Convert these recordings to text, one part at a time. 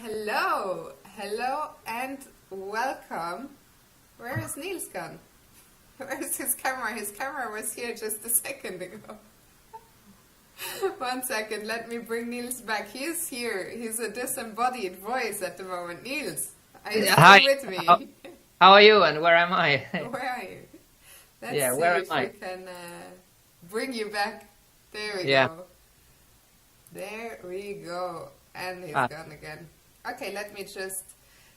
Hello and welcome. Where is Nils gone? Where's his camera? His camera was here just a second ago. 1 second, let me bring Nils back. He's here. He's a disembodied voice at the moment. Nils, are you still with me? How are you and where am I? Where are you? Let's Yeah, see where if am I? we can bring you back. There we Yeah. go. There we go. And he's gone again. Okay, let me just...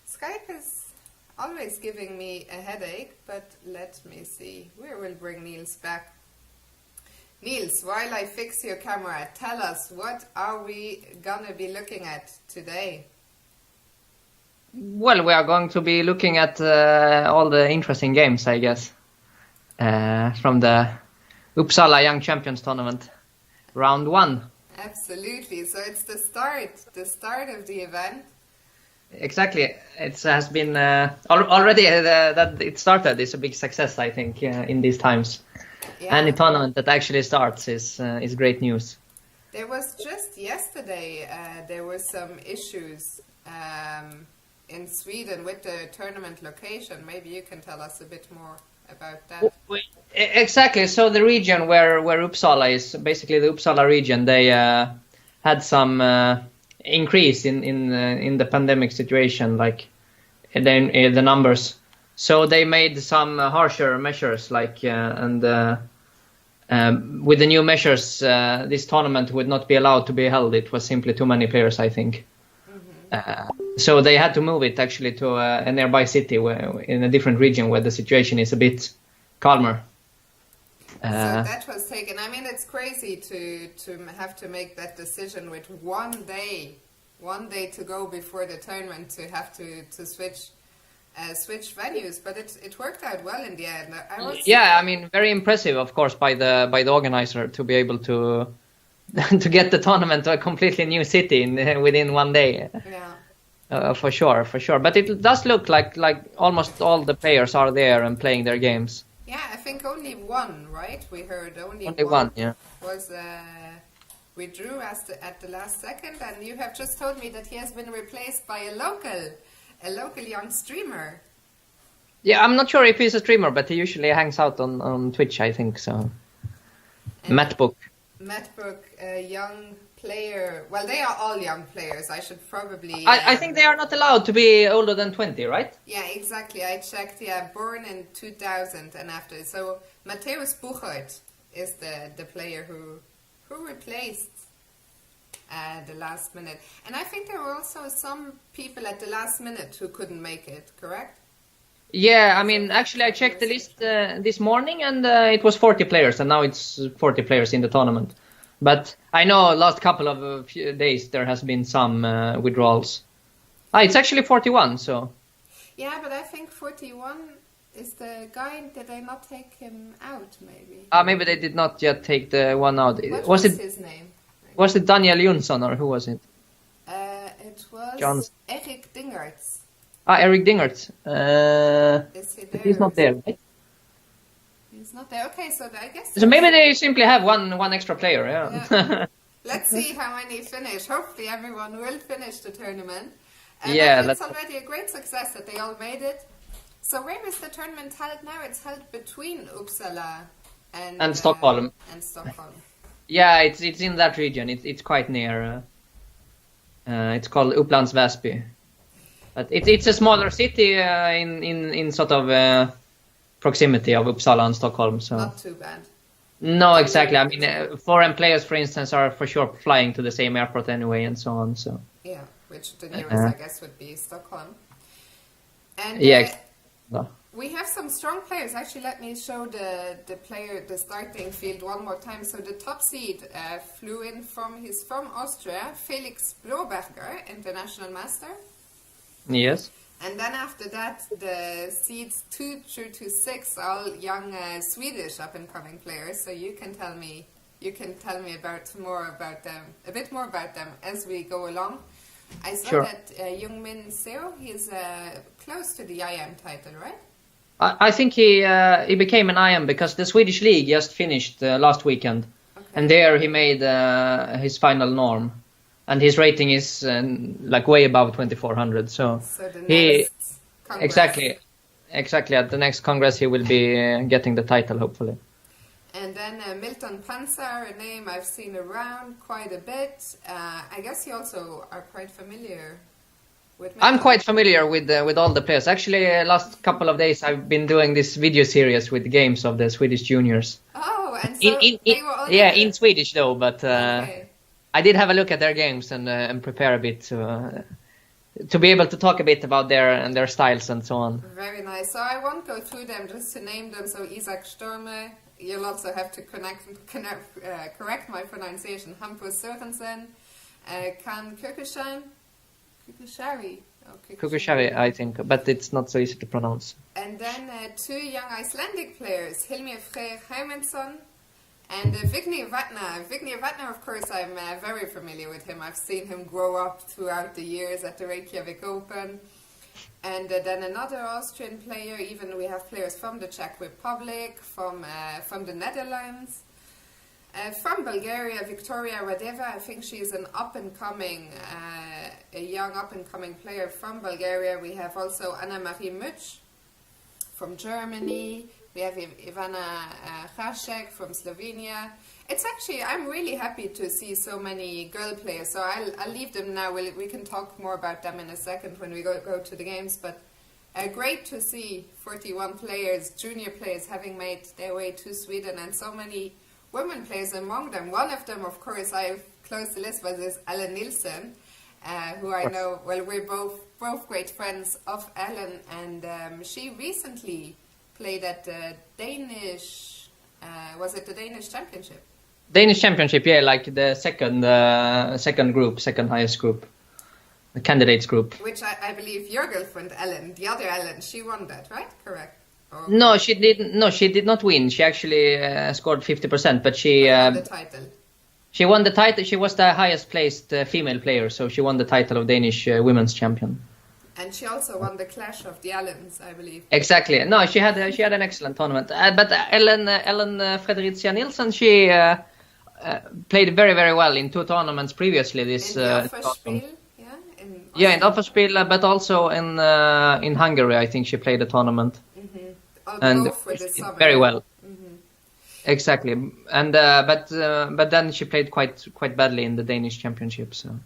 Skype is always giving me a headache, but let me see. We will bring Nils back. Nils, while I fix your camera, tell us, what are we gonna be looking at today? Well, we are going to be looking at all the interesting games, I guess, from the Uppsala Young Champions tournament, round 1. Absolutely. So it's the start of the event. Exactly. It has been already that it started is a big success, I think, in these times. Yeah. Any tournament that actually starts is great news. There was just yesterday, there were some issues in Sweden with the tournament location. Maybe you can tell us a bit more about that. Exactly. So the region where Uppsala is, basically the Uppsala region, they had some increase in the pandemic situation, like the numbers. So they made some harsher measures, like with the new measures, this tournament would not be allowed to be held. It was simply too many players, I think. So they had to move it actually to a nearby city, in a different region where the situation is a bit calmer. So that was taken. I mean, it's crazy to have to make that decision with one day to go before the tournament, to have to switch venues. But it worked out well in the end. I mean, very impressive, of course, by the organizer to be able to to get the tournament to a completely new city within one day. Yeah. For sure. But it does look like almost all the players are there and playing their games. Yeah, I think only one, right? We heard only one. Yeah. Was withdrew at the last second, and you have just told me that he has been replaced by a local young streamer. Yeah, I'm not sure if he's a streamer, but he usually hangs out on Twitch, I think so. Mattbook, a young player. Well, they are all young players. I should probably... I think they are not allowed to be older than 20, right? Yeah, exactly. I checked. Yeah, born in 2000 and after. So Matthäus Buchert is the player who replaced the last minute. And I think there were also some people at the last minute who couldn't make it, correct? Yeah, I mean, actually I checked the list this morning, and it was 40 players, and now it's 40 players in the tournament. But I know last couple of days there has been some withdrawals. It's actually 41, so... Yeah, but I think 41 is the guy. Did they not take him out, maybe? Maybe they did not yet take the one out. What was his name? Was it Daniel Jonsson, or who was it? It was Erik Dingerts. Erik Dingerts. Is he there? He's not there, right? He's not there. Okay, so I guess... So maybe they simply have one extra player, yeah. Let's see how many finish. Hopefully everyone will finish the tournament. Yeah, it's already a great success that they all made it. So where is the tournament held now? It's held between Uppsala and Stockholm. Yeah, it's in that region. It's quite near. It's called Upplands Väsby. But it's a smaller city in sort of proximity of Uppsala and Stockholm. So not too bad. No, exactly. I mean, foreign players, for instance, are for sure flying to the same airport anyway, and so on. So yeah, which the nearest, I guess, would be Stockholm. And we have some strong players. Actually, let me show the starting field one more time. So the top seed flew in he's from Austria, Felix Broberger, international master. Yes. And then after that, the seeds 2 through to 6, all young Swedish up-and-coming players. So you can tell me a bit more about them as we go along. I saw that Jungmin Seo, he's close to the IM title, right? I think he became an IM because the Swedish league just finished last weekend, and there he made his final norm. and his rating is like way above 2400. So the he next Congress. exactly at the next Congress he will be getting the title hopefully. And then Milton Panzer, a name I've seen around quite a bit. I guess you also are quite familiar with Milton. I'm quite familiar with all the players. Actually, last couple of days I've been doing this video series with games of the Swedish juniors. Oh, and so they were all in Swedish though, but okay. I did have a look at their games and prepare a bit to be able to talk a bit about their styles and so on. Very nice. So I won't go through them, just to name them. So Isak Stürme, you'll also have to correct my pronunciation. Hampus Sørensen, Kan Kukushari, I think, but it's not so easy to pronounce. And then two young Icelandic players, Hilmir Freyr Heimundsson and Vignir Vatnar. Vignir Vatnar, of course, I'm very familiar with him. I've seen him grow up throughout the years at the Reykjavik Open. And then another Austrian player, even we have players from the Czech Republic, from the Netherlands. From Bulgaria, Victoria Radeva, I think she's an a young up-and-coming player from Bulgaria. We have also Anna-Marie Mütsch from Germany. We have Ivana Hasek from Slovenia. It's actually, I'm really happy to see so many girl players, so I'll leave them now. We can talk more about them in a second when we go to the games, but great to see 41 players, junior players, having made their way to Sweden, and so many women players among them. One of them, of course, I've closed the list with, is Ellen Nielsen, who I know, well, we're both great friends of Ellen, and she recently played at the Danish, was it the Danish Championship? Danish Championship, yeah, like the second highest group, the candidates group. Which I believe your girlfriend Ellen, the other Ellen, she won that, right? Correct. Or No, she didn't. No, she did not win. She actually scored 50%, but she won the title. She won the title. She was the highest placed female player, so she won the title of Danish women's champion. And she also won the Clash of the Allens, I believe. Exactly. No, she had an excellent tournament. But Ellen Fredricia Nilsson, she played very, very well in two tournaments previously. This in the Offerspiel, in Offerspiel, but also in Hungary. I think she played a tournament. And very well. Exactly, and but then she played quite badly in the Danish Championship. So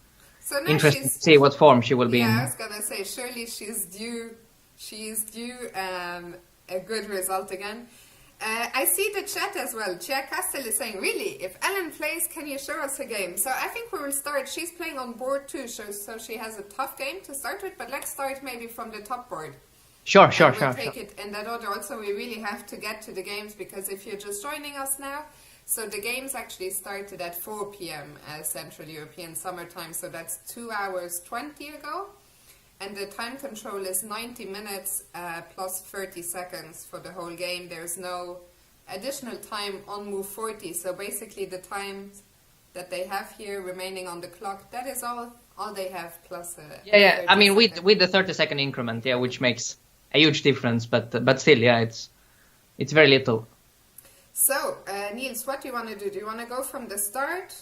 interesting to see what form she will be in. I was gonna say, surely she's due a good result again. I see the chat as well. Chia Castel is saying, really, if Ellen plays, can you show us a game? So I think we will start. She's playing on board too, so she has a tough game to start with. But let's start maybe from the top board. Sure. Take it in that order. Also, we really have to get to the games, because if you're just joining us now, so the games actually started at 4 p.m. Central European Summer Time, so that's 2 hours 20 ago, and the time control is 90 minutes plus 30 seconds for the whole game. There's no additional time on move 40, so basically the time that they have here remaining on the clock, that is all they have, plus I mean, with the 30-second increment, which makes a huge difference, but still, it's very little. So, Nils, what do you want to do? Do you want to go from the start?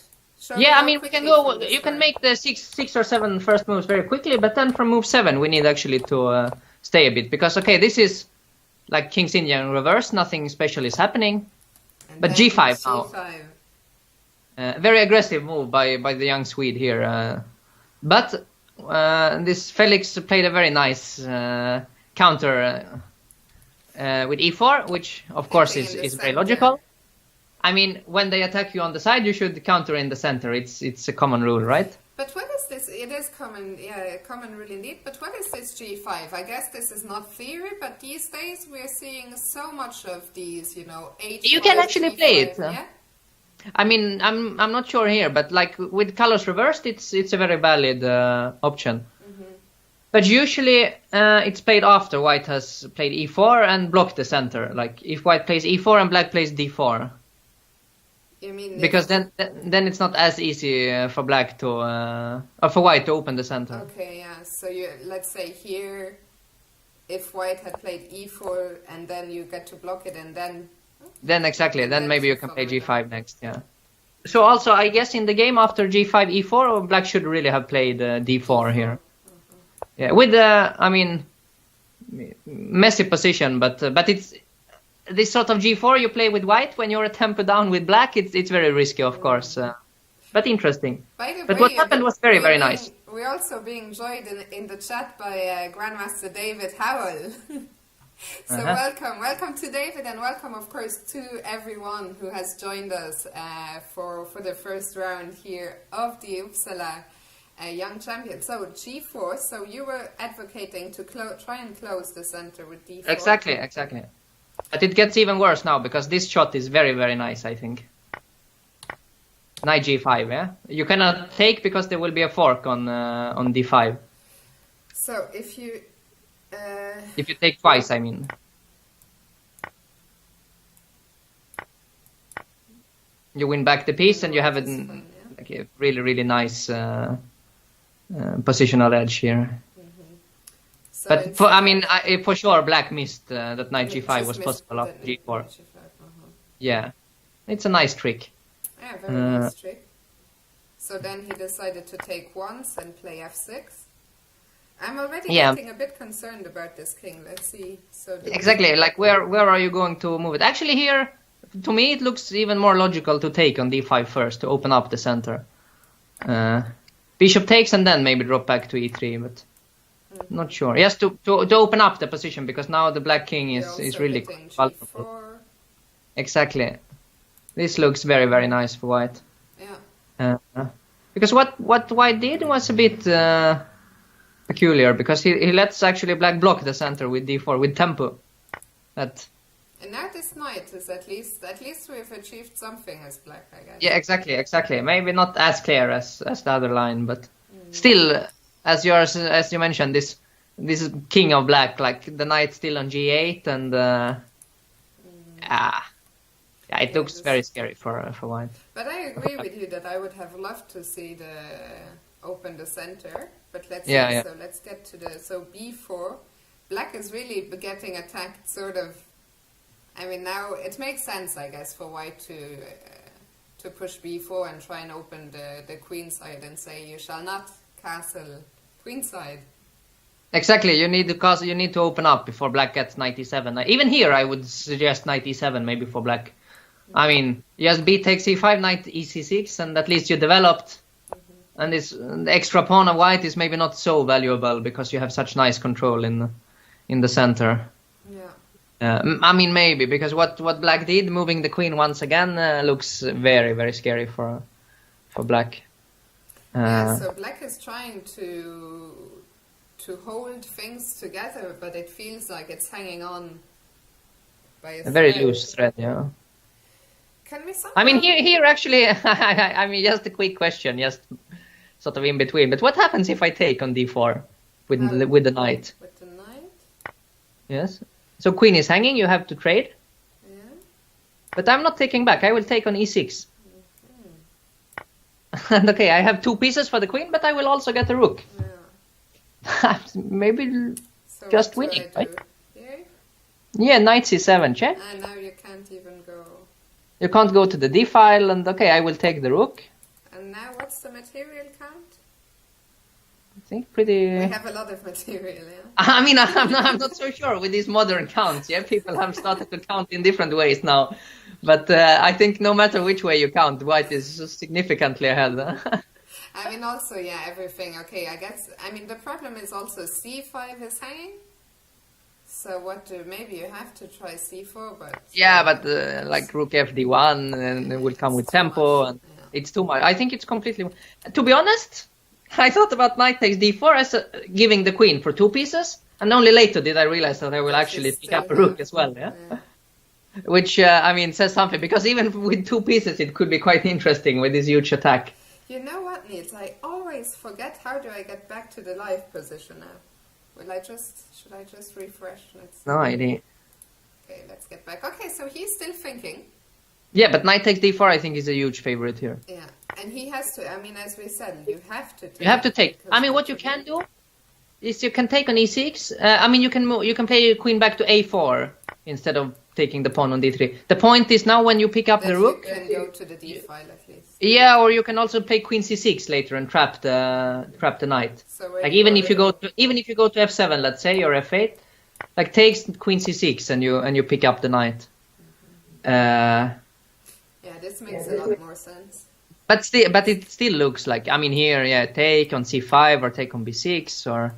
I mean, we can go. You can make the six or seven first moves very quickly, but then from move 7, we need actually to stay a bit, because this is like King's India in reverse. Nothing special is happening, and but G5 now. Very aggressive move by the young Swede here, but this Felix played a very nice counter with e4, which of course is very logical. I mean, when they attack you on the side, you should counter in the center. It's a common rule, right? But what is this? It is common, common rule indeed. But what is this G5? I guess this is not theory, but these days we're seeing so much of these, H5. You can actually G5, play it. Yeah? I mean, I'm not sure here, but like with colors reversed, it's a very valid option. But usually it's played after white has played e4 and blocked the center. Like if white plays e4 and black plays d4. You mean because then it's not as easy for black to or for white to open the center. Okay, yeah. So let's say here, if white had played e4 and then you get to block it, and then exactly, then maybe you can play g5 next. Yeah. So also, I guess in the game after g5, e4, black should really have played d4 here. Yeah, with the, I mean, messy position, but it's this sort of g4 you play with white when you're a tempo down with black. It's very risky, of course, but interesting. But what happened was very, very nice. We're also being joined in the chat by Grandmaster David Howell. So welcome to David, and welcome, of course, to everyone who has joined us for the first round here of the Uppsala Young Champions. So g4. So you were advocating to try and close the center with d4. Exactly. But it gets even worse now because this shot is very, very nice, I think. Knight g5, yeah? You cannot take because there will be a fork on d5. So if you take twice, I mean. You win back the piece and you have like a really, really nice positional edge here. So but for sure, black missed that knight g5 was possible after g4. Yeah, it's a nice trick. Yeah, very nice trick. So then he decided to take once and play f6. I'm already getting a bit concerned about this king. Let's see. So exactly, like where are you going to move it? Actually, here, to me, it looks even more logical to take on d5 first to open up the center. Bishop takes and then maybe drop back to e3, but not sure. Yes, to open up the position because now the black king is really vulnerable. Exactly. This looks very, very nice for white. Yeah. Because what white did was a bit peculiar because he lets actually black block the center with d4 with tempo. And now this knight is at least we've achieved something as black, I guess. Yeah, exactly. Maybe not as clear as the other line, but still, as you mentioned, this is king of black, like the knight still on g8 and yeah, it looks very scary for white. But I agree with you that I would have loved to see open the center. But let's see. So let's get to b4. Black is really getting attacked, sort of. I mean, now it makes sense, I guess, for white to push b4 and try and open the queen side and say you shall not castle queen side. Exactly, you need to open up before black gets knight e7. Even here, I would suggest knight e7 maybe for black. I mean, yes, b takes e5, knight ec6, and at least you developed. And the extra pawn of white is maybe not so valuable because you have such nice control in the center. Yeah. I mean, maybe because what black did, moving the queen once again, looks very, very scary for black. So black is trying to hold things together, but it feels like it's hanging on by a very loose thread. Yeah. Can we somehow... I mean, here actually, I mean, just a quick question, just sort of in between. But what happens if I take on d4 with the knight? With the knight? Yes. So queen is hanging. You have to trade. Yeah. But I'm not taking back. I will take on e6. And okay, I have two pieces for the queen, but I will also get a rook. Yeah. Maybe so just winning, right? Here? Yeah, knight c7 check. And now you can't even go. You can't go to the d file, and okay, I will take the rook. And now what's the material count? I think pretty... We have a lot of material, yeah. I mean, I'm not so sure with these modern counts, yeah? People have started to count in different ways now. But I think no matter which way you count, white is significantly ahead. I mean, also, yeah, everything. Okay, I guess, I mean, the problem is also c5 is hanging. So maybe you have to try c4, but... Yeah, but like rook fd1, and it will come with tempo, and it's too much. I think it's completely... To be honest, I thought about knight takes d4 as giving the queen for two pieces, and only later did I realize that I will actually pick up a rook as well, yeah? Which, I mean, says something, because even with two pieces it could be quite interesting with this huge attack. You know what, Nils? I always forget how do I get back to the live position now. Should I just refresh? No idea. Okay, let's get back. Okay, so he's still thinking. Yeah, but knight takes d4 I think is a huge favorite here. Yeah, and he has to, I mean, as we said, you have to take. You have to take. I mean, what you can do is you can take on e6. I mean, you can play your queen back to a4 instead of taking the pawn on d3. The point is now when you pick up the rook, you can go to the d file at least. Yeah, or you can also play queen c6 later and trap the knight. So like even if you go to f7, let's say, or f8, like takes queen c6 and you pick up the knight. Yeah, this makes a lot more sense. But it still looks like, I mean, here, yeah, take on c5 or take on b6 or.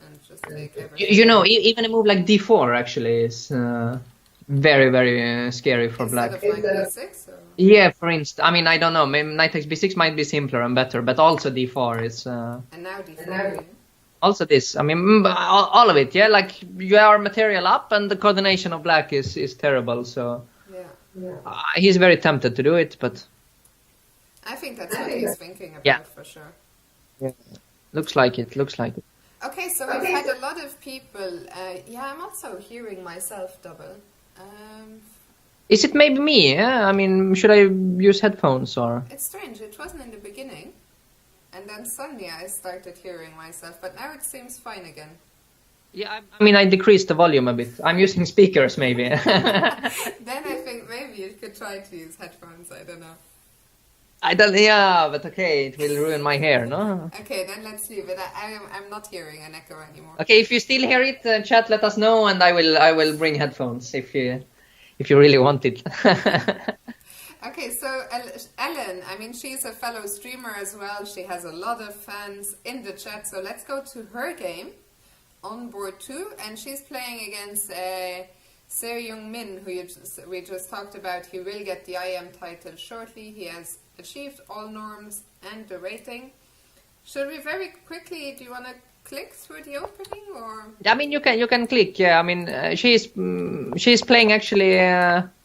And just take you know, even a move like d4 actually is very, very scary for black. Instead of like b6? Or? Yeah, for instance, I mean, I don't know, maybe knight takes b6 might be simpler and better, but also d4 is. And now d4. Also this, I mean, all of it, yeah, like you are material up and the coordination of black is terrible, so. Yeah. He's very tempted to do it, but. I think that's what he's thinking about for sure. Yeah. Looks like it. Okay, so we've had a lot of people. Yeah, I'm also hearing myself double. Is it maybe me? Yeah? I mean, should I use headphones or? It's strange. It wasn't in the beginning, and then suddenly I started hearing myself. But now it seems fine again. Yeah, I mean, I decreased the volume a bit. I'm using speakers, maybe. Then I think maybe you could try to use headphones. I don't know. Yeah, but okay, it will ruin my hair, no? Okay, then let's leave it. I'm not hearing an echo anymore. Okay, if you still hear it, chat, let us know, and I will bring headphones if you really want it. Okay, so Ellen, I mean, she's a fellow streamer as well. She has a lot of fans in the chat, so let's go to her game on board 2, and she's playing against Se-Young Min, who we just talked about. He will get the IM title shortly. He has achieved all norms and the rating. Should we very quickly, do you want to click through the opening or? I mean, you can click, yeah. I mean, she's playing actually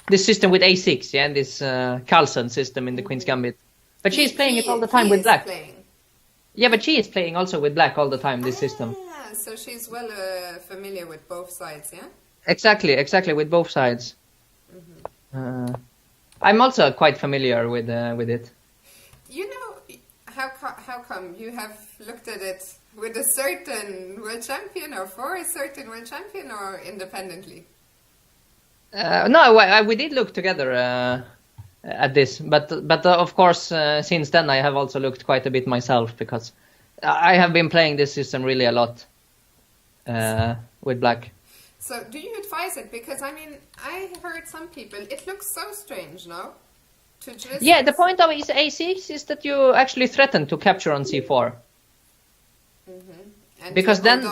this system with a6, yeah, this Carlsen system in the Queen's Gambit. But she's playing it all the time with black. Yeah, but she is playing also with black all the time, this system. So she's well familiar with both sides, yeah? Exactly, with both sides. Mm-hmm. I'm also quite familiar with it. You know, how come you have looked at it with a certain world champion or for a certain world champion or independently? No, we did look together at this, but of course since then I have also looked quite a bit myself because I have been playing this system really a lot with black. So do you advise it? Because I mean, I heard some people, it looks so strange, no? Yeah, the point of is a6 is that you actually threaten to capture on c4. Mm-hmm. And because then,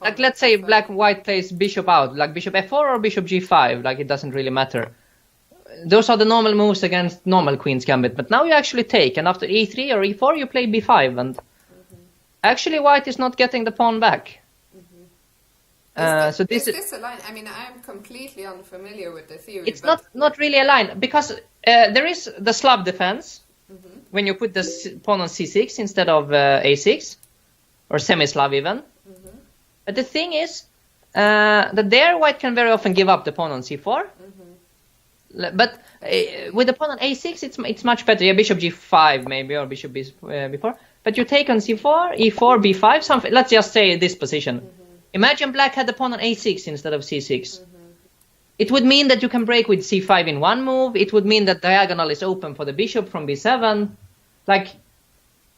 like let's say white plays bishop out, like bishop f4 or bishop g5, like it doesn't really matter. Those are the normal moves against normal Queen's Gambit, but now you actually take, and after e3 or e4 you play b5, and actually white is not getting the pawn back. Is this a line? I mean, I'm completely unfamiliar with the theory. It's not really a line, because there is the Slav defense, when you put the pawn on c6 instead of a6, or semi-Slav even. But the thing is that there white can very often give up the pawn on c4. But with the pawn on a6, it's much better. Yeah, bishop g5 maybe, or bishop b4. But you take on c4, e4, b5, something. Let's just say this position. Imagine black had the pawn on a6 instead of c6. It would mean that you can break with c5 in one move. It would mean that diagonal is open for the bishop from b7. Like,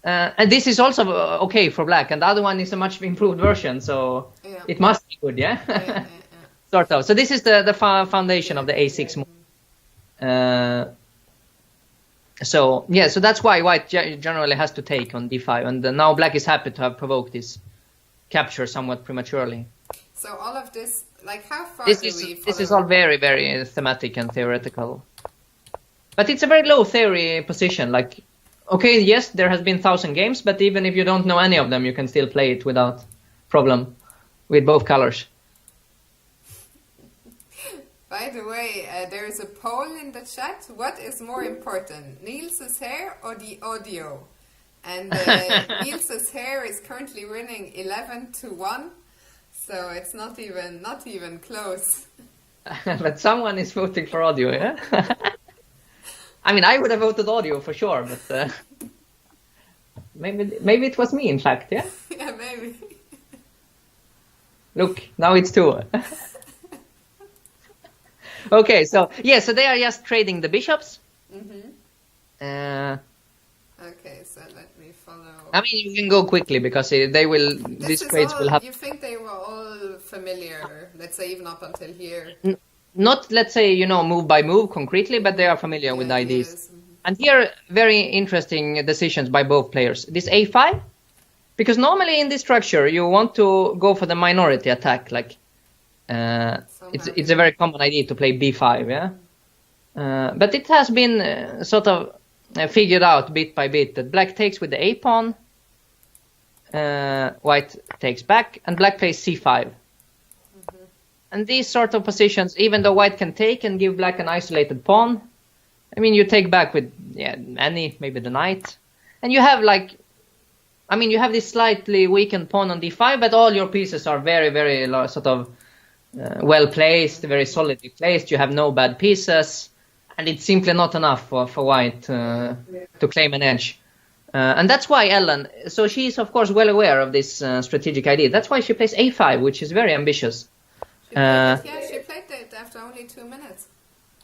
and this is also okay for black. And the other one is a much improved version, so it must be good, yeah? Sort of. So this is the foundation of the a6 move. So that's why white generally has to take on d5. And now black is happy to have provoked this capture somewhat prematurely. So all of this, like how far this is all very, very thematic and theoretical. But it's a very low theory position. Like, okay, yes, there has been 1,000 games, but even if you don't know any of them, you can still play it without problem with both colors. By the way, there is a poll in the chat. What is more important, Nils' hair or the audio? And Nils' hair is currently winning 11-1, so it's not even close. But someone is voting for audio, yeah? I mean, I would have voted audio for sure, but maybe it was me, in fact, yeah? Yeah, maybe. Look, now it's 2. Okay, so so they are just trading the bishops. Okay, so let me follow. I mean, you can go quickly because they will. These trades will happen. You think they were all familiar? Let's say even up until here. Not, let's say, move by move concretely, but they are familiar with IDs. And here, very interesting decisions by both players. This A5, because normally in this structure you want to go for the minority attack. Like, it's a very common idea to play B5, yeah. But it has been sort of figured out bit by bit that black takes with the A pawn, white takes back, and black plays C5. And these sort of positions, even though white can take and give black an isolated pawn, I mean, you take back with maybe the knight, and you have you have this slightly weakened pawn on D5, but all your pieces are very, very sort of well placed, very solidly placed. You have no bad pieces, and it's simply not enough for white to claim an edge. And that's why Ellen, so she's of course well aware of this strategic idea. That's why she plays A5, which is very ambitious. She played it after only 2 minutes.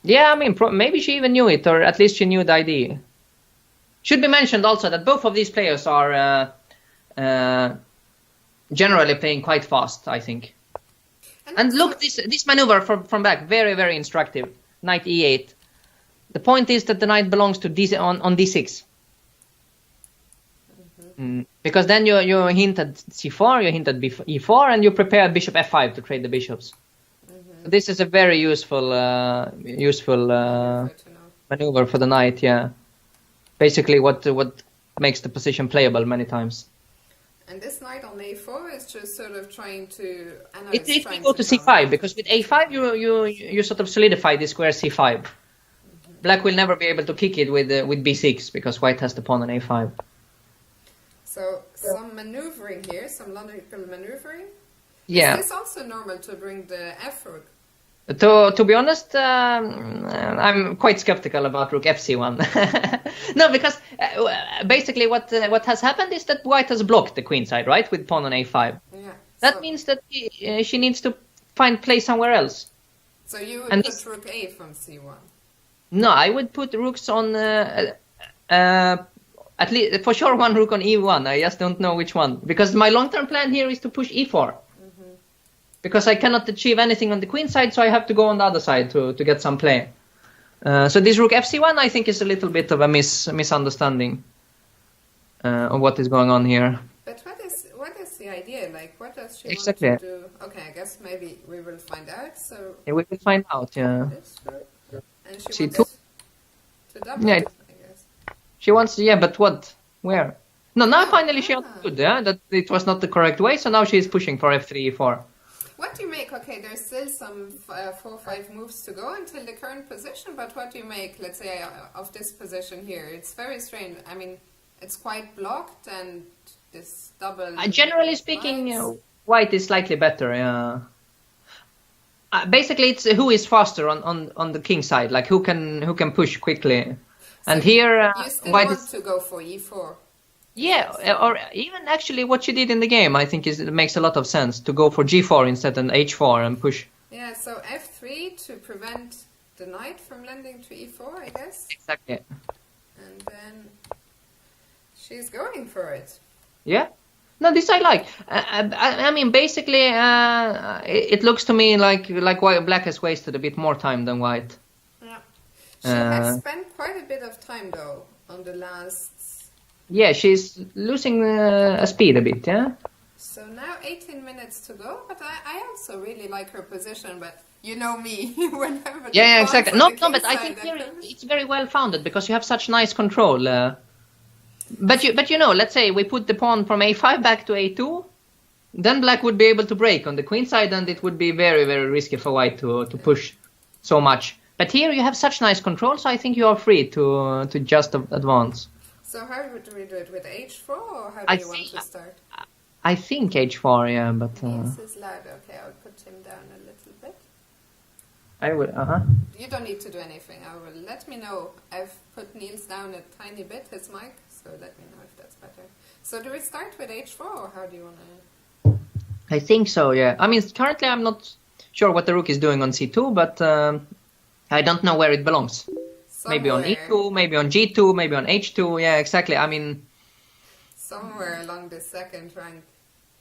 Yeah, I mean, maybe she even knew it, or at least she knew the idea. Should be mentioned also that both of these players are generally playing quite fast, I think. And look, this maneuver from back, very, very instructive. Knight E8. The point is that the knight belongs to on D6. Because then you hint at C4, you hint at E4, and you prepare bishop F5 to trade the bishops. This is a very useful maneuver for the knight. Yeah, basically what makes the position playable many times. And this knight on A4 is just sort of trying to. It will go to C5 because with A5 you sort of solidify the square C5. Black will never be able to kick it with B6 because white has the pawn on A5. So some maneuvering here, some logical maneuvering. Yeah. Is this also normal to bring the F rook? To be honest, I'm quite skeptical about rook FC1. No, because basically what has happened is that white has blocked the queen side, right, with pawn on A5. Yeah. That means that she needs to play somewhere else. So you would put rook A from C1? No, I would put rooks on at least for sure one rook on E1. I just don't know which one, because my long-term plan here is to push E4. Because I cannot achieve anything on the queen side, so I have to go on the other side to get some play. So this rook FC1, I think, is a little bit of a misunderstanding of what is going on here. But what is the idea? Like, what does she exactly want to do? Okay, I guess maybe we will find out. So yeah, we will find out. Yeah. And she wants to double. Yeah, I guess. She wants. Yeah, but what? Where? No, now finally she understood. Yeah, that it was not the correct way. So now she is pushing for F3, E4. What do you make? Okay, there's still some 4 or 5 moves to go until the current position, but what do you make, let's say, of this position here? It's very strange. I mean, it's quite blocked, and this double... generally speaking, white is slightly better. Basically, it's who is faster on the king side, like who can push quickly. So and here, you still white want to go for E4? Yeah, or even actually what she did in the game, I think it makes a lot of sense to go for G4 instead of H4 and push. Yeah, so F3 to prevent the knight from landing to E4, I guess. Exactly. And then she's going for it. Yeah. No, this I like. I mean, basically, it looks to me like black has wasted a bit more time than white. Yeah. She has spent quite a bit of time, though, on the last... Yeah, she's losing speed a bit, yeah? So now 18 minutes to go, but I also really like her position, but you know me, whenever... Yeah, exactly. No, but I think here it's very well founded, because you have such nice control. But you know, let's say we put the pawn from A5 back to A2, then black would be able to break on the queen side, and it would be very, very risky for white to push so much. But here you have such nice control, so I think you are free to just advance. So how would we do it, with H4, or how do you want to start? I think H4, yeah, but... This is loud. Okay, I'll put him down a little bit. I would, You don't need to do anything. I will let me know. I've put Nils down a tiny bit, his mic, so let me know if that's better. So do we start with H4, or how do you want to... I think so, yeah. I mean, currently I'm not sure what the rook is doing on C2, but I don't know where it belongs. Somewhere. Maybe on E2, maybe on G2, maybe on H2. Yeah, exactly. I mean, somewhere along the second rank.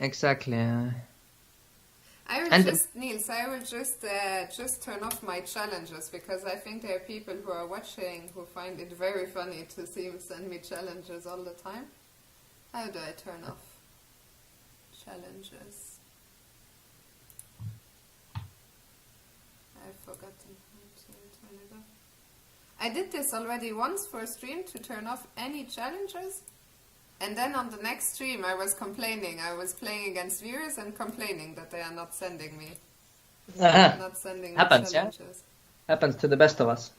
Exactly. Nils, I will just turn off my challenges, because I think there are people who are watching who find it very funny to send me challenges all the time. How do I turn off challenges? I've forgotten how to turn it off. I did this already once for a stream, to turn off any challenges. And then on the next stream I was complaining. I was playing against viewers and complaining that they are not sending me. Not sending me Happens, challenges. Yeah? Happens to the best of us.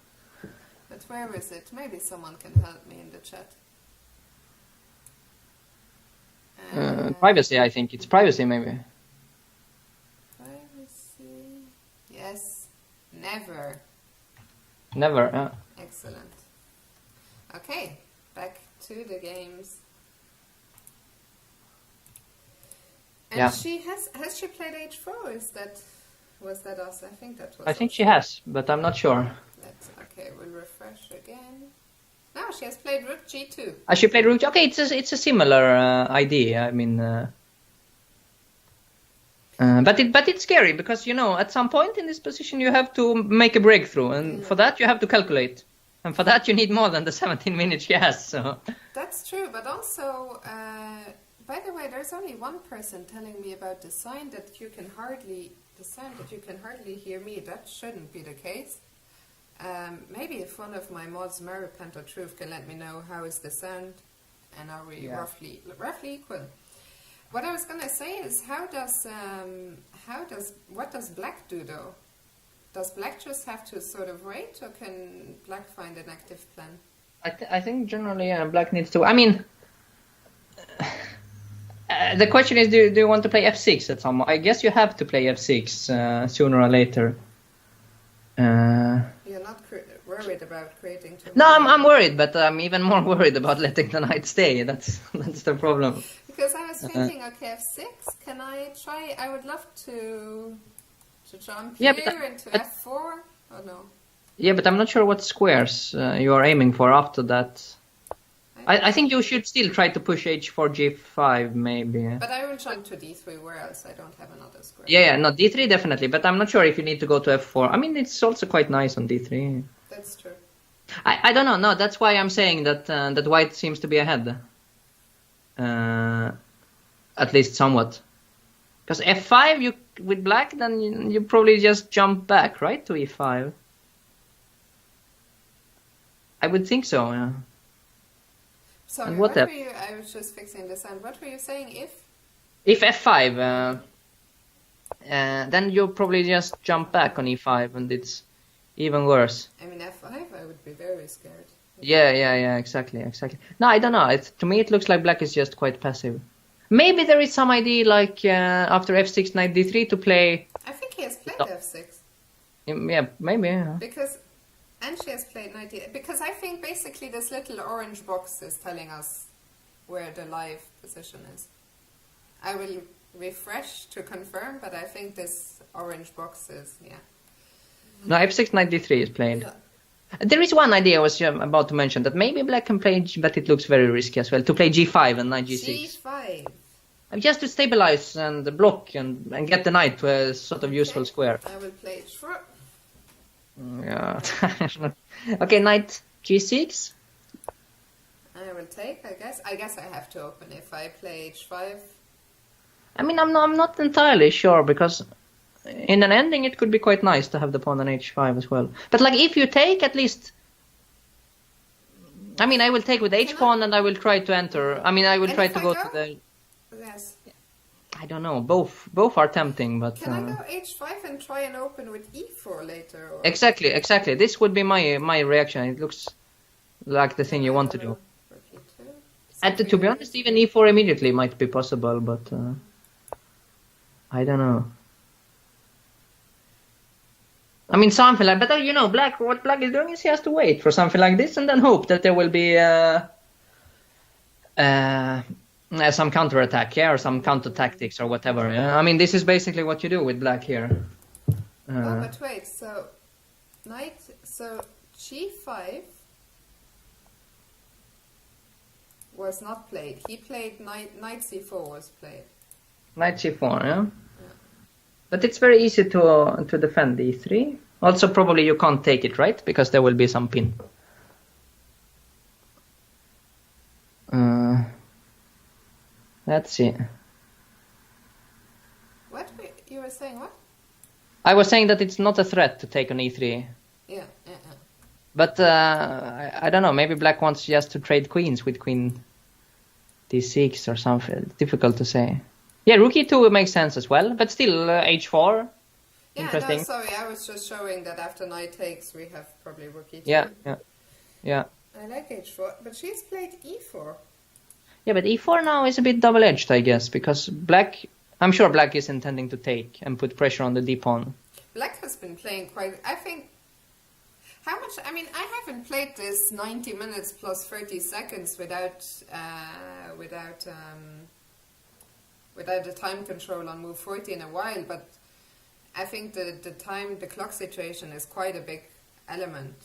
But where is it? Maybe someone can help me in the chat. Privacy, I think. It's privacy, maybe. Privacy. Yes. Never. Never, yeah. Excellent. Okay, back to the games. And yeah. Has she played H4? Was that us? I think that was. I think she has, but I'm not sure. Okay, we'll refresh again. No, she has played Rook G2. She played Rook. Okay, it's a similar idea. I mean, but it's scary, because at some point in this position you have to make a breakthrough, and for that you have to calculate, and for that you need more than the 17 minutes she has. So that's true, but also. By the way, there's only one person telling me about the sound that you can hardly hear me. That shouldn't be the case. Maybe if one of my mods, Maripant or Truth, can let me know how is the sound, and are we roughly equal. What I was gonna say is, what does Black do though? Does Black just have to sort of wait, or can Black find an active plan? I think generally Black needs to. I mean. The question is, do you want to play F6 at some? I guess you have to play F6 sooner or later. You're not worried about creating too No, I'm worried, but I'm even more worried about letting the knight stay. That's the problem. Because I was thinking, okay, F6, can I try? I would love to jump here into F4, or no? Yeah, but I'm not sure what squares you are aiming for after that. I think you should still try to push H4, G5, maybe. But I will jump to D3, where else I don't have another square. Yeah, no, D3 definitely, but I'm not sure if you need to go to F4. I mean, it's also quite nice on D3. That's true. I don't know, no, that's why I'm saying that that white seems to be ahead. At least somewhat. Because F5, with black, then you probably just jump back, right, to E5. I would think so, yeah. Sorry, what were you? I was just fixing the sound. What were you saying? If F5, then you probably just jump back on E5, and it's even worse. I mean, F5, I would be very scared. Yeah, exactly. No, I don't know. To me, it looks like black is just quite passive. Maybe there is some idea, like after F6, knight D3 to play. I think he has played F6. Yeah, maybe. Yeah. And she has played knight D8, because I think basically this little orange box is telling us where the live position is. I will refresh to confirm, but I think this orange box is, No, F6, knight D3 is played. Yeah. There is one idea I was about to mention, that maybe black can play, but it looks very risky as well, to play G5 and knight G6. G5? Just to stabilize and block and get the knight to a sort of useful square. I will play H4. Yeah. Okay, knight G6. I will take, I guess. I guess I have to open if I play H5. I mean, I'm not entirely sure, because in an ending it could be quite nice to have the pawn on H5 as well. But like, if you take, at least, I mean, I will take with H pawn and I will try to enter. I mean, I will try to go to the. Yes. I don't know. Both are tempting, but. Can I go H5 and try and open with E4 later? Or? Exactly. This would be my reaction. It looks like the thing you want to do. And to be honest, even E4 immediately might be possible, but I don't know. I mean, something like, but what black is doing is he has to wait for something like this and then hope that there will be some counter-attack, or some counter-tactics or whatever. I mean, this is basically what you do with black here. but wait, so knight, so g5 was not played. He played knight c4 was played. Knight c4, yeah? But it's very easy to defend e3. Also, probably you can't take it, right? Because there will be some pin. Let's see. What? You were saying what? I was saying that it's not a threat to take on e3. Yeah. But I don't know, maybe black wants just to trade queens with queen d6 or something. It's difficult to say. Yeah, rook e2 makes sense as well, but still h4. Yeah, interesting. No, sorry, I was just showing that after knight takes, we have probably rook e2. Yeah. I like h4, but she's played e4. Yeah, but e4 now is a bit double-edged, I guess, because I'm sure black is intending to take and put pressure on the d-pawn. Black has been playing quite, I think, how much, I mean, I haven't played this 90 minutes plus 30 seconds without the time control on move 40 in a while, but I think the clock situation is quite a big element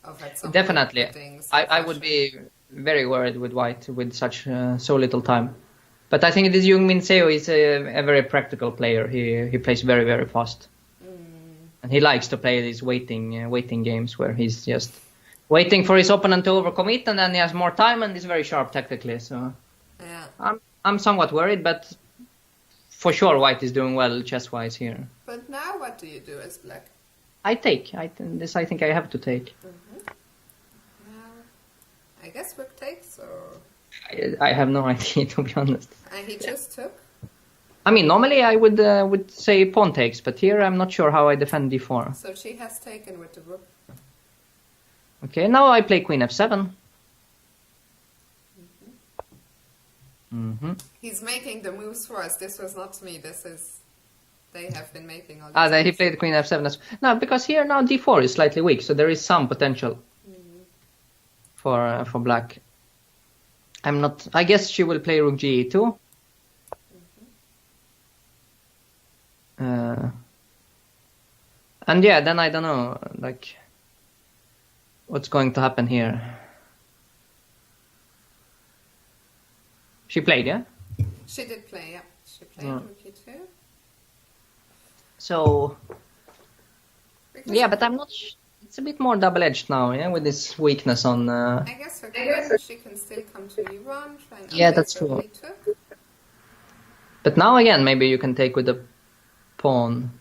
of at some Definitely. Point I would be very worried with white with such so little time. But I think this Jung Min Seo is a very practical player. He plays very, very fast. And he likes to play these waiting games where he's just waiting for his opponent to overcommit, and then he has more time and is very sharp tactically. So yeah. I'm somewhat worried, but for sure white is doing well chess-wise here. But now what do you do as black? I take. I think I have to take. Now, I guess rook takes, or... I have no idea, to be honest. And he just took? I mean, normally I would say pawn takes, but here I'm not sure how I defend d4. So she has taken with the rook. Okay, now I play queen f7. He's making the moves for us. This was not me. They have been making all these He played queen f7 as well. No, because here now d4 is slightly weak, so there is some potential for black. I guess she will play rook ge2. And yeah, then I don't know, like, what's going to happen here. She played, yeah? She did play, yeah. She played rook e2. So, yeah, but I'm not... It's a bit more double-edged now, yeah, with this weakness on... I guess her queen, she can still come to e1, try and yeah, that's true. e2. But now again, maybe you can take with the pawn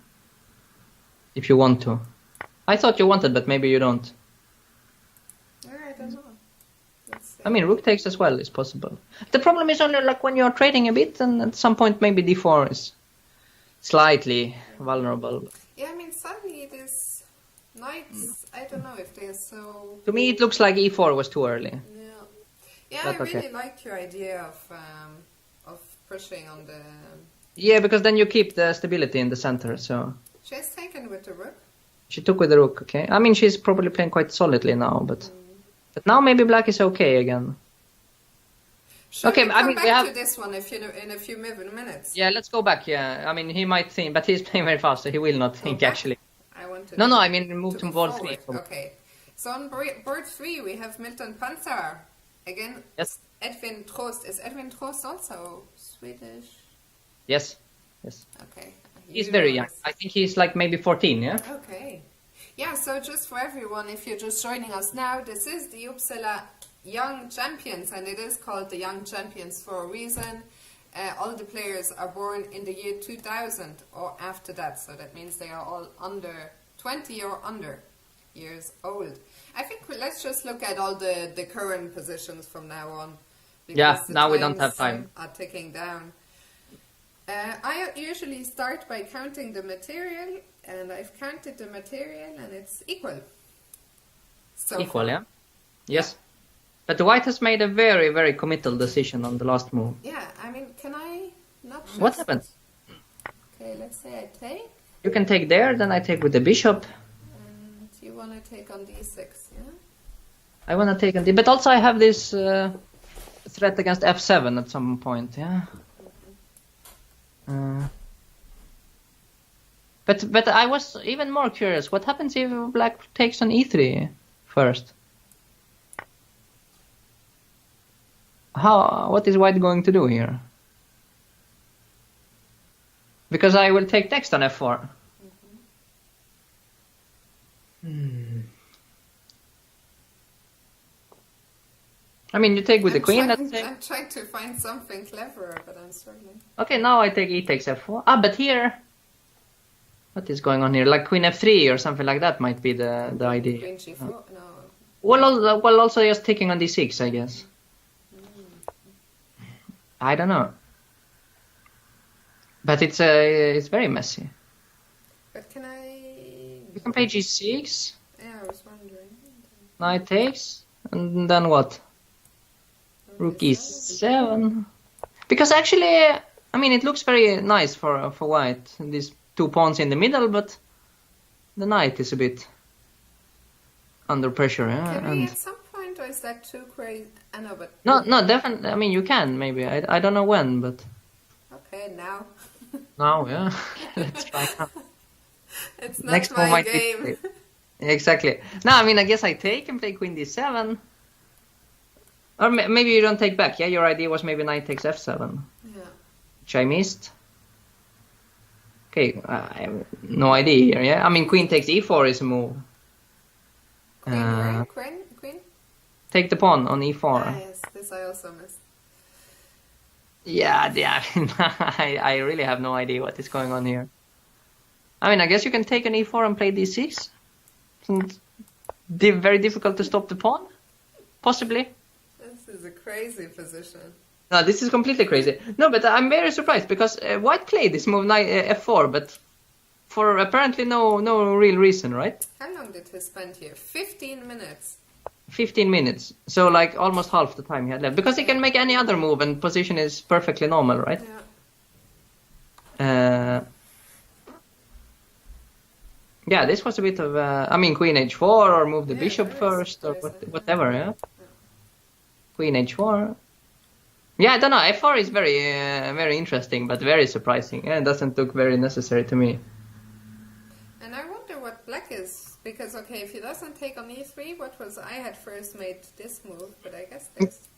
if you want to. I thought you wanted, but maybe you don't. I don't know. Let's see. I mean, rook takes as well is possible. The problem is only like when you're trading a bit, and at some point maybe d4 is slightly vulnerable. Yeah, I mean, suddenly these knights, I don't know if they're so... To me, it looks like e4 was too early. Yeah, But I really okay. like your idea of pushing on the... Yeah, because then you keep the stability in the center, so... She's taken with the rook. She took with the rook, okay. I mean, she's probably playing quite solidly now, but now maybe black is okay again. Should Okay, we I come mean, back we have- to this one in a few minutes? Yeah, let's go back, yeah. I mean, he might think, but he's playing very fast, so he will not think, back? actually. I want to... No, I mean, move to board forward. 3. Okay. So on board 3 we have Milton Panzer. Again, Yes. Edwin Trost. Is Edwin Trost also Swedish? Yes. Okay. He's You very know young. this. I think he's like maybe 14, yeah? Okay. Yeah, so just for everyone, if you're just joining us now, this is the Uppsala Young Champions, and it is called the Young Champions for a reason. All the players are born in the year 2000 or after that, so that means they are all under 20 or under years old. I think let's just look at all the current positions from now on. Yeah, the now we don't times have time. Are ticking down. I usually start by counting the material, and I've counted the material, and it's equal. So Equal, far. yeah? Yes. But the white has made a very, very committal decision on the last move. Yeah, I mean, can I not just... What happened? Okay, let's say I take, You can take there, then I take with the bishop. and you want to take on d6, yeah? I want to take on the... But also I have this threat against f7 at some point, yeah? But I was even more curious. What happens if black takes on e3 first? What is white going to do here? Because I will take next on f4. I mean, you take with the queen. I'm trying to find something cleverer, but I'm struggling. Okay, now I take e takes f4. Ah, but here, what is going on here? Like queen f3 or something like that might be the idea. Queen g4? No. Well, also just taking on d6, I guess. I don't know. But it's very messy. But can I? You can play g6. Yeah, I was wondering. Knight takes, and then what? Rook e7. Because actually, I mean, it looks very nice for white. These 2 pawns in the middle, but the knight is a bit under pressure. Yeah? Can we at some point, or is that too crazy? I know, but no, definitely. I mean, you can maybe. I don't know when, but okay, now. Now, yeah. Let's try now. It's not next my game. Exactly. No, I mean, I guess I take and play queen d7. Or maybe you don't take back. Yeah, your idea was maybe knight takes f7. Yeah. Which I missed. Okay, I have no idea here. Yeah, I mean, queen takes e4 is a move. Queen? Take the pawn on e4. Ah, yes, this I also missed. Yeah. I really have no idea what is going on here. I mean, I guess you can take an e4 and play d6. Isn't very difficult to stop the pawn? Possibly. This is a crazy position. No, this is completely crazy. No, but I'm very surprised because white played this move f4, but for apparently no real reason, right? How long did he spend here? 15 minutes. 15 minutes. So like almost half the time he had left. Because he can make any other move and position is perfectly normal, right? Yeah. Yeah, this was a bit of I mean, queen h4 or move the bishop first or whatever, yeah? Queen h4. Yeah, I don't know. f4 is very interesting, but very surprising. Yeah, it doesn't look very necessary to me. And I wonder what black is, because okay, if he doesn't take on e3, I had first made this move, but I guess this.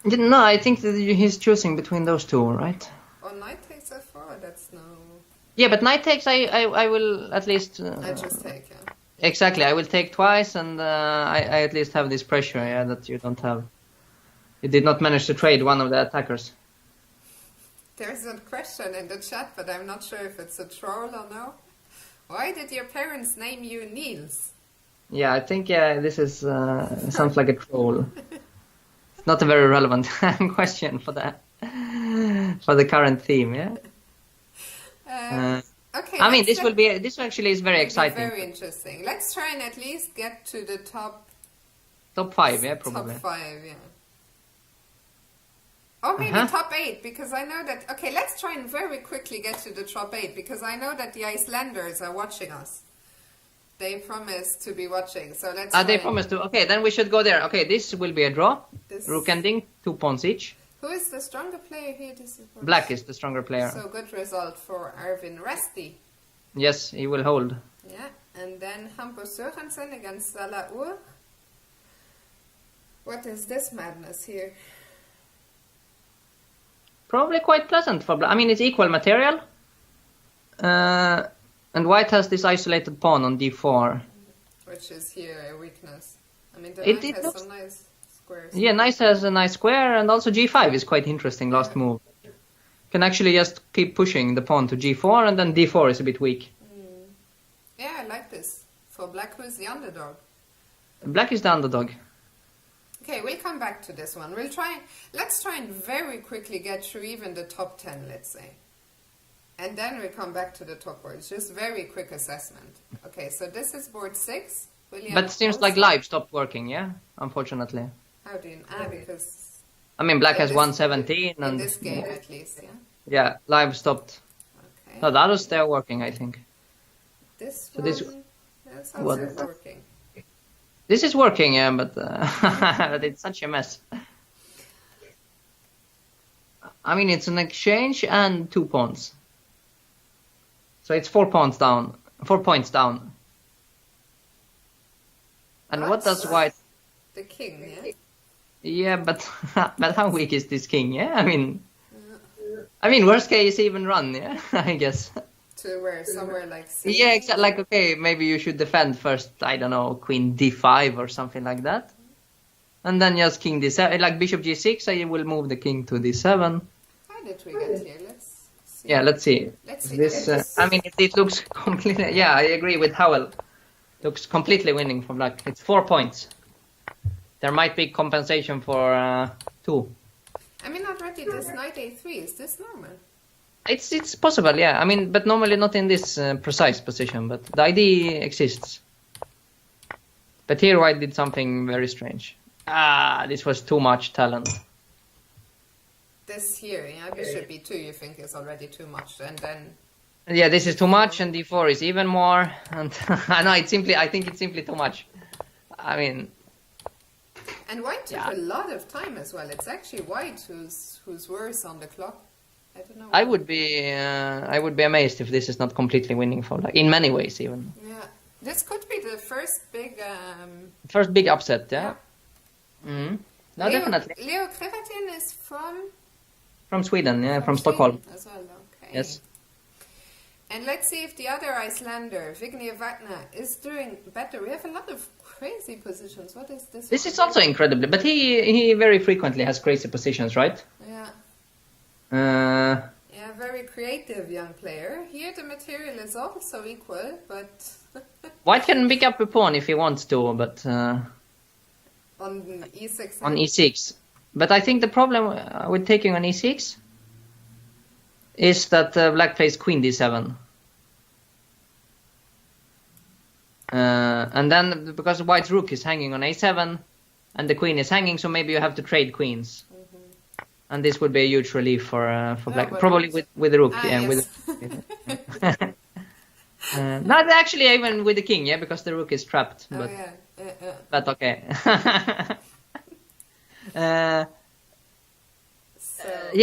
No, I think that he's choosing between those two, right? Or knight takes f4, that's no... Yeah, but knight takes, I will at least... I just take, yeah. Exactly, I will take twice, and I at least have this pressure, yeah, that you don't have. You did not manage to trade one of the attackers. There's a question in the chat, but I'm not sure if it's a troll or no. Why did your parents name you Nils? Yeah, I think this is sounds like a troll. It's not a very relevant question for the current theme, yeah. Okay. I mean, this actually is very exciting. Very interesting. Let's try and at least get to the top 5, yeah, probably. Top 5, yeah. Or maybe top 8, because I know that... Okay, let's try and very quickly get to the top 8, because I know that the Icelanders are watching us. They promised to be watching, so let's... They promised to... Okay, then we should go there. Okay, this will be a draw. Rook ending, 2 pawns each. Who is the stronger player here? Black is the stronger player. So good result for Arvin Resti. Yes, he will hold. Yeah, and then Hampus Sørensen against Salah Ur. What is this madness here? Probably quite pleasant for black. I mean, it's equal material. And white has this isolated pawn on d4. Which is here a weakness. I mean, the knight has some nice squares. Yeah, knight has a nice square, and also g5 is quite interesting, last move. Can actually just keep pushing the pawn to g4, and then d4 is a bit weak. Yeah, I like this. For black, who is the underdog? Black is the underdog. Okay, we'll come back to this one. Let's try and very quickly get through even the top 10, let's say. And then we'll come back to the top boards. Just very quick assessment. Okay, so this is board 6. But it seems like live stopped working, yeah? Unfortunately. How do you know? Because... I mean, black has 117 and... In this game, at least, yeah? Yeah, live stopped. Okay. No, the others, they're working, I think. This one... That's also working. This is working, yeah, but but it's such a mess. I mean, it's an exchange and 2 pawns. So it's 4 points down. 4 points down. And what does white? The king, yeah? Yeah, but but how weak is this king? Yeah, I mean, worst case even run. Yeah, I guess. To where somewhere like. Yeah, exactly. Like, okay, maybe you should defend first. I don't know, queen d5 or something like that, and then just king d7, like bishop g6. I will move the king to d7. How did we get here? Let's see. Yeah, let's see. Let's see. This, I mean, it looks completely. Yeah, I agree with Howell. Looks completely winning for black. It's 4 points. There might be compensation for 2. I mean, already this knight a3. Is this normal? It's possible, yeah. I mean, but normally not in this precise position. But the idea exists. But here white did something very strange. This was too much talent. This here, yeah, bishop b2. You think is already too much, and then. Yeah, this is too much, and d4 is even more. And I think it's simply too much. I mean. And white took a lot of time as well. It's actually white who's worse on the clock. I don't know. I would be amazed if this is not completely winning for black in many ways even. Yeah, this could be the first big upset. Yeah. Mm-hmm. No, definitely. Leo Krevatin is from Sweden. Yeah, from Stockholm as well. Okay. Yes. And let's see if the other Icelander, Vigny Wagner, is doing better. We have a lot of crazy positions. What is this? This is also incredibly, but he very frequently has crazy positions, right? Yeah. Yeah, very creative young player. Here the material is also equal, but white can pick up a pawn if he wants to, but on e6. On e6. But I think the problem with taking on e6 is that black plays queen d7. And then because white's rook is hanging on a7 and the queen is hanging, so maybe you have to trade queens. Mm-hmm. And this would be a huge relief for black, probably with the rook. Yeah, yes. Not actually even with the king, yeah, because the rook is trapped. But, but okay. Yeah,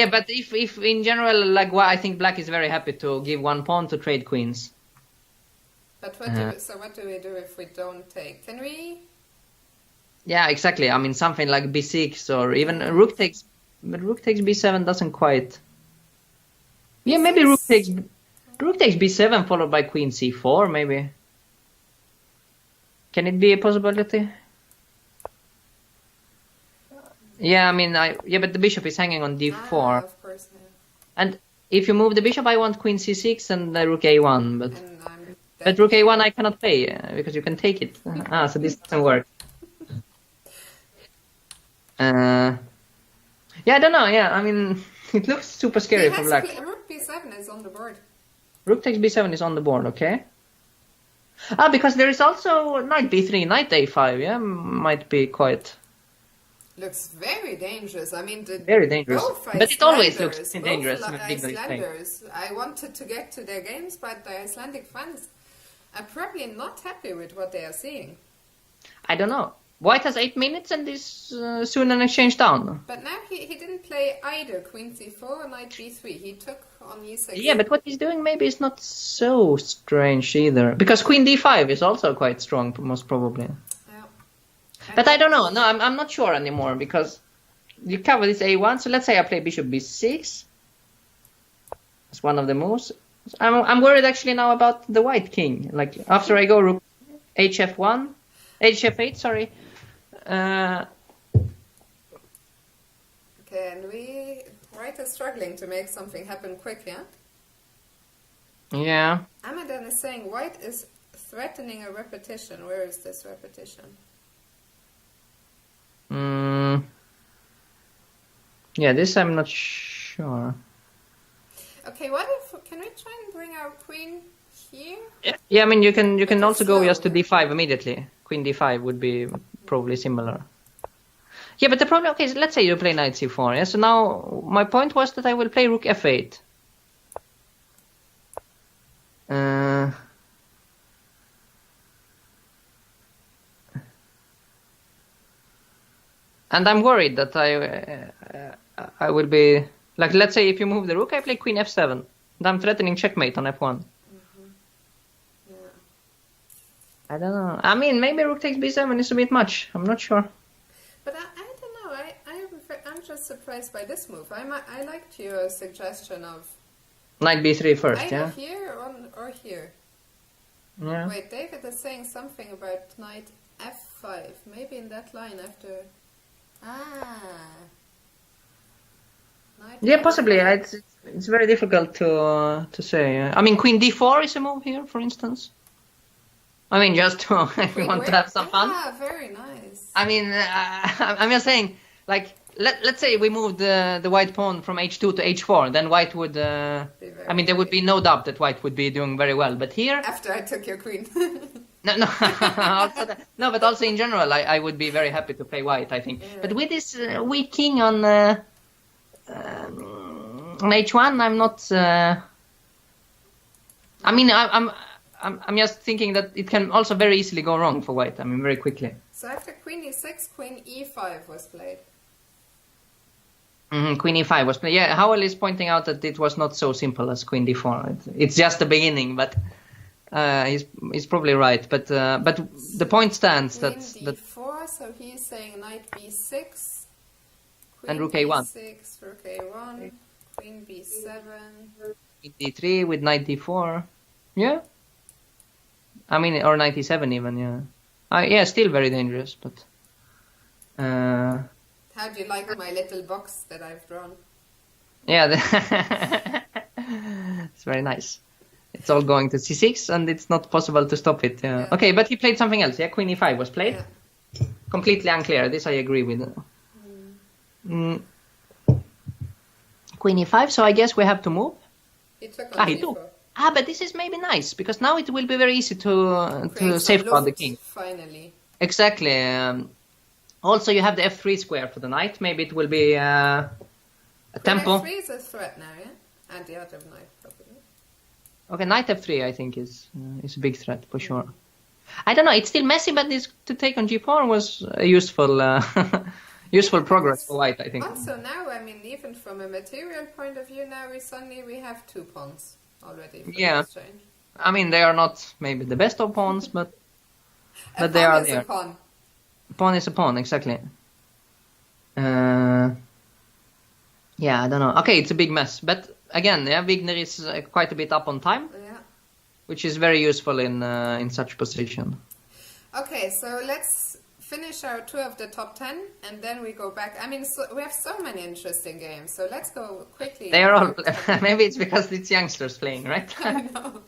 but if in general, like, I think black is very happy to give one pawn to trade queens. But what do we do if we don't take? Can we? Yeah, exactly. I mean, something like b6 or even rook takes, but rook takes b7 doesn't quite. Yeah, maybe rook takes b7 followed by queen c4, maybe. Can it be a possibility? Yeah, I mean, but the bishop is hanging on d4. Of course, yeah. And if you move the bishop, I want queen c6 and rook a1, but rook a1 I cannot play because you can take it. So this doesn't work. Yeah, I don't know. Yeah, I mean, it looks super scary for black. Rook b7 is on the board. Rook takes b7 is on the board, okay. Because there is also knight b3, knight a5, yeah, might be quite... Looks very dangerous. I mean, very dangerous. But it always looks dangerous. Icelanders. I wanted to get to their games, but the Icelandic fans are probably not happy with what they are seeing. I don't know. White has 8 minutes and is soon an exchange down. But now he didn't play either queen c4 or knight b3. He took on e6. Yeah, but what he's doing maybe is not so strange either. Because queen d5 is also quite strong, most probably. But I don't know. No, I'm not sure anymore because you cover this a1. So let's say I play bishop b6. It's one of the moves. I'm worried actually now about the white king. Like after I go rook hf1, hf8. Sorry. Okay, and white is struggling to make something happen quick, yeah. Yeah. Amadan is saying white is threatening a repetition. Where is this repetition? Yeah, this I'm not sure. Okay, can we try and bring our queen here? Yeah, I mean you can also go just to d5 immediately. Queen d5 would be probably similar. Yeah, but the problem, okay, so let's say you play knight c4. Yeah, so now my point was that I will play rook f8. And I'm worried that I will be like, let's say if you move the rook, I play queen f7. And I'm threatening checkmate on f1. Mm-hmm. I don't know. I mean, maybe rook takes b7 is a bit much. I'm not sure. But I don't know. I'm just surprised by this move. I liked your suggestion of Knight b3 first, either yeah? here or here. Yeah. Wait, David is saying something about knight f5. Maybe in that line after... Knight Yeah, possibly. f5. It's very difficult to say. I mean, queen d4 is a move here, for instance. I mean, just to, if you want to have some fun. Ah, very nice. I mean, I'm just saying, like, let's say we moved the white pawn from h2 to h4, then white would... I mean, there would be no doubt that white would be doing very well. But here... After I took your queen. No, no, but also in general, I would be very happy to play white, I think. Yeah. But with this weak king on h1, I'm not... I mean, I'm just thinking that it can also very easily go wrong for white. I mean, very quickly. So after queen e6, queen e5 was played. Queen e5 was played. Yeah, Howell is pointing out that it was not so simple as queen d4. It's just the beginning, but he's probably right. But the point stands queen that d4. So he's saying knight b6, queen and rook a1. b6, rook a1, queen b7, queen d3 with knight d4. Yeah. I mean, or knight e7 even. Yeah. Yeah, still very dangerous, but. How do you like my little box that I've drawn? Yeah, it's very nice. It's all going to c6, and it's not possible to stop it. Yeah. Okay, but he played something else. Yeah, queen e5 was played. Yeah. Completely unclear. This I agree with. Queen e5. So I guess we have to move. He took on he took. But this is maybe nice because now it will be very easy to safeguard the king. Finally. Exactly. Also, you have the f3 square for the knight. Maybe it will be a tempo. f3 is a threat now, yeah? And the other knight, probably. Okay, knight f3 I think is a big threat for sure. I don't know. It's still messy, but this to take on g4 was a useful useful progress for white, I think. Also now, I mean, even from a material point of view, now we have 2 pawns already. For the exchange. I mean, they are not maybe the best of pawns, but they are there. A pawn. Pawn is a pawn, exactly. Yeah, I don't know. Okay, it's a big mess. But again, yeah, Wigner is quite a bit up on time. Yeah. Which is very useful in such position. Okay, so let's finish our tour of the top 10 and then we go back. I mean, we have so many interesting games, so let's go quickly. They are all... Maybe it's because it's youngsters playing, right? I know.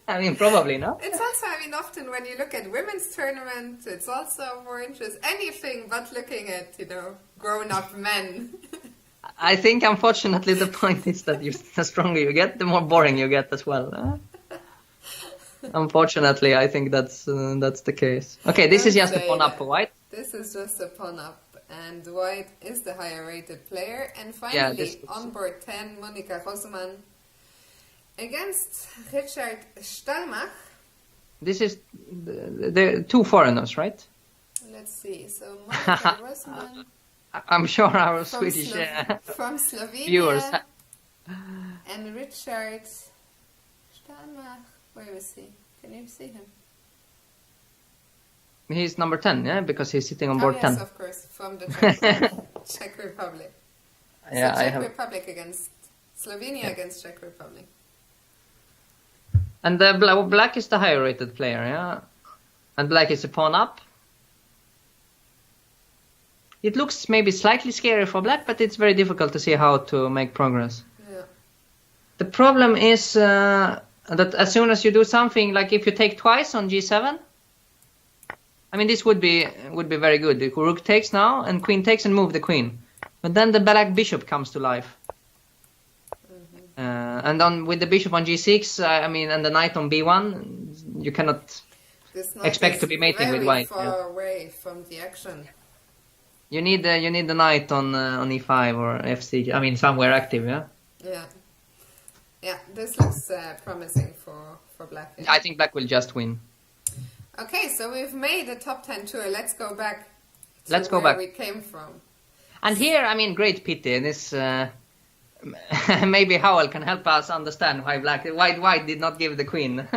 I mean, probably, no? It's also, I mean, often when you look at women's tournament, it's also more interesting. Anything but looking at, grown-up men. I think, unfortunately, the point is that the stronger you get, the more boring you get as well. Unfortunately, I think that's the case. Okay, this is just a pawn up for white. This is just a pawn up, and white is the higher-rated player. And finally, on board 10, Monika Rosemann against Richard Stalmach. This is the 2 foreigners, right? Let's see. So Monika Rosemann. I'm sure our Swedish from Slovenia viewers. And Richard Stalmach. Where is he? Can you see him? He's number 10, yeah, because he's sitting on board 10. Yes, of course, from the Czech Republic. Yeah, so Czech Republic against Slovenia against Czech Republic. And black is the higher rated player, yeah? And black is a pawn up. It looks maybe slightly scary for black, but it's very difficult to see how to make progress. Yeah. The problem is that as soon as you do something, like if you take twice on g7, I mean, this would be very good. The rook takes now, and queen takes and move the queen. But then the black bishop comes to life. And on with the bishop on g6, I mean, and the knight on b1, you cannot expect to be mating with white. Very far away from the action. You need the knight on e5 or f6. I mean, somewhere active, yeah. Yeah. This looks promising for black. Yeah? I think black will just win. Okay, so we've made a top 10 tour. Let's go back. Let's go back. Where we came from. And here, I mean, great pity. This maybe Howell can help us understand why white did not give the queen.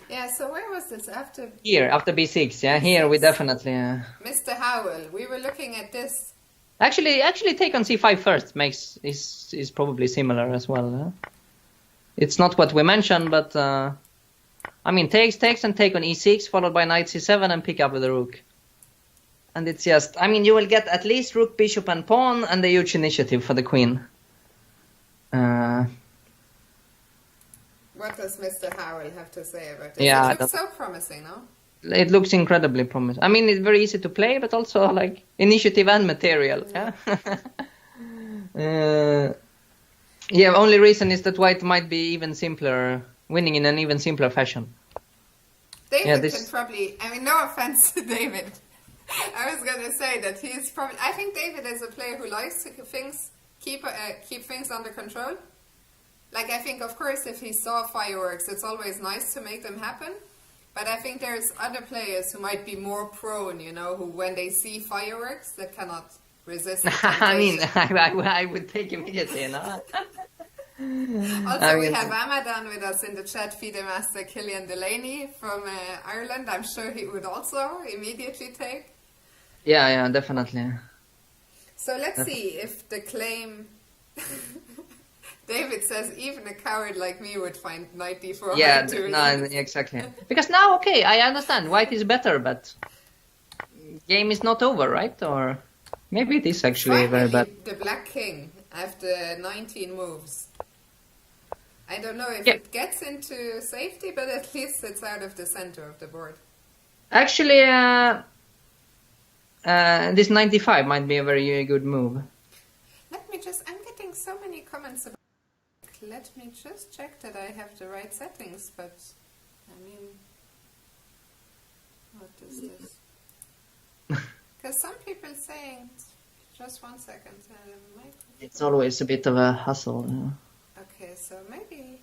Yeah, so where was this after? Here, after b6, yeah, here we definitely... Mr. Howell, we were looking at this. Actually, take on c5 first is probably similar as well. It's not what we mentioned, but I mean, takes and take on e6, followed by knight c7 and pick up with the rook. And it's just, I mean, you will get at least rook, bishop, and pawn, and a huge initiative for the queen. What does Mr. Howell have to say about this? Yeah, it looks so promising, no? It looks incredibly promising. I mean, it's very easy to play, but also like initiative and material. Yeah. Yeah. Only reason is that white might be even simpler, winning in an even simpler fashion. David can probably. I mean, no offense to David. I was gonna say that he's probably. I think David is a player who likes to keep things under control. Like, I think, of course, if he saw fireworks, it's always nice to make them happen. But I think there's other players who might be more prone, you know, who when they see fireworks, that cannot resist the temptation. I mean, I would take immediately, you know. Also, we have Amadan with us in the chat, FIDE Master Killian Delaney from Ireland. I'm sure he would also immediately take. Yeah, definitely. So let's see if the claim... David says even a coward like me would find knight d4 hard to resist. Exactly. Because now, okay, I understand. White is better, but game is not over, right? Or maybe it is actually very bad. The black king after 19 moves. I don't know if it gets into safety, but at least it's out of the center of the board. Actually, this 95 might be a very good move. Let me just... I'm getting so many comments about... Let me just check that I have the right settings, but... I mean... What is this? Because some people saying... Just 1 second. It's always a bit of a hassle. Yeah. Okay, so maybe...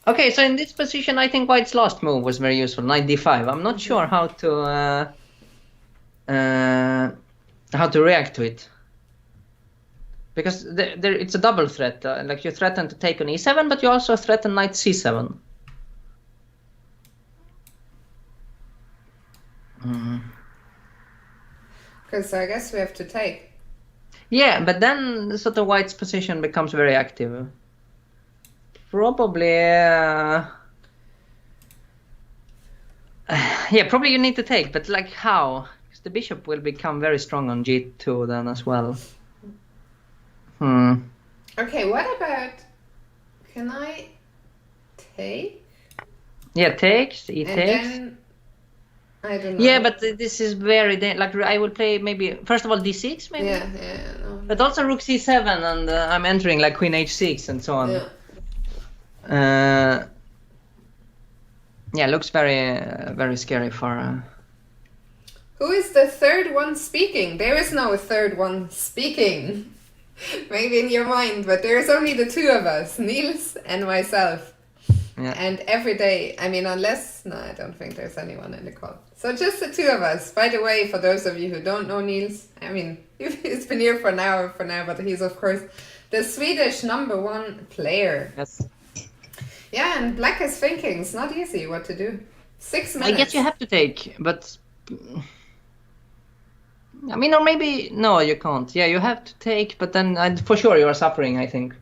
Okay, so in this position, I think white's last move was very useful, knight d5. I'm not sure how to react to it. Because it's a double threat. Like, you threaten to take on e7, but you also threaten knight c7. Because I guess we have to take. Yeah, but then sort of white's position becomes very active. Probably... yeah, probably you need to take, but like how? Because the bishop will become very strong on g2 then as well. Okay, what about... Can I take? Yeah, takes, he takes. Then, I don't know. Yeah, but this is very... Like, I will play maybe... First of all, d6 maybe? Yeah, no. But also rook c7, and I'm entering like queen h6 and so on. Yeah, looks very, very scary for... Who is the third one speaking? There is no third one speaking. Maybe in your mind, but there's only the two of us, Nils and myself. Yeah. And every day, I mean, unless... No, I don't think there's anyone in the call. So just the two of us. By the way, for those of you who don't know Nils, I mean, he's been here for now, but he's, of course, the Swedish #1 player. Yes. Yeah, and black is thinking it's not easy what to do. 6 minutes. I guess you have to take, but... I mean, or maybe... No, you can't. Yeah, you have to take, but then for sure you are suffering, I think.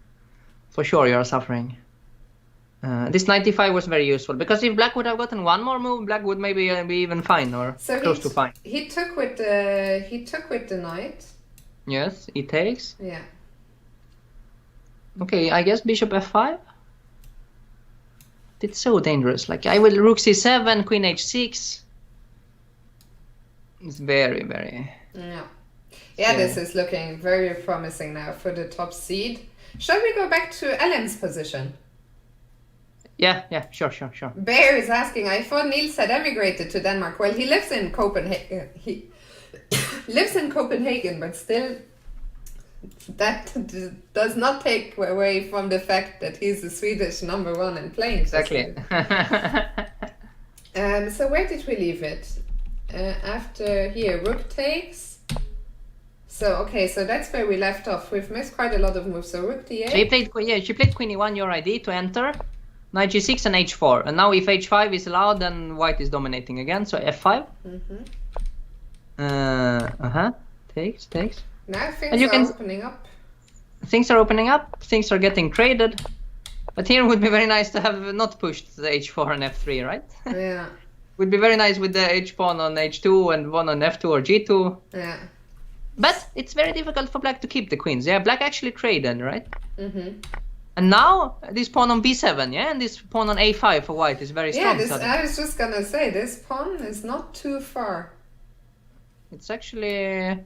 For sure you are suffering. This 95 was very useful, because if black would have gotten one more move, black would maybe be even fine, or so close to fine. He took with the knight. Yes, he takes. Yeah. Okay, I guess bishop f5? It's so dangerous. Like, I will rook c7, queen h6. It's very, very... Yeah, this is looking very promising now for the top seed. Shall we go back to Ellen's position? Yeah, sure. Bear is asking, I thought Nils had emigrated to Denmark. Well, he lives in Copenhagen. He lives in Copenhagen, but still, that does not take away from the fact that he's the Swedish #1 in playing. Exactly. So where did we leave it? After here, rook takes. So okay, so that's where we left off. We've missed quite a lot of moves. So rook d8. She played queen e1, your idea to enter. knight g6 and h4. And now if h5 is allowed, then white is dominating again. So f5. Takes. Now things are opening up. Things are opening up. Things are getting traded. But here would be very nice to have not pushed the h4 and f3, right? Yeah. Would be very nice with the h pawn on h2 and one on f2 or g2. Yeah. But it's very difficult for black to keep the queens. Yeah, black actually traded, right? Mm-hmm. And now this pawn on b7, yeah, and this pawn on a5 for white is very strong. Yeah, I was just gonna say this pawn is not too far. It's actually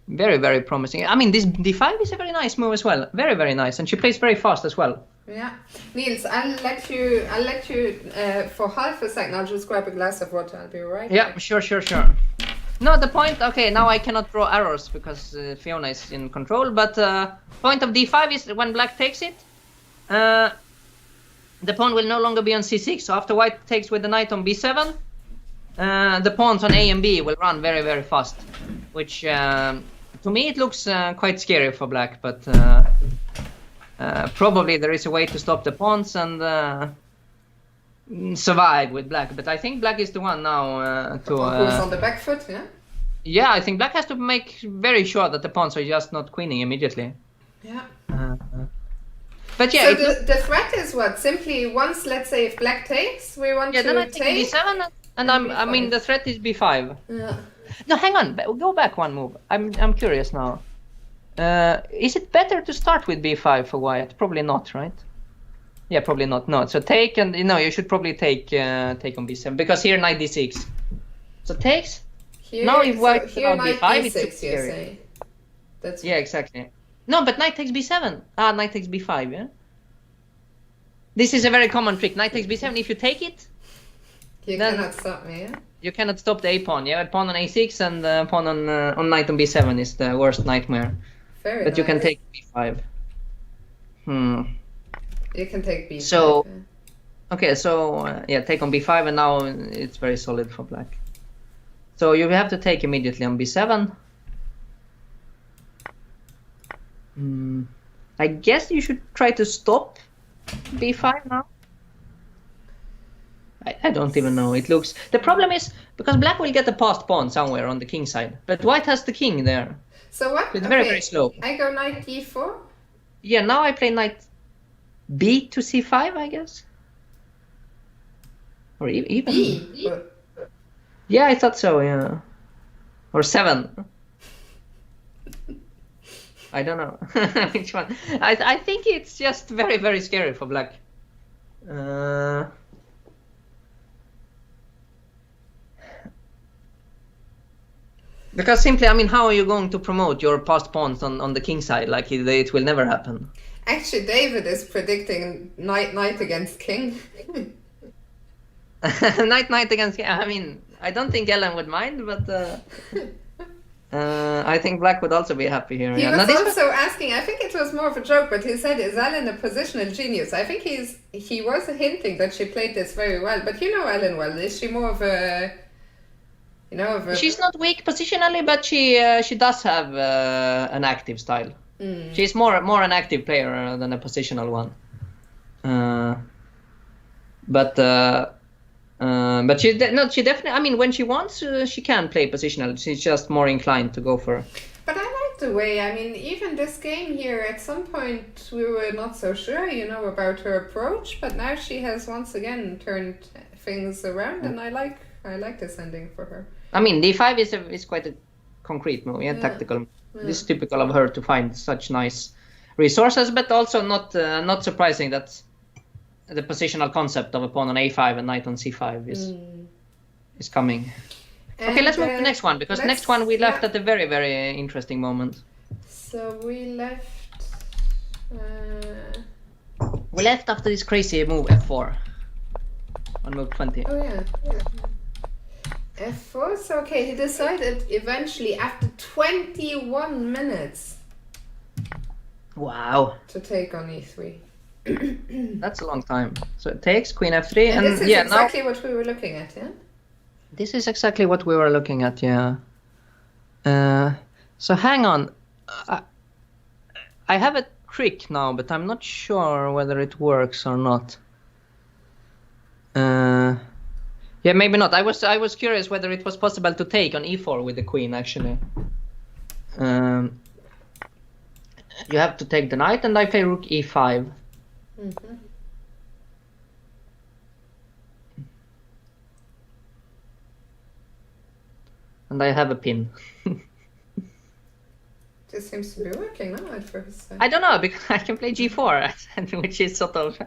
very, very promising. I mean, this d5 is a very nice move as well. Very, very nice, and she plays very fast as well. Yeah, Nils, I'll let you for half a second. I'll just grab a glass of water. I'll be right Yeah, back. sure. No, the point. Okay, now I cannot draw arrows because Fiona is in control. But point of d5 is when black takes it, the pawn will no longer be on c6. So after white takes with the knight on b7, the pawns on a and b will run very, very fast, which to me it looks quite scary for black. But probably there is a way to stop the pawns and survive with black. But I think black is the one now to... Who's on the back foot, yeah? Yeah, I think black has to make very sure that the pawns are just not queening immediately. Yeah. But yeah... So the threat is what? Simply once, let's say, if black takes, we want to then I take... take b7 and I mean the threat is b5. Yeah. No, hang on, go back one move. I'm curious now. Is it better to start with b5 for white? Probably not, right? Yeah, probably not. No, so take and you should probably take on b7 because here knight d6. So takes. Here, now if white here on knight b5, d6, it's you're scary. saying. That's Yeah, exactly. No, but knight takes b7. Knight takes b5. Yeah. This is a very common trick. Knight takes b7. If you take it, you then cannot stop me. Yeah. you cannot stop the a pawn. Yeah, pawn on a6 and pawn on knight on b7 is the worst nightmare. Very But nice. you can take b5. You can take b5. So, yeah. okay, so yeah, take on b5, and now it's very solid for black. So you have to take immediately on b7. I guess you should try to stop b5 now. I don't even know. It looks... The problem is, because black will get a passed pawn somewhere on the king side, but white has the king there. So what? It's very, very slow. I go knight e4. Yeah, now I play knight b to c5, I guess. Or even... E. Yeah, I thought so, yeah. Or 7. I don't know which one. I think it's just very, very scary for black. Because simply, I mean, how are you going to promote your passed pawns on the king side? Like, it will never happen. Actually, David is predicting knight against king. Knight against king. I mean, I don't think Ellen would mind, but I think black would also be happy here. He Yeah. was Now, also asking, I think it was more of a joke, but he said, is Ellen a positional genius? I think he was hinting that she played this very well, but you know Ellen well. Is she more of a... You know, she's not weak positionally, but she does have an active style. She's more an active player than a positional one. But she definitely. I mean, when she wants, she can play positional. She's just more inclined to go for. But I like the way. I mean, even this game here, at some point we were not so sure, about her approach. But now she has once again turned things around, and I like this ending for her. I mean, d5 is quite a concrete move, tactical. Yeah. This is typical of her to find such nice resources, but also not surprising that the positional concept of a pawn on a5 and knight on c5 is coming. And okay, let's move to the next one, because the next one we left at a very, very interesting moment. So we left... We left after this crazy move f4 on move 20. Oh yeah. F4, so okay, he decided eventually after 21 minutes. Wow. To take on e3. That's a long time. So it takes queen f3 and this is exactly what we were looking at, yeah? This is exactly what we were looking at, yeah. So hang on. I have a trick now, but I'm not sure whether it works or not. Yeah, maybe not. I was curious whether it was possible to take on e4 with the queen, actually. You have to take the knight, and I play rook e5. Mm-hmm. And I have a pin. This seems to be working now at first. I don't know, because I can play g4, which is sort of...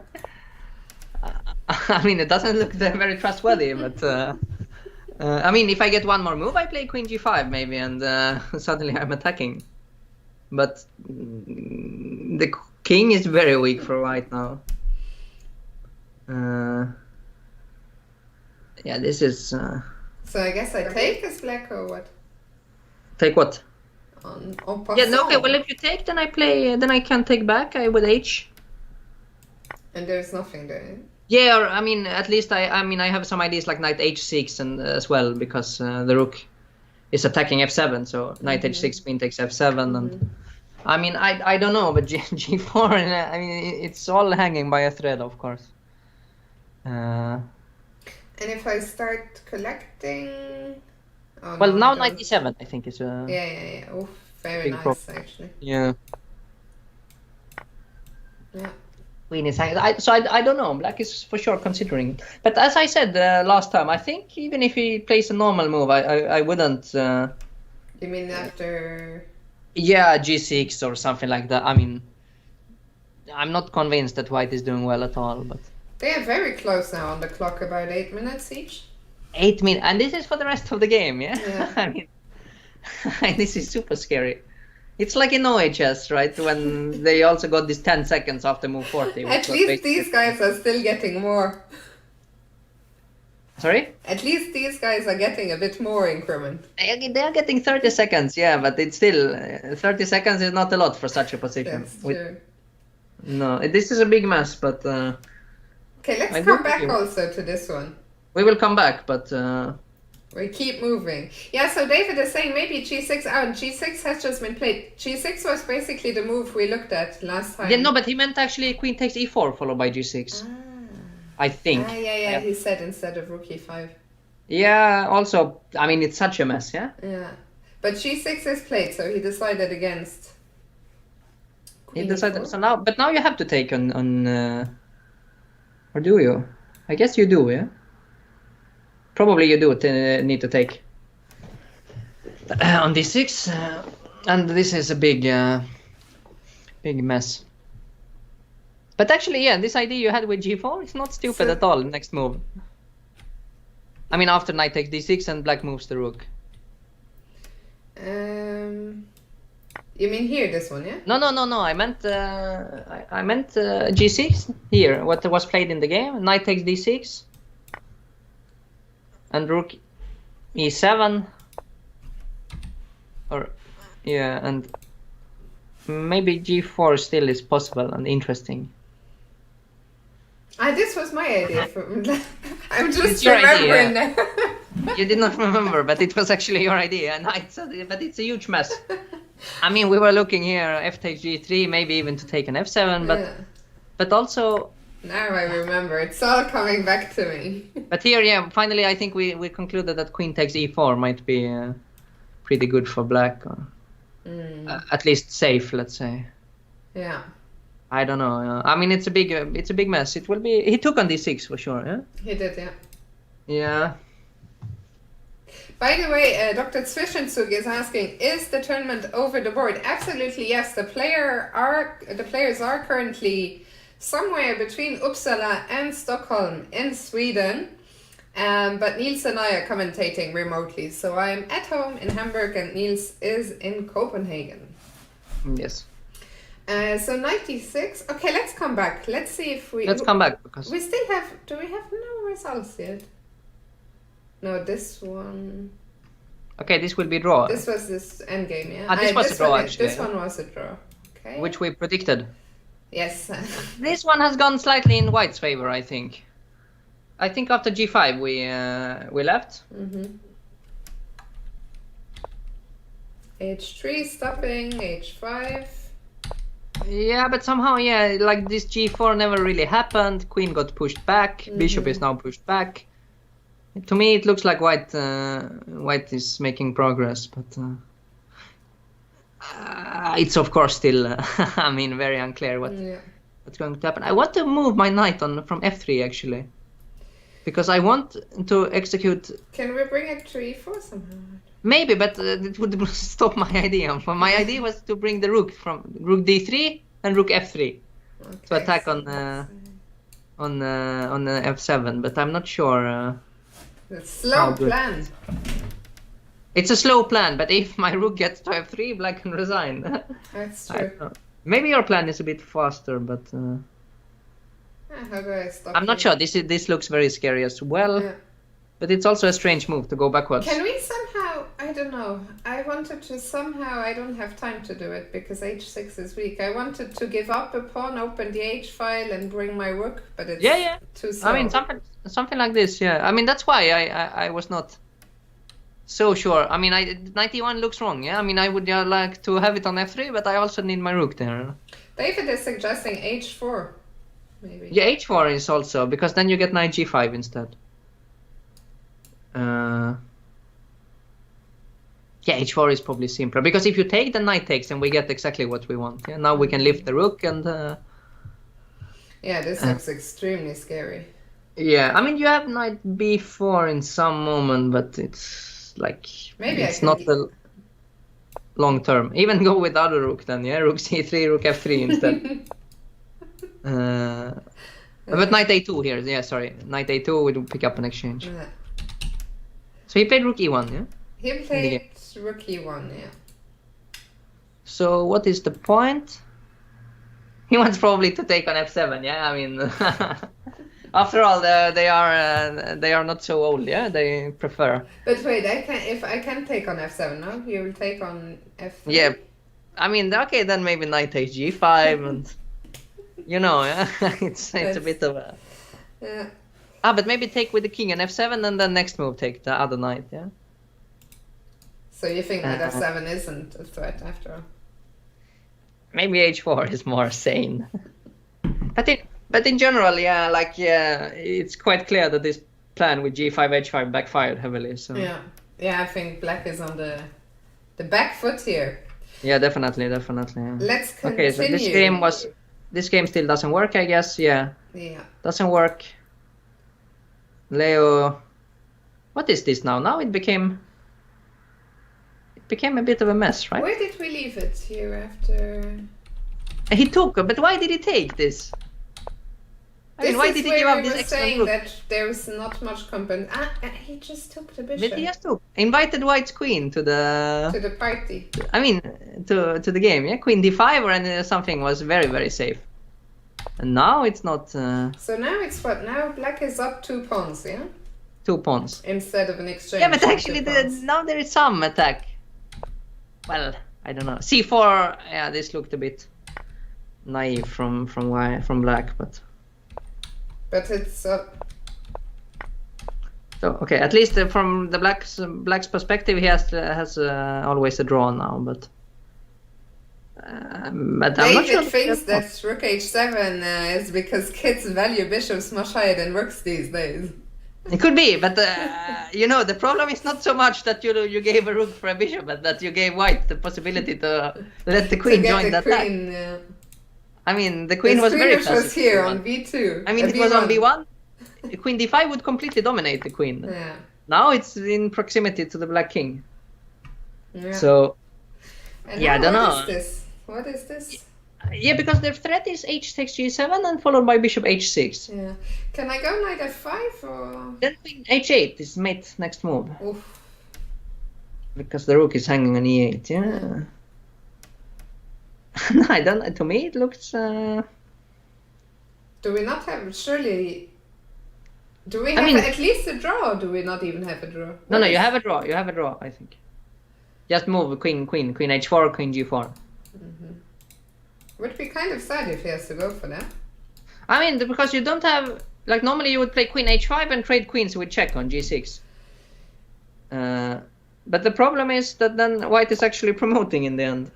I mean, it doesn't look very trustworthy, but... I mean, if I get one more move, I play queen g5 maybe, and suddenly I'm attacking. But the king is very weak for white now. Yeah, this is... So I guess I take as black or what? Take what? Yeah, no, okay, well, if you take, then I play, then I can take back with h. And there's nothing there. Yeah, or, I mean, at least I mean, I have some ideas like knight h6 and as well, because the rook is attacking f7, so knight h6, queen takes f7, and I mean, I don't know, but g4, I mean, it's all hanging by a thread, of course. And if I start collecting... Oh, well, no, now knight e7, I think is a... Yeah. Oh, very nice, actually. Yeah. Yeah. Queen is hanging. So I don't know. Black is for sure considering it. But as I said last time, I think even if he plays a normal move, I wouldn't... You mean after... Yeah, g6 or something like that. I mean, I'm not convinced that white is doing well at all, but... They are very close now on the clock, about 8 minutes each. 8 minutes, and this is for the rest of the game, yeah? Yeah. I mean, this is super scary. It's like in OHS, right? When they also got this 10 seconds after move 40. At least these guys are still getting more. Sorry? At least these guys are getting a bit more increment. They are getting 30 seconds, yeah, but it's still... 30 seconds is not a lot for such a position. That's true. No, this is a big mess, but... Okay, let's come back also to this one. We will come back, but... We keep moving. Yeah, so David is saying maybe g6 out. G6 has just been played. G6 was basically the move we looked at last time. Yeah, no, but he meant actually queen takes e4 followed by g6. I think. Yeah, he said instead of rook e5. Yeah, also, I mean, it's such a mess, yeah? Yeah. But g6 is played, so he decided against He decided, so now, but now you have to take on or do you? I guess you do, yeah? Probably you do need to take on d6, and this is a big mess. But actually, yeah, this idea you had with g4 is not stupid at all. Next move. I mean, after knight takes d6 and black moves the rook. You mean here, this one, yeah? No. I meant g6 here. What was played in the game? Knight takes d6. And rook e7, or yeah, and maybe g4 still is possible and interesting. This was my idea. I'm just remembering now. You did not remember, but it was actually your idea, and but it's a huge mess. I mean, we were looking here, f takes g3, maybe even to take an f7, but also. Now I remember. It's all coming back to me. But here, yeah, finally I think we concluded that queen takes e4 might be pretty good for black. Or, at least safe, let's say. Yeah. I don't know. I mean, it's a big mess. It will be... He took on d6 for sure, yeah? He did, yeah. Yeah. By the way, Dr. Zwischenzug is asking, is the tournament over the board? Absolutely, yes. The players are currently... somewhere between Uppsala and Stockholm in Sweden, but Nils and I are commentating remotely. So I'm at home in Hamburg and Nils is in Copenhagen. Yes. So 96. Okay, let's come back. Let's see if we... Let's come back because... We still have... Do we have no results yet? No, this one... Okay, this will be draw. This was this endgame, yeah? This was a draw, actually. This one was a draw. Okay. Which we predicted. Yes. This one has gone slightly in white's favor, I think. I think after g5 we left. h3 stopping, h5. Yeah, but somehow, yeah, like this g4 never really happened. Queen got pushed back. Bishop is now pushed back. To me, it looks like white is making progress, but it's of course still, I mean, very unclear what's going to happen. I want to move my knight on from f3 actually, because I want to execute. Can we bring a tree for somehow? Maybe, but it would stop my idea. My idea was to bring the rook from rook d3 and rook f3 to attack on f7. But I'm not sure. It's slow plan. It's a slow plan, but if my rook gets to f3, black can resign. That's true. Maybe your plan is a bit faster, but how do I stop? I'm not sure. This looks very scary as well. Yeah. But it's also a strange move to go backwards. Can we somehow, I don't know, I wanted to somehow, I don't have time to do it because h6 is weak. I wanted to give up a pawn, open the h file and bring my rook, but it's too slow. I mean, something like this, yeah. I mean, that's why I was not so sure. I mean, knight e1 looks wrong, yeah? I mean, I would like to have it on f3, but I also need my rook there. David is suggesting h4, maybe. Yeah, h4 is also, because then you get knight g5 instead. Yeah, h4 is probably simpler, because if you take, the knight takes, and we get exactly what we want. Yeah, now we can lift the rook and. Yeah, this looks extremely scary. Yeah, I mean you have knight b4 in some moment, but it's like maybe it's not the long term. Even go with other rook then. Yeah, rook c3, rook f3 instead. But knight a2 here. Yeah, sorry, knight a2 would pick up an exchange. Yeah. So he played rook e1, yeah? He played rook e1, yeah. So what is the point? He wants probably to take on f7, yeah? I mean, after all, they are not so old, yeah? They prefer. But wait, if I can take on f7, no? You will take on f3? Yeah, I mean, okay, then maybe knight takes g5 and, you know, yeah? it's a bit of a... Yeah. But maybe take with the king on f7 and then next move take the other knight, yeah? So you think that f7 isn't a threat after all? Maybe h4 is more sane. But in general, yeah, like, yeah, it's quite clear that this plan with g5, h5 backfired heavily, so... Yeah, I think black is on the back foot here. Yeah, definitely, yeah. Let's continue. Okay, so this game still doesn't work, I guess, yeah. Yeah. Doesn't work. Leo, what is this now? Now it became a bit of a mess, right? Where did we leave it here after? He took, but why did he take this? I mean, why did he give up this extra saying rook? that there's not much he just took the bishop. But he just took. Invited white's queen to the party. I mean, to the game, yeah. Queen d5 or something was very, very safe. And now it's not... So now it's what? Now black is up 2 pawns, yeah? 2 pawns. Instead of an exchange. Yeah, but actually now there is some attack. Well, I don't know. c4, yeah, this looked a bit naive from black, but... But it's... So, okay, at least from the black's perspective, he has always a draw now, but... David thinks that rook h7 is because kids value bishops much higher than rooks these days. It could be, but you know, the problem is not so much that you gave a rook for a bishop, but that you gave white the possibility to let the queen join that attack. Yeah. I mean, the queen was very passive. Was here on b2. I mean, it was on b1. Queen d5 would completely dominate the queen. Yeah. Now it's in proximity to the black king. Yeah. So, and yeah, I don't know. What is this? Yeah, because the threat is h takes g7 and followed by bishop h6. Yeah. Can I go knight f5 or? Then queen h8 is mate next move. Oof. Because the rook is hanging on e8, yeah. No, I don't. To me, it looks. Do we not have surely? Do we have at least a draw? Or do we not even have a draw? No, you have a draw. You have a draw. I think. Just move queen h4, queen g4. Mm-hmm. Would be kind of sad if he has to go for that. I mean, because you don't have like normally you would play queen h5 and trade queens with check on g6. But the problem is that then white is actually promoting in the end.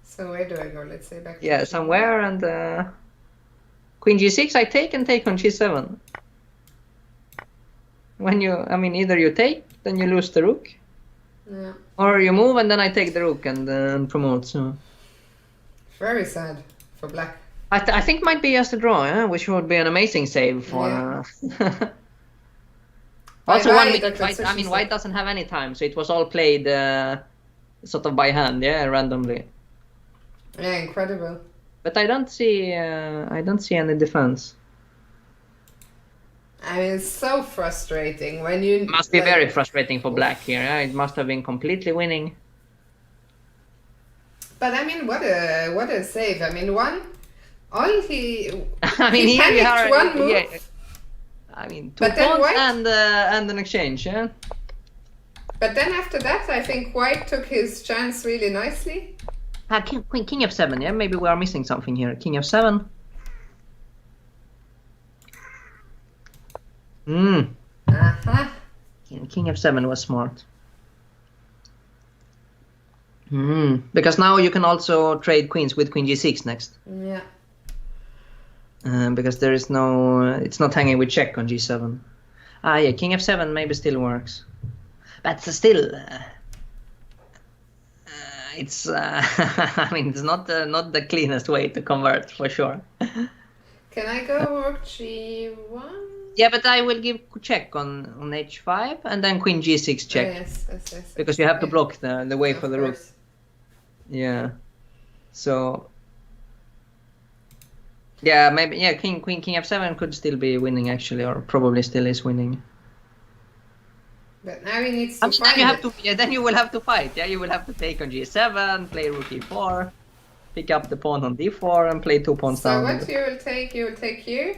So where do I go? Let's say back to Yeah, somewhere, and queen g6 I take and take on g7. When I mean, either you take, then you lose the rook. Yeah. Or you move and then I take the rook and promote. So very sad for black. I think might be just a draw, yeah? Which would be an amazing save for. Yeah. Also, one minute. White doesn't have any time, so it was all played sort of by hand, yeah, randomly. Yeah, incredible. But I don't see any defense. I mean, it's so frustrating when you. It must be very frustrating for black here. Yeah? It must have been completely winning. But I mean, what a save! I mean, he panicked one move. Yeah. I mean, 2 pawns and an exchange, yeah. But then after that, I think White took his chance really nicely. King f7, yeah. Maybe we are missing something here. King f7. King f7 was smart. Because now you can also trade queens with queen g6 next. Yeah. Because there is no, it's not hanging with check on g7. Yeah, king f7 maybe still works, but still, it's. I mean, it's not the cleanest way to convert for sure. Can I go rook g1? Yeah, but I will give check on h5 and then queen g6 check. Oh, yes. Because you have to block the way for the rook. Yeah. So. Yeah, maybe. Yeah, king f7 could still be winning actually, or probably still is winning. But now he needs to find then you have to. Yeah, then you will have to fight. Yeah, you will have to take on g7, play rook e4, pick up the pawn on d4, and play 2 pawns down. So what you will take? You will take here.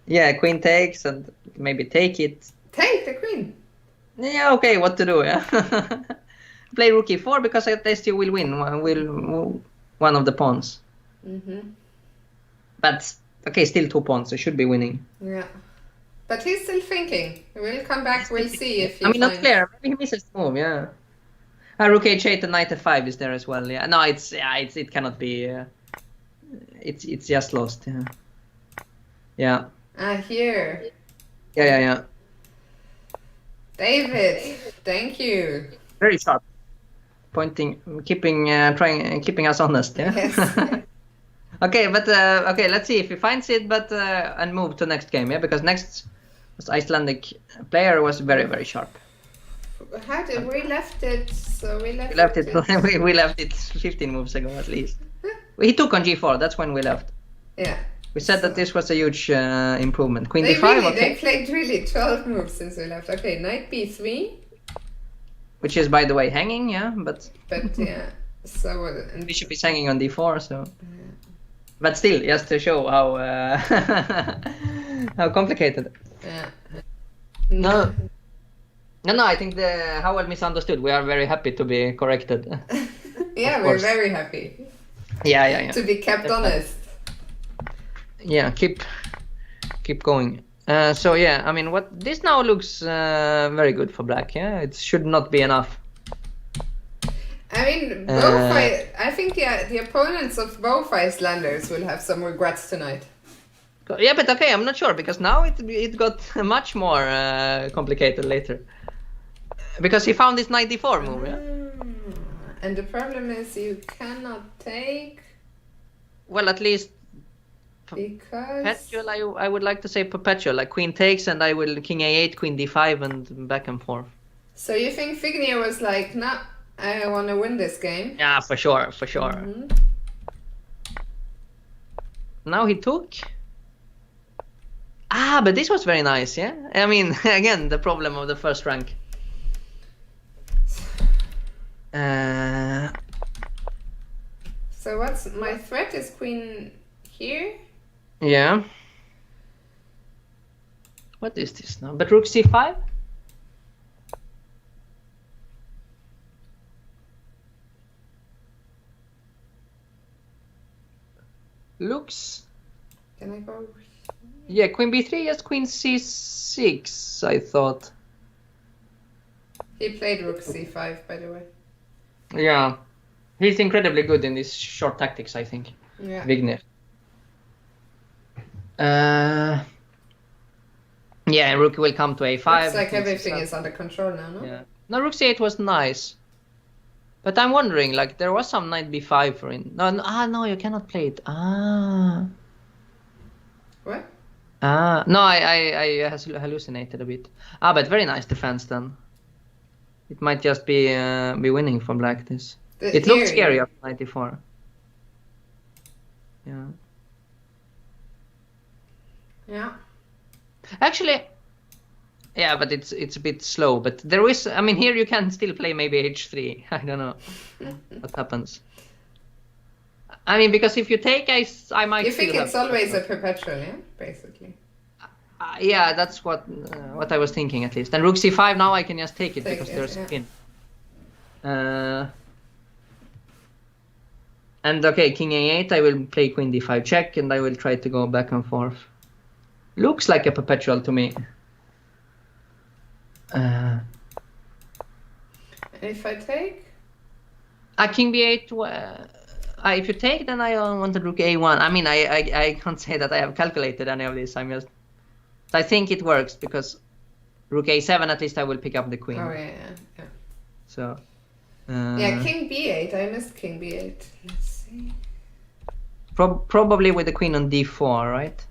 Yeah, queen takes and maybe take it. Take the queen. Yeah, okay, what to do? Yeah, play rook e4 because at least you will win. One of the pawns. But okay, still 2 pawns. So should be winning. Yeah, but he's still thinking. We'll come back. We'll see if. Not clear. Maybe he misses the move. Yeah. Rook h8 and knight f5 is there as well. Yeah. No, it cannot be. It's just lost. Yeah. Yeah. Here. Yeah. David, thank you. Very sharp. Pointing, keeping us honest. Yeah. Yes. Okay, but okay, let's see if he finds it, but and move to next game, yeah, because next Icelandic player was very, very sharp. How did we left it? So we left it. We left it 15 moves ago at least. He took on g4. That's when we left. Yeah. We said that this was a huge improvement. Queen d5. Okay. They played really 12 moves since we left. Okay, knight b3. Which is, by the way, hanging, yeah, but. But yeah, so. Bishop is hanging on d4, so. But still, just to show how how complicated. Yeah. No, I think how well misunderstood. We are very happy to be corrected. Yeah, we're very happy. Yeah. To be kept honest. Yeah, keep going. So yeah, I mean, this now looks very good for black. Yeah, it should not be enough. I mean, I think the opponents of both Icelanders will have some regrets tonight. Yeah, but okay, I'm not sure because now it got much more complicated later. Because he found this knight d4 move, yeah? And the problem is you cannot take... Well, at least... Because... Perpetual, I would like to say perpetual, like queen takes and I will king a8, queen d5 and back and forth. So you think Fignir was like, nah, I want to win this game? Yeah, for sure. Now he took... but this was very nice, yeah? I mean, again, the problem of the first rank. So what's my threat is queen here? Yeah. What is this now? But rook c5? Looks... Can I go... Yeah, queen b3, yes, queen c6, I thought. He played rook c5, by the way. Yeah. He's incredibly good in these short tactics, I think. Yeah. Vignir. Yeah, rook will come to a5. Looks like everything is under control now, no? Yeah. No, rook c8 was nice. But I'm wondering, like, there was some knight b5 for in. No, you cannot play it. What? No, I hallucinated a bit. But very nice defense then. It might just be winning for black this. It looked scary after 94. Yeah. Yeah. Actually, yeah, but it's a bit slow. But there is, I mean, here you can still play maybe h3. I don't know what happens. I mean, because if you take, I might. You think it's always a perpetual, yeah, basically. Yeah, that's what I was thinking at least. And rook c5 now I can just take it because there's a pin. And okay, king a8, I will play queen d5 check, and I will try to go back and forth. Looks like a perpetual to me. If I take? King b8, if you take, then I want to rook a1. I mean, I can't say that I have calculated any of this. I think it works because rook a7, at least I will pick up the queen. Oh, yeah. So... yeah, king b8. I missed king b8. Let's see. Probably with the queen on d4, right?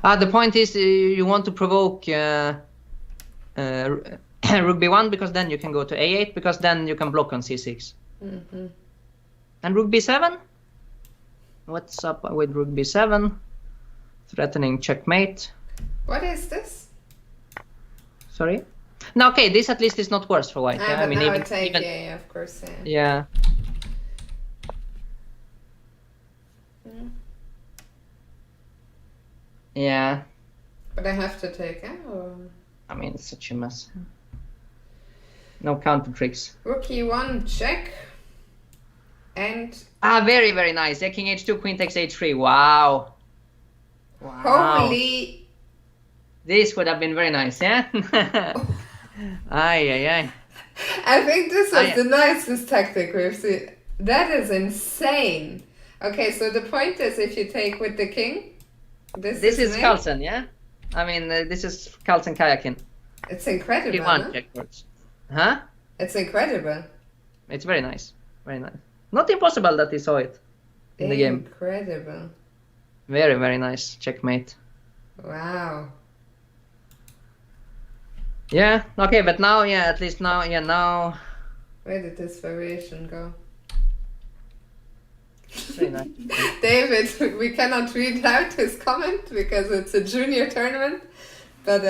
The point is you want to provoke rook b1 because then you can go to a8 because then you can block on c6. Mm-hmm. And rook b7? What's up with rook b7? Threatening checkmate. What is this? Sorry? No, okay, this at least is not worse for white. Yeah, I mean, now even, I take, even... yeah, of course. Yeah. Yeah. But I have to take, or... I mean, it's such a mess. No counter tricks. Rook e1 check. And... very, very nice. Yeah, king h2, queen takes h3. Wow. Holy... This would have been very nice, yeah? Aye. I think this was the nicest tactic we've seen. That is insane. Okay, so the point is if you take with the king... This is Carlsen, yeah? I mean, this is Carlsen kayaking. It's incredible, Huh? Checkboards. Huh? It's incredible. It's very nice. Very nice. Not impossible that he saw it in the game. Incredible. Very, very nice. Checkmate. Wow. Yeah, okay, but now, yeah, at least now, yeah, now... Where did this variation go? Very nice. David, we cannot read out his comment because it's a junior tournament, but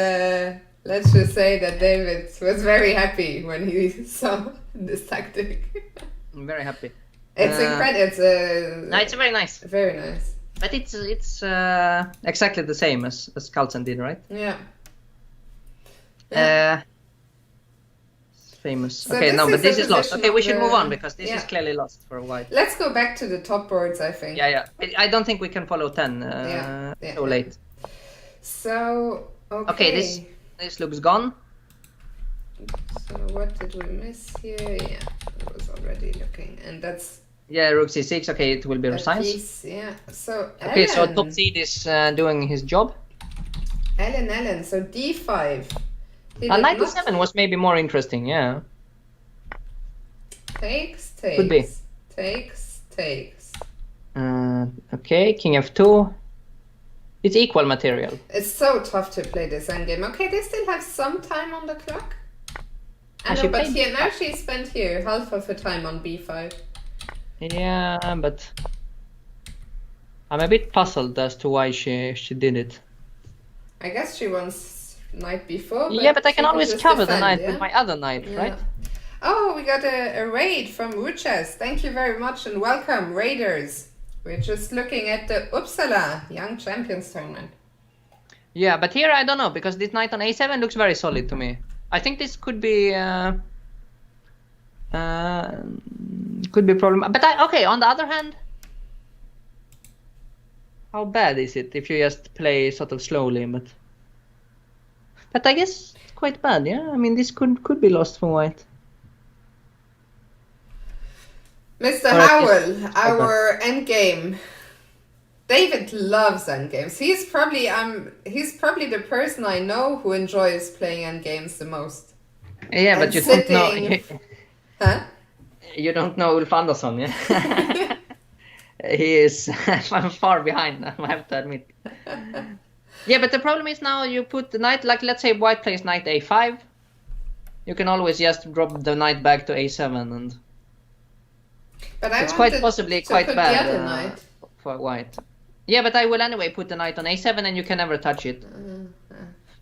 let's just say that David was very happy when he saw this tactic. I'm very happy. It's incredible. No, it's very nice. Very nice. But it's exactly the same as Carlsen did, right? Yeah. Famous. So okay, no, but this is lost. Okay, we should move on because this is clearly lost for a while. Let's go back to the top boards, I think. Yeah. I don't think we can follow 10 so late. So, okay, this looks gone. So what did we miss here? Yeah, I was already looking, and that's... Yeah, rook c6. Okay, it will be resigned. Yeah. So okay, so top seed is doing his job. Ellen. So d5. Knight e7 was maybe more interesting. Yeah. Takes. Could be. Takes. Okay, king f2. It's equal material. It's so tough to play this endgame. Okay, they still have some time on the clock. But here now she spent here half of her time on b5. Yeah, but I'm a bit puzzled as to why she did it. I guess she wants knight b4. Yeah, but I can always cover the knight with my other knight, right? Oh, we got a raid from Ruchas. Thank you very much and welcome, raiders. We're just looking at the Uppsala Young Champions tournament. Yeah, but here I don't know, because this knight on a7 looks very solid to me. I think this could be problem. But okay, on the other hand, how bad is it if you just play sort of slowly? But But I guess it's quite bad, yeah? I mean, this could be lost for white. Mr. Or at least Howell, it's quite bad. our endgame. David loves endgames. He's probably the person I know who enjoys playing endgames the most. Yeah, And but you don't know... sitting... Huh? You don't know Ulf Andersson, yeah? He is far behind, I have to admit. Yeah, but the problem is now you put the knight, like let's say white plays knight a5. You can always just drop the knight back to a7 and... But I it's quite wanted possibly to quite put bad the other knight. for white. Yeah, but I will anyway put the knight on a7 and you can never touch it.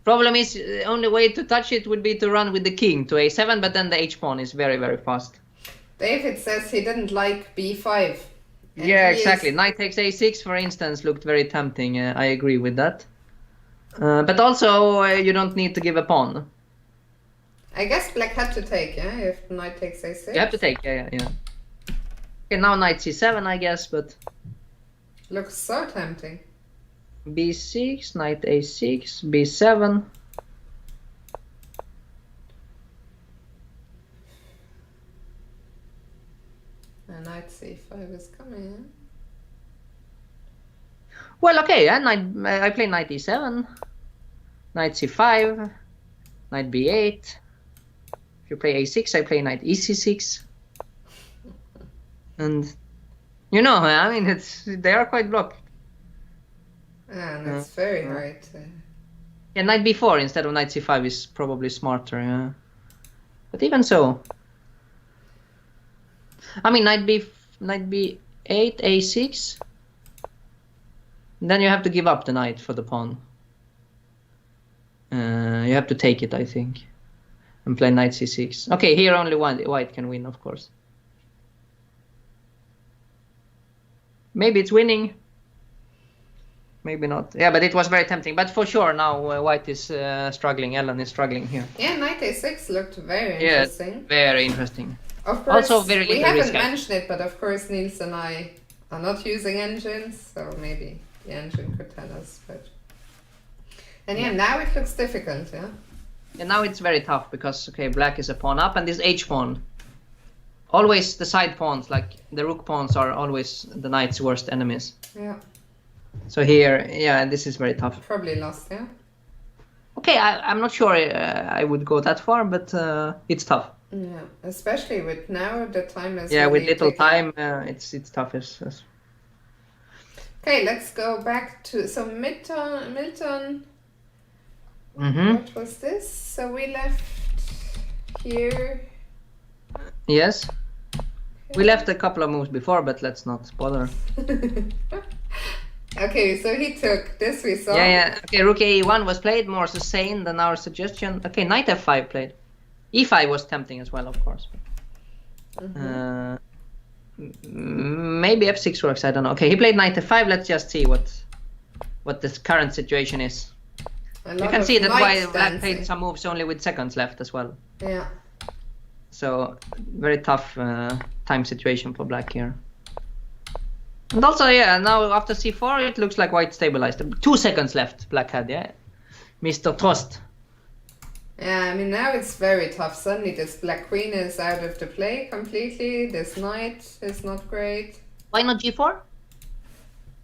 Problem is, the only way to touch it would be to run with the king to a7, but then the h-pawn is very, very fast. David says he didn't like b5. Yeah, exactly. Knight takes a6, for instance, looked very tempting. I agree with that. But also, you don't need to give a pawn. I guess black had to take, yeah, if knight takes a6. You have to take, yeah. Okay, now knight c7, I guess, but... Looks so tempting. b6, knight a6, b7. And knight c5 is coming in. Well, okay, I play knight e7, knight c5, knight b8. If you play a6, I play knight ec6. And, you know, I mean, they are quite blocked. And it's very hard to... Yeah, knight b4 instead of knight c5 is probably smarter, yeah. But even so... I mean, knight b8, a6. Then you have to give up the knight for the pawn. You have to take it, I think. And play knight c6. Okay, here only white can win, of course. Maybe it's winning. Maybe not. Yeah, but it was very tempting. But for sure now white is struggling. Ellen is struggling here. Yeah, knight a6 looked very interesting. Yeah, very interesting. Of course, also very we little haven't risk. mentioned it, but of course Nils and I are not using engines, so maybe the engine could tell us. But and yeah, now it looks difficult, yeah. And now it's very tough because okay, black is a pawn up, and this h pawn. Always the side pawns, like the rook pawns, are always the knight's worst enemies. Yeah. So here, yeah, this is very tough. Probably lost, yeah. Okay, I'm not sure I would go that far, but it's tough. Yeah, especially with now the time is. Yeah, really with little ticking. time, it's tough. Yes. Okay, let's go back to Milton. What was this? So we left here. Yes. We left a couple of moves before, but let's not bother. Okay, so he took this we saw. Yeah. Okay, rook a1 was played, more sustained than our suggestion. Okay, knight f5 played. e5 was tempting as well, of course. Maybe f6 works, I don't know. Okay, he played knight f5. Let's just see what the current situation is. You can see that black played some moves only with seconds left as well. Yeah. So, very tough time situation for black here. And also, yeah, now after c4, it looks like white stabilized. 2 seconds left, black had, yeah. Mr. Toast. Yeah, I mean, now it's very tough. Suddenly this black queen is out of the play completely. This knight is not great. Why not g4?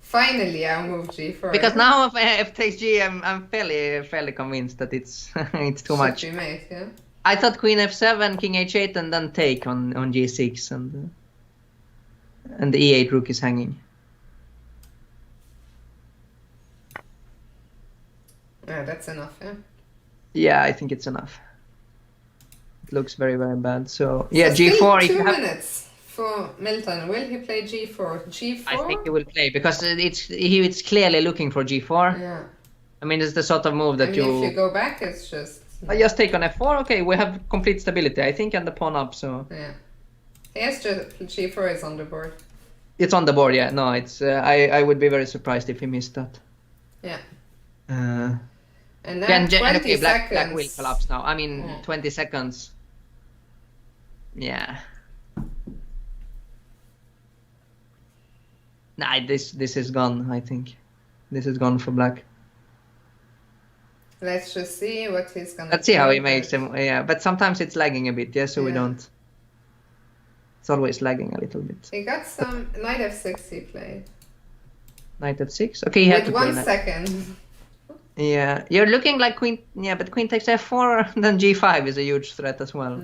Finally, I'll move g4. Because now if takes g, I'm fairly convinced that it's it's too much. Should be made, yeah. I thought queen f7, king h8, and then take on g6, and the e8 rook is hanging. Yeah, that's enough, yeah. Yeah, I think it's enough. It looks very, very bad. So yeah, so g4. Still 2 minutes for Milton. Will he play g4? G4? I think he will play because it's clearly looking for g4. Yeah. I mean, it's the sort of move that if you go back, it's just. I just take on f4. Okay, we have complete stability, I think, and the pawn up. So yeah, yes, just g4 is on the board. It's on the board. Yeah, no, it's. I would be very surprised if he missed that. Yeah. And then 20 black seconds. will collapse now. I mean, 20 seconds. Yeah. Nah, this is gone. I think this is gone for black. Let's just see what he's gonna. Let's see how he makes them. Yeah, but sometimes it's lagging a bit. Yeah, so we don't. It's always lagging a little bit. He got some knight f6 he played. Knight f6. Okay, he had to play 1 second. Yeah, you're looking like queen. Yeah, but queen takes f4, then g5 is a huge threat as well.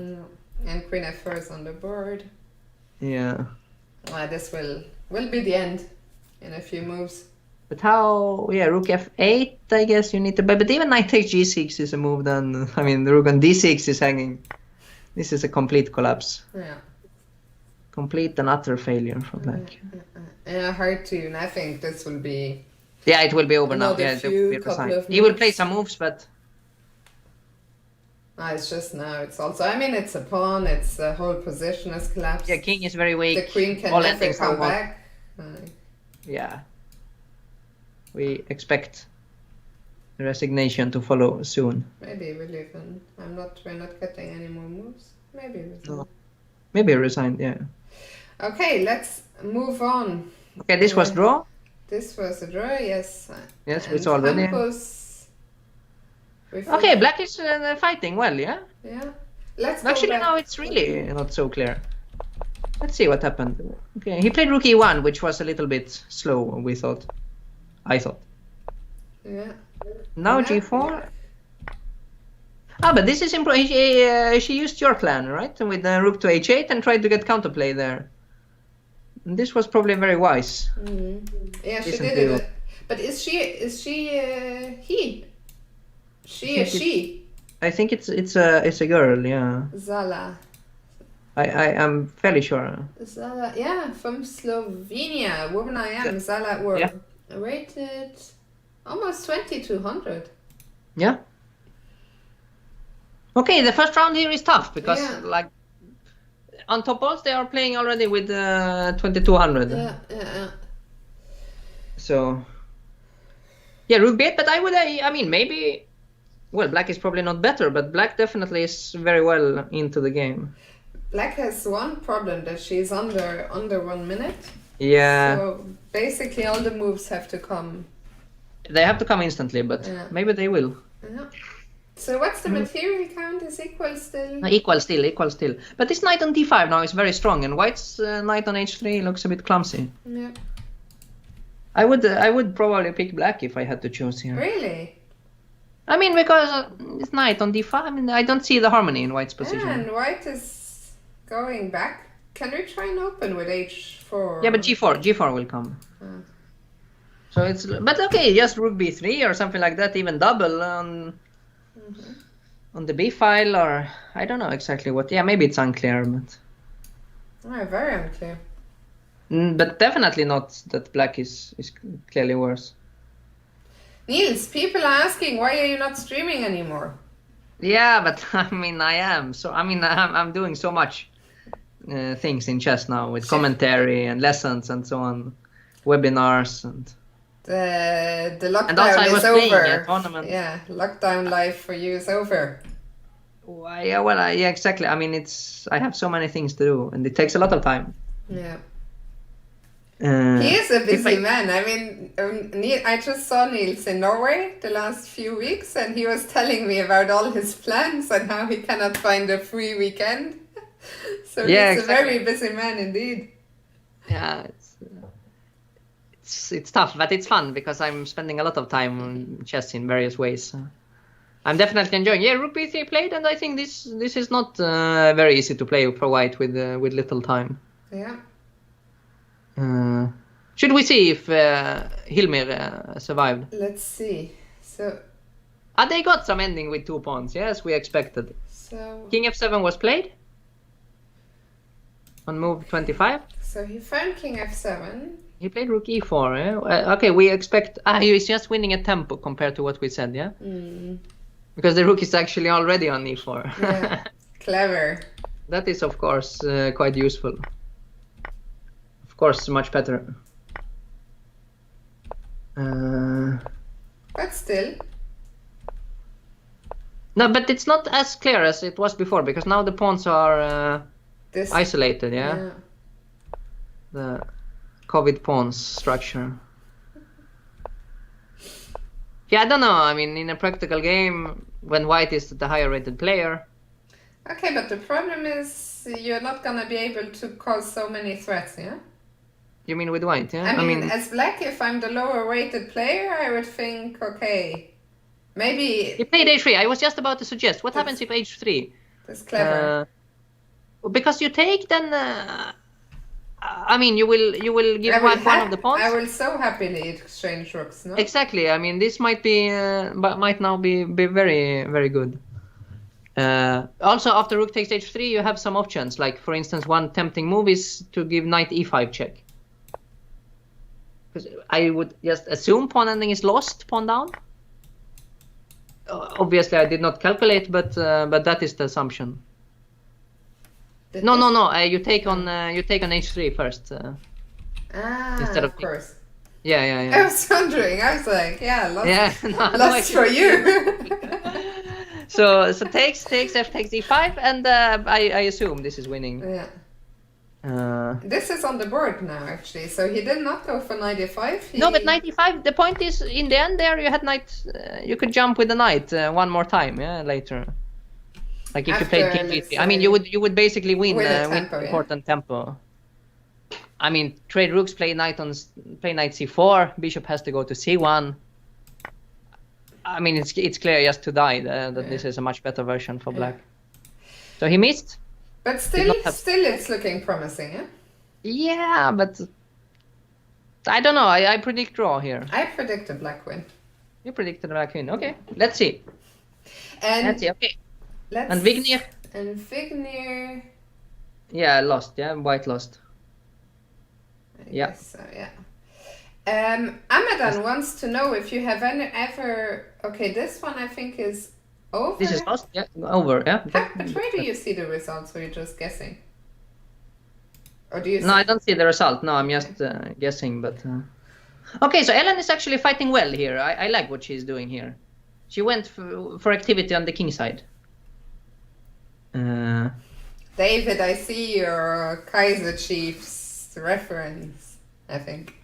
And queen f4 is on the board. Yeah. This will be the end in a few moves. But how? Yeah, rook f8. I guess you need to. But even knight takes g6 is a move. Then I mean, the rook on d6 is hanging. This is a complete collapse. Yeah. Complete and utter failure for black. Hard to. I think this will be. Yeah, it will be over now. Yeah, he will play some moves, but. It's just now. It's also. I mean, it's a pawn. It's the whole position has collapsed. Yeah, king is very weak. The queen can never come back. Yeah. We expect resignation to follow soon. Maybe we'll even. We're not getting any more moves. Maybe resign. No. Maybe resigned. Yeah. Okay, let's move on. Okay, this was draw. This was a draw. Yes. Yes, we saw already. Okay, black is fighting well. Yeah. Yeah. Let's. Actually, now it's really not so clear. Let's see what happened. Okay, he played rook e1, which was a little bit slow. We thought. I thought. Yeah. Now g4. Ah, but this is impressive. She used your plan, right? With rook to h8 and tried to get counterplay there. And this was probably very wise. Yeah, she did it. But is she he? She? I think it's a girl. Yeah. Zala. I'm fairly sure. Zala, yeah, from Slovenia. Woman I am. Zala were rated almost 2200. Yeah. Okay, the first round here is tough because like on top odds they are playing already with 2200. Yeah. So yeah, rook b8, but I mean maybe. Well, black is probably not better, but black definitely is very well into the game. Black has one problem that she's under 1 minute. Yeah. So basically all the moves have to come. They have to come instantly, but maybe they will. Yeah. So what's the material count? Is equal still? Equal still. But this knight on d5 now is very strong, and white's knight on h3 looks a bit clumsy. Yeah. I would probably pick black if I had to choose here. Really? I mean, because this knight on d5, I mean, I don't see the harmony in white's position. Yeah, and white is going back. Can we try and open with h4? Yeah, but g4 will come. So it's, but okay, just rook b3 or something like that, even double on the b file, or I don't know exactly what. Yeah, maybe it's unclear, but very unclear. But definitely not that black is clearly worse. Nils, people are asking why are you not streaming anymore? Yeah, but I mean I am. So I mean I'm doing so much things in chess now with commentary and lessons and so on, webinars and. The lockdown and also I was is playing over. a tournament. Yeah, lockdown life for you is over. Yeah, exactly. I mean, I have so many things to do, and it takes a lot of time. Yeah. He is a busy man. I mean, I just saw Nils in Norway the last few weeks, and he was telling me about all his plans and how he cannot find a free weekend. So he's a very busy man indeed. Yeah, it's tough, but it's fun because I'm spending a lot of time on chess in various ways. I'm definitely enjoying. Yeah, rook b3 played, and I think this is not very easy to play for white with little time. Yeah. Should we see if Hilmir survived? Let's see. So. They got some ending with 2 pawns. Yes, we expected. So. King f7 was played on move 25. So he found king f7. He played rook e4. Okay, we expect. He's just winning a tempo compared to what we said. Yeah. Because the rook is actually already on e4. Yeah. Clever. That is, of course, quite useful. Of course, much better. But still. No, but it's not as clear as it was before, because now the pawns are isolated, yeah? The COVID pawns structure. Yeah, I don't know. I mean, in a practical game, when white is the higher rated player. Okay, but the problem is you're not gonna be able to cause so many threats, yeah? You mean with white, yeah? I mean, as black, if I'm the lower rated player, I would think, okay, maybe... He played h3. I was just about to suggest, what happens if h3? That's clever. Because you take, then... I mean, you will give white one of the pawns. I will so happily exchange rooks, no? Exactly. I mean, this might be, might now be very, very good. Also, after rook takes h3, you have some options. Like, for instance, one tempting move is to give knight e5 check. Because I would just assume pawn ending is lost, pawn down. Obviously, I did not calculate, but that is the assumption. No. You take on h3 first. Instead of course. Yeah. I was wondering. I was like, lost for you. so takes f takes e5, and I assume this is winning. Yeah. This is on the board now, actually. So he did not go for knight e5. No, but knight e5. The point is, in the end, there you had knight. You could jump with the knight one more time. Yeah, later. Like if you played king g3, I mean, you would basically win important tempo. I mean, trade rooks, play knight c4. Bishop has to go to c1. I mean, it's clear just to die that this is a much better version for black. So he missed. But still, it's looking promising, yeah. Yeah, but I don't know. I predict draw here. I predict a black win. You predicted a black win. Okay, let's see. Let's see. Okay. And Vignir? And Vignir... Yeah, lost. Yeah, white lost. I guess so, yeah. Amadan wants to know if you have ever... Okay, this one I think is over. This is lost? Yeah, over, yeah. But where do you see the results, or you're just guessing? Or do you... No, I don't see the result. No, I'm just guessing, but... Okay, so Ellen is actually fighting well here. I like what she's doing here. She went for activity on the king side. David, I see your Kaiser Chiefs reference, I think.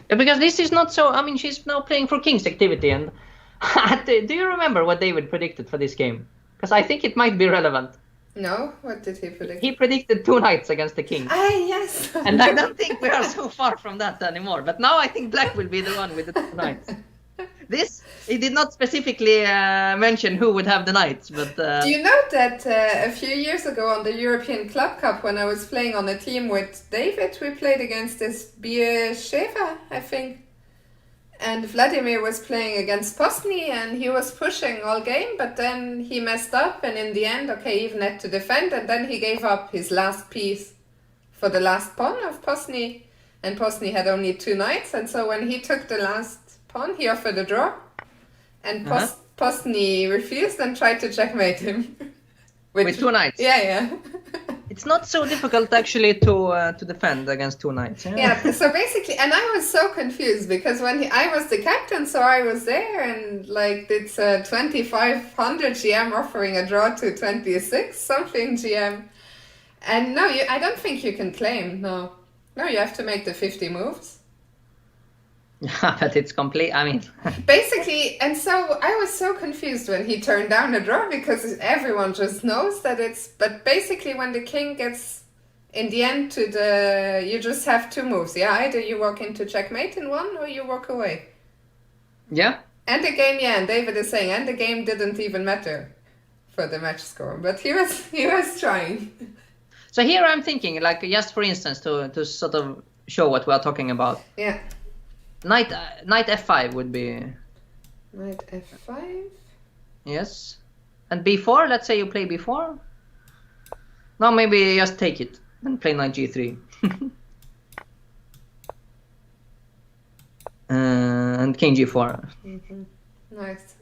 Because this is not so... I mean, she's now playing for king's activity, and... Do you remember what David predicted for this game? Because I think it might be relevant. No? What did he predict? He predicted 2 knights against the king. Yes! And I don't think we are so far from that anymore. But now I think black will be the one with the 2 knights. He did not specifically mention who would have the knights, but... Do you know that a few years ago on the European Club Cup, when I was playing on a team with David, we played against this Biesheva, I think. And Vladimir was playing against Posny, and he was pushing all game, but then he messed up, and in the end, okay, even had to defend, and then he gave up his last piece for the last pawn of Posny, and Posny had only 2 knights, and so when he took the last pawn, he offered a draw, and Posny refused and tried to checkmate him. With 2 knights? Yeah. It's not so difficult actually to defend against 2 knights. Yeah, so basically, and I was so confused because when I was the captain, so I was there, and like it's 2500 GM offering a draw to 26 something GM, and no, I don't think you can claim. No, you have to make the 50 moves. But it's complete, I mean... Basically, and so I was so confused when he turned down a draw, because everyone just knows that it's... But basically, when the king gets, in the end, to the... You just have 2 moves, yeah? Either you walk into checkmate in one, or you walk away. Yeah. And the game, and David is saying, and the game didn't even matter for the match score, but he was trying. So here I'm thinking, like, just for instance, to sort of show what we are talking about. Yeah. Knight f5 would be... Knight f5? Yes. And b4, let's say you play b4. No, maybe just take it and play knight g3. And king g4. Mm-hmm. Nice.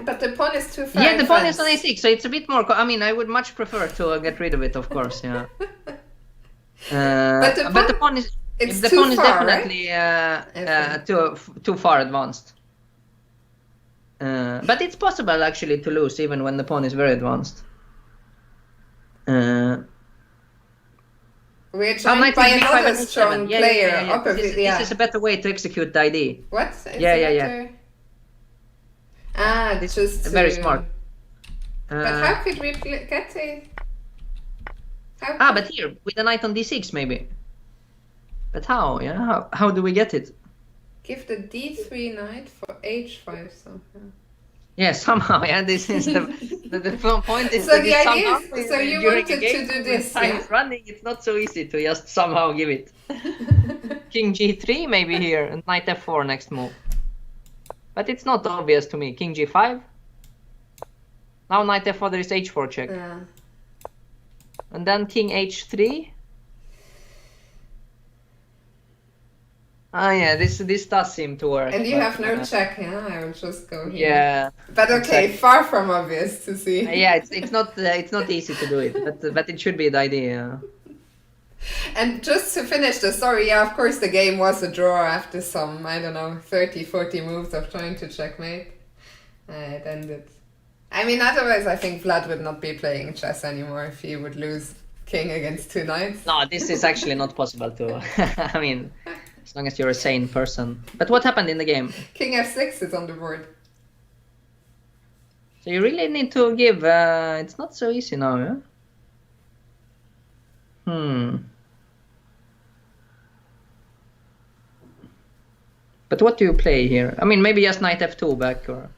But the pawn is too far. Yeah, the pawn is on a6, so it's a bit more... I mean, I would much prefer to get rid of it, of course, yeah. But the pawn is... The pawn is definitely too far advanced. But it's possible actually to lose even when the pawn is very advanced. We're joined by another strong player. This is a better way to execute the idea. What? Yeah. Ah, this is very smart. But how could we get a... But here, with the knight on d6 maybe. But how? Yeah, how do we get it? Give the d3 knight for h5 somehow. Yeah, somehow. Yeah, this is the point. Is so the idea is, so you wanted to do this? Time is running. It's not so easy to just somehow give it. King g3 maybe here, and knight f4 next move. But it's not obvious to me. King g5. Now knight f4. There is h4 check. Yeah. And then king h3. Yeah, this does seem to work. And you have no check, yeah? I will just go here. Yeah. But okay, exactly. Far from obvious to see. Yeah, it's not easy to do it, but it should be the idea. And just to finish the story, yeah, of course the game was a draw after some, I don't know, 30, 40 moves of trying to checkmate. It ended. I mean, otherwise I think Vlad would not be playing chess anymore if he would lose king against two knights. No, this is actually not possible to... I mean... As long as you're a sane person. But what happened in the game? King f6 is on the board. So you really need to give... it's not so easy now, yeah? But what do you play here? I mean, maybe just knight f2 back, or...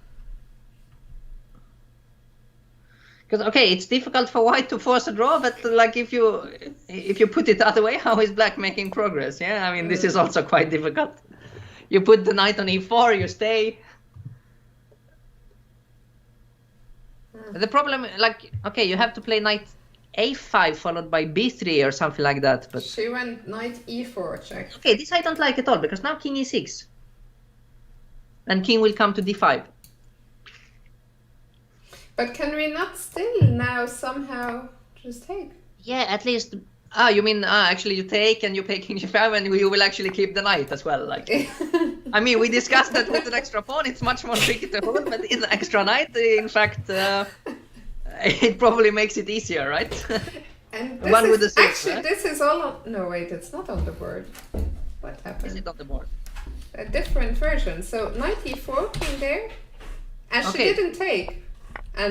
Because, okay, it's difficult for white to force a draw, but like if you put it the other way, how is black making progress? Yeah, I mean, this is also quite difficult. You put the knight on e4, you stay. The problem, like, okay, you have to play knight a5 followed by b3 or something like that. But she went knight e4 check. Okay, this I don't like at all, because now king e6. And king will come to d5. But can we not still now somehow just take? Yeah, at least... you mean, actually you take and you pay king g5 and you will actually keep the knight as well. Like, I mean, we discussed that with an extra pawn, it's much more tricky to hold, but in the extra knight, in fact, it probably makes it easier, right? And this one with the six, actually, right? This is all on... No, wait, it's not on the board. What happened? Is it on the board? A different version. So knight e4 came there, and she didn't take.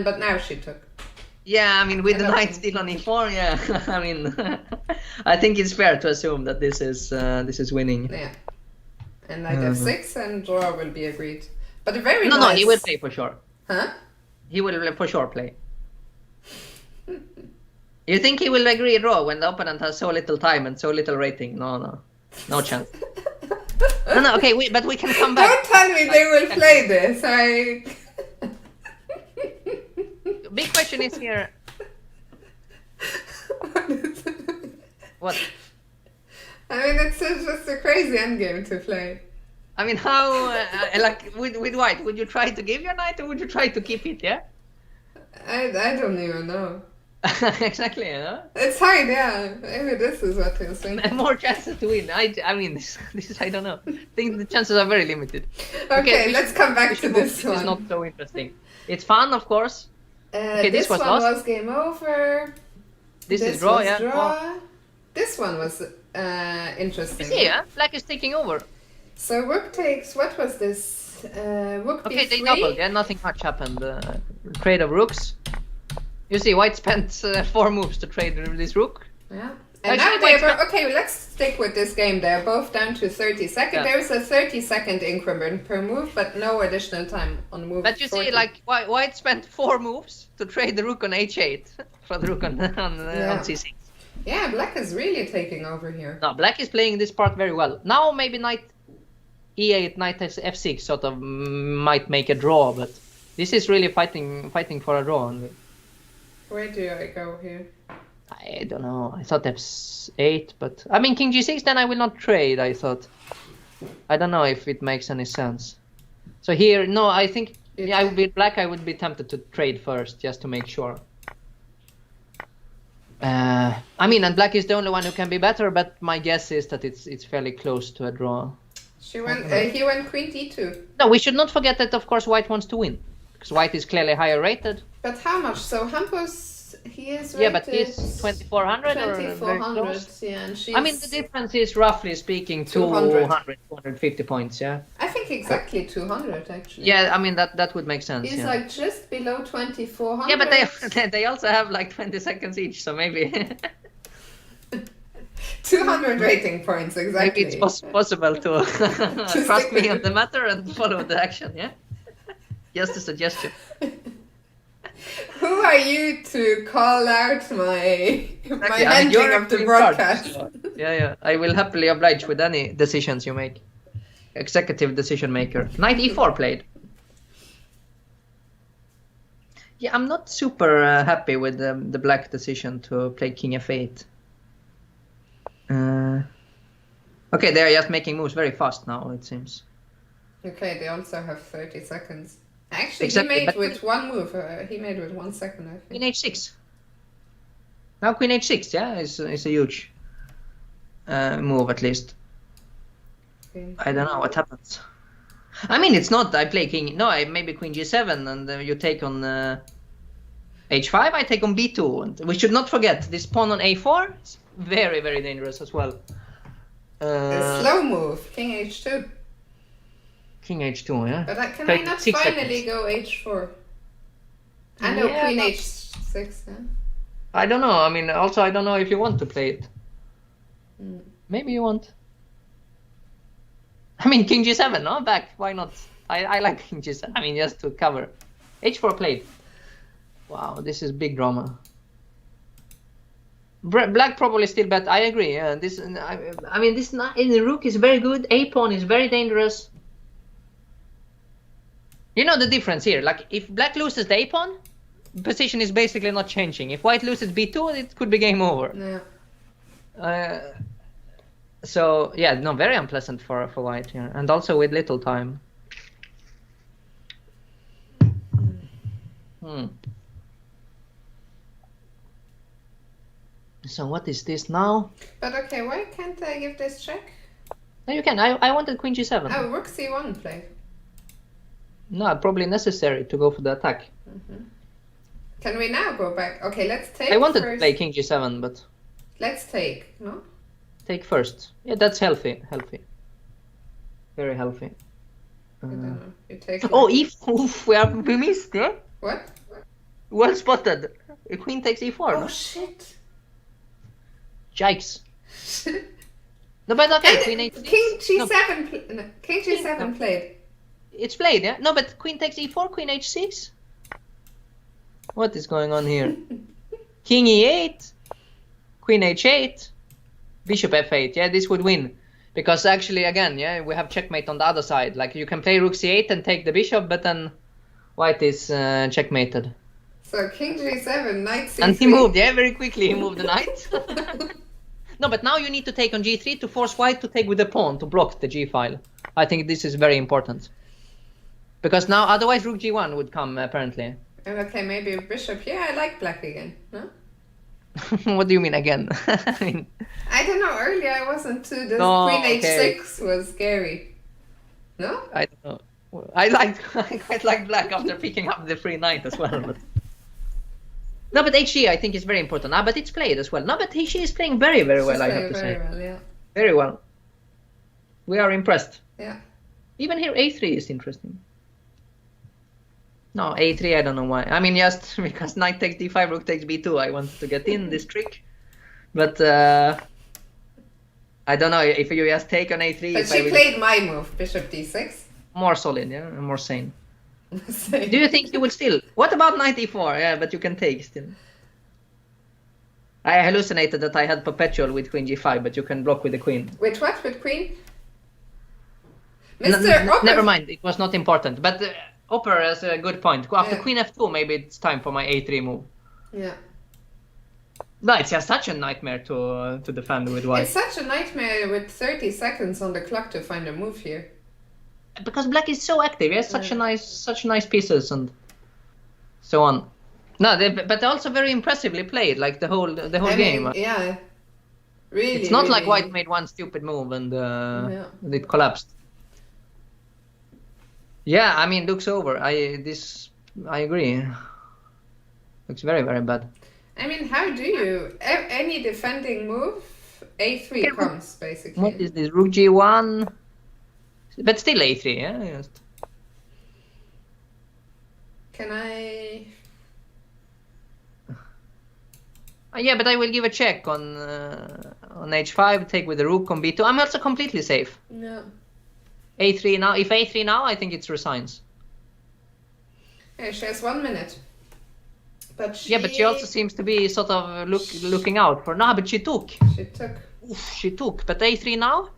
But now she took. Yeah, I mean, with the knight still on e4, yeah. I mean, I think it's fair to assume that this is winning. Yeah. And knight f6 and draw will be agreed. But a very No, he will play for sure. Huh? He will for sure play. You think he will agree a draw when the opponent has so little time and so little rating? No chance. No, okay, but we can come back. Don't tell me they will play this. Big question is here. What? I mean, it's just a crazy endgame to play. I mean, how, like, with white, would you try to give your knight or would you try to keep it, yeah? I don't even know. Exactly, you know? It's hard, yeah. Maybe this is what he's thinking. More chances to win. I mean, this is, I don't know. I think the chances are very limited. Okay, let's come back to this one. It's not so interesting. It's fun, of course. Okay, this one was game over. This is draw, yeah. Draw. This one was interesting. You see, yeah? Black is taking over. So rook takes, what was this? Rook okay, b3? They doubled, yeah, nothing much happened. Trade of rooks. You see, white spent 4 moves to trade this rook. Yeah. And actually, now they're okay, let's stick with this game. They're both down to 30 seconds. Yeah. There's a 30-second increment per move, but no additional time on move. But you 40. See, like, white spent 4 moves to trade the rook on h8 for the rook on c6. Yeah, black is really taking over here. No, black is playing this part very well. Now maybe knight e8, knight f6 sort of might make a draw, but this is really fighting for a draw. Where do I go here? I don't know. I thought f8, but I mean king g6. Then I will not trade. I thought. I don't know if it makes any sense. So here, no. I think I would be black. I would be tempted to trade first, just to make sure. I mean, and black is the only one who can be better. But my guess is that it's fairly close to a draw. He went queen d2. No, we should not forget that. Of course, white wants to win because white is clearly higher rated. But how much? So Hampus He is rated Yeah, but he's 2400 or very 2400, close. yeah, and she's... I mean, the difference is roughly speaking 200. 250 points, yeah. I think exactly 200 actually. Yeah, I mean that would make sense. He's yeah. like just below 2400. Yeah, but they also have like 20 seconds each, so maybe 200 rating points exactly. maybe it's possible to trust me on the matter and follow the action. Yeah, just a suggestion. Who are you to call out my handling of the broadcast? So, yeah, I will happily oblige with any decisions you make. Executive decision maker. Knight e4 played. Yeah, I'm not super happy with the black decision to play king f8. Okay, they're just making moves very fast now, it seems. Okay, they also have 30 seconds. Actually, Exactly, he made but- with 1 move. He made with 1 second, I Queen think. h6. Now queen h6, yeah, is a huge move at least. Okay. I don't know what happens. I mean, it's not. I play king. No, maybe queen g7, and you take on h5. I take on b2, and we should not forget this pawn on a4 is very, very dangerous as well. A slow move, king h2. King h2, yeah. But can I 36 not seconds. finally go h4? I know Yeah, queen but- h6. Yeah? I don't know. I mean, also I don't know if you want to play it. Mm. Maybe you want. I mean, king g7, no? Back. Why not? I like king g7. I mean, just to cover. h4 played. Wow, this is big drama. Black probably still bet. I agree. Yeah, this. I mean, this in the rook is very good. A pawn is very dangerous. You know the difference here. Like, if black loses the a pawn, position is basically not changing. If white loses b2, it could be game over. Yeah. So yeah, no, very unpleasant for white here, and also with little time. So what is this now? But okay, why can't I give this check? No, you can. I wanted queen g7. Oh, rook c1 played. No, probably necessary to go for the attack. Can we now go back? Okay, let's take I wanted first. to play king g7, but Let's take, no? take first. Yeah, that's healthy. Very healthy. I don't know. You take. Oh, oof, we missed, yeah? What? Well spotted. Queen takes e4. Oh no? shit! Yikes. No, but okay, And queen h6. King No, g7. No, King g7 No. played. it's played, yeah? No, but queen takes e4, queen h6. What is going on here? King e8, queen h8, bishop f8. Yeah, this would win. Because actually, again, yeah, we have checkmate on the other side. Like, you can play rook c8 and take the bishop, but then white is checkmated. So king g7, knight c3. And he moved, yeah, very quickly he moved the knight. No, but now you need to take on g3 to force white to take with the pawn to block the g file. I think this is very important. Because now, otherwise rook g1 would come, apparently. Okay, maybe bishop here. I like black again. No? What do you mean again? I mean, I don't know. Earlier I wasn't too. This No, queen okay. h6 was scary. No? I don't know. I quite like black after picking up the free knight as well. But... No, but HG I think is very important. Ah, but it's played as well. No, but HG is playing very, very well, I have to say. Very well, yeah. Very well. We are impressed. Yeah. Even here a3 is interesting. No, a3 I don't know why. I mean, just because knight takes d5, rook takes b2. I wanted to get in this trick. But I don't know if you just take on a3. But if she I will... played my move, bishop d6. More solid, yeah, and more sane. So- Do you think you will still? What about knight e4? Yeah, but you can take still. I hallucinated that I had perpetual with queen g5, but you can block with the queen. With what? With queen? N- Mr. Opper. never mind, it was not important. But Opper has a good point. After Yeah. queen f2, maybe it's time for my a3 move. Yeah. No, it's just such a nightmare to defend with white. It's such a nightmare with 30 seconds on the clock to find a move here. Because black is so active, yeah, such nice pieces and so on. No, but also very impressively played, like the whole I game. mean, yeah. Really. It's not like really- white made one stupid move and Yeah. it collapsed. Yeah, I mean, looks over. I agree. Looks very, very bad. I mean, how do you... Any defending move, a3 Okay, comes, basically. What is this? Rook g1. But still a3, yeah? Just... Can I... yeah, but I will give a check on h5, take with the rook on b2. I'm also completely safe. No. a3 now. If a3 now, I think it's resigns. Yeah, she has 1 minute. But she... Yeah, but she also seems to be sort of looking out for... No, but she took. She took. Oof, she took. But a3 now?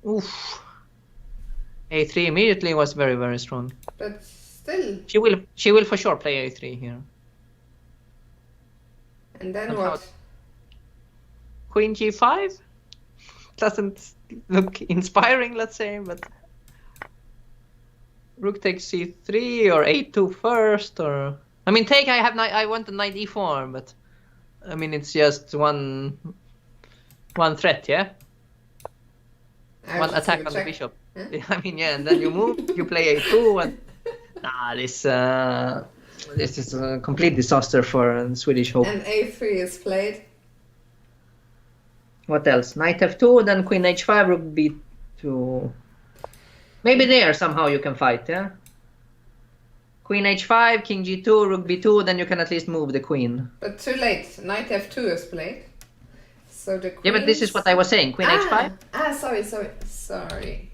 Oof. a3 immediately was very, very strong. But still... She will for sure play a3 here. And then what? Queen g5? Doesn't look inspiring, let's say, but... Rook takes c3 or a2 first, or... I mean, take, I want a knight e4, but... I mean, it's just one threat, yeah? One attack on the bishop. Huh? I mean, yeah, and then you move, you play a2, and... Nah, this is a complete disaster for Swedish hope. And a3 is played. What else? Knight f2, then queen h5, rook b2. Maybe there somehow you can fight, yeah? Queen h5, king g2, rook b2, then you can at least move the queen. But too late. Knight f2 is played. So the queen... Yeah, but this is what I was saying. Queen h5. Sorry.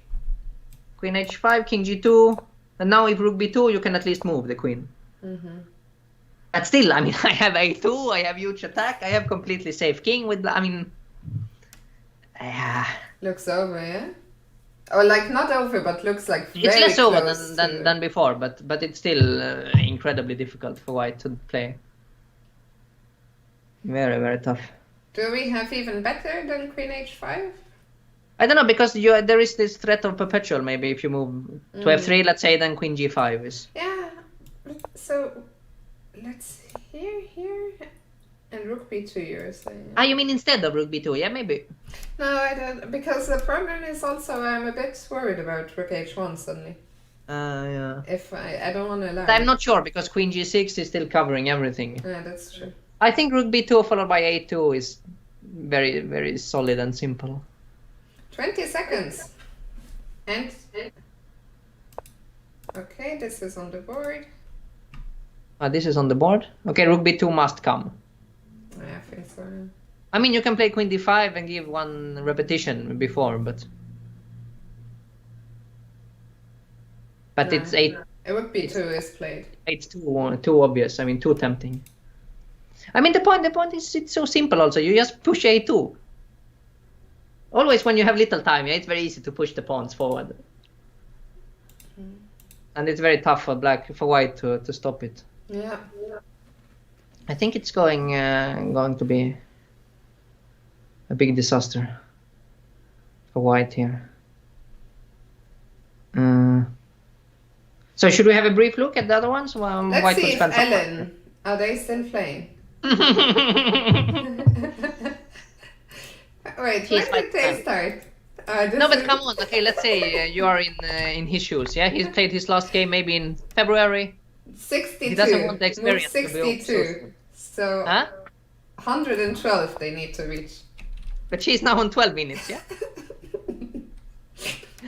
Queen h5, king g2. And now if rook b2, you can at least move the queen. Mm-hmm. But still, I mean, I have a2, I have huge attack, I have completely safe king with, I mean... Looks over, yeah? Or like not over, but looks like very it's less over close than before, but it's still incredibly difficult for white to play. Very, very tough. Do we have even better than queen h5? I don't know, because there is this threat of perpetual, maybe, if you move to f3, let's say, then queen g5 is... Yeah, so let's here, and rook b2 you're saying. Ah, you mean instead of rook b2? Yeah, maybe. No, I don't, because the problem is also I'm a bit worried about rook h1 suddenly. Yeah. If I don't want to allow. I'm not sure, because queen g6 is still covering everything. Yeah, that's true. I think rook b2 followed by a2 is very, very solid and simple. 20 seconds. And... Okay, this is on the board. This is on the board? Okay, rook b2 must come. Yeah, I think so. I mean, you can play queen d5 and give one repetition before, but... But No, it's 8... Rook b2 is played. It's too obvious, I mean, too tempting. I mean, the point is it's so simple also, you just push a2. Always when you have little time, yeah, it's very easy to push the pawns forward. And it's very tough for white to stop it. Yeah. I think it's going to be a big disaster for white here. So should we have a brief look at the other ones? Let's white see if Ellen, are they still playing? Wait, when did they start? No, but come on. Okay, let's say you are in his shoes. Yeah, he's played his last game maybe in February. 62. He doesn't want the experience. 62. So 112 they need to reach. But she's now on 12 minutes. Yeah.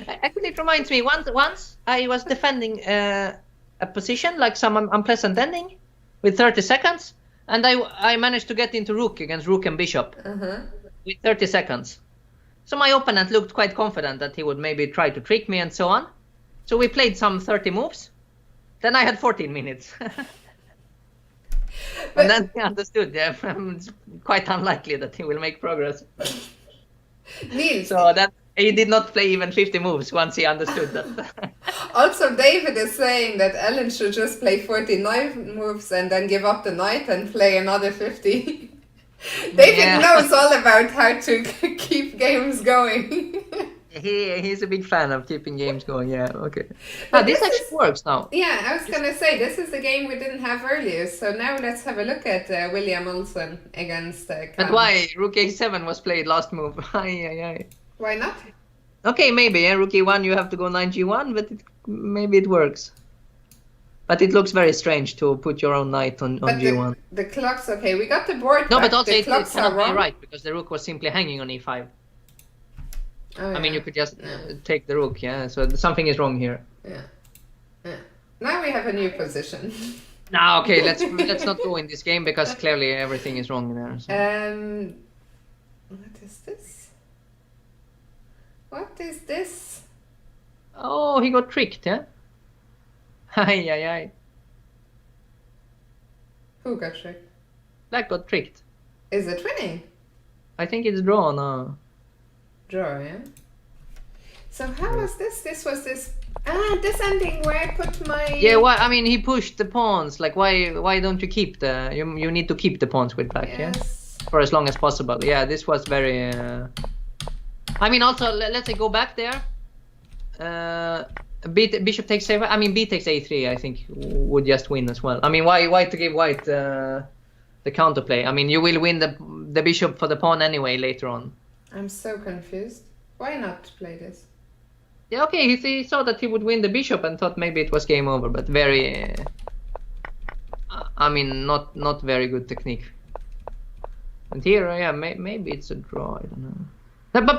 Actually, it reminds me. Once I was defending a position like some unpleasant ending with 30 seconds, and I managed to get into rook against rook and bishop with 30 seconds. So my opponent looked quite confident that he would maybe try to trick me and so on. So we played some 30 moves. Then I had 14 minutes. And then he understood, yeah, it's quite unlikely that he will make progress. Nils. So that he did not play even 50 moves once he understood that. Also, David is saying that Ellen should just play 49 moves and then give up the knight and play another 50. David knows all about how to keep games going. He's a big fan of keeping games going, yeah, okay. This actually works now. Yeah, I was going to say, this is a game we didn't have earlier, so now let's have a look at William Olsen against But why? Rook a7 was played last move. Why not? Okay, maybe, yeah, rook e1 you have to go knight g1, but maybe it works. But it looks very strange to put your own knight on g1. The clock's okay. We got the board No, back. but also the it clocks cannot are be wrong. right, because the rook was simply hanging on e5. Oh, I mean, yeah. you could just take the rook, yeah? So something is wrong here. Yeah. Now we have a new position. No, okay, let's not go in this game, because clearly everything is wrong there. So. What is this? What is this? Oh, he got tricked, yeah? Ay, ay, ay. Who got tricked? Black got tricked. Is it winning? I think it's draw now. Draw, yeah. So how was this? This was this. This ending where I put my. Yeah, why? I mean, he pushed the pawns. Like, why don't you keep the? You need to keep the pawns with black, yeah, for as long as possible. Yeah, this was very. I mean, also let's say go back there. Bishop takes a. I mean, B takes a3. I think would just win as well. I mean, why to give white the counterplay? I mean, you will win the bishop for the pawn anyway later on. I'm so confused. Why not play this? Yeah, okay, he saw that he would win the bishop and thought maybe it was game over, but very, I mean, not very good technique. And here, yeah, maybe it's a draw, I don't know. But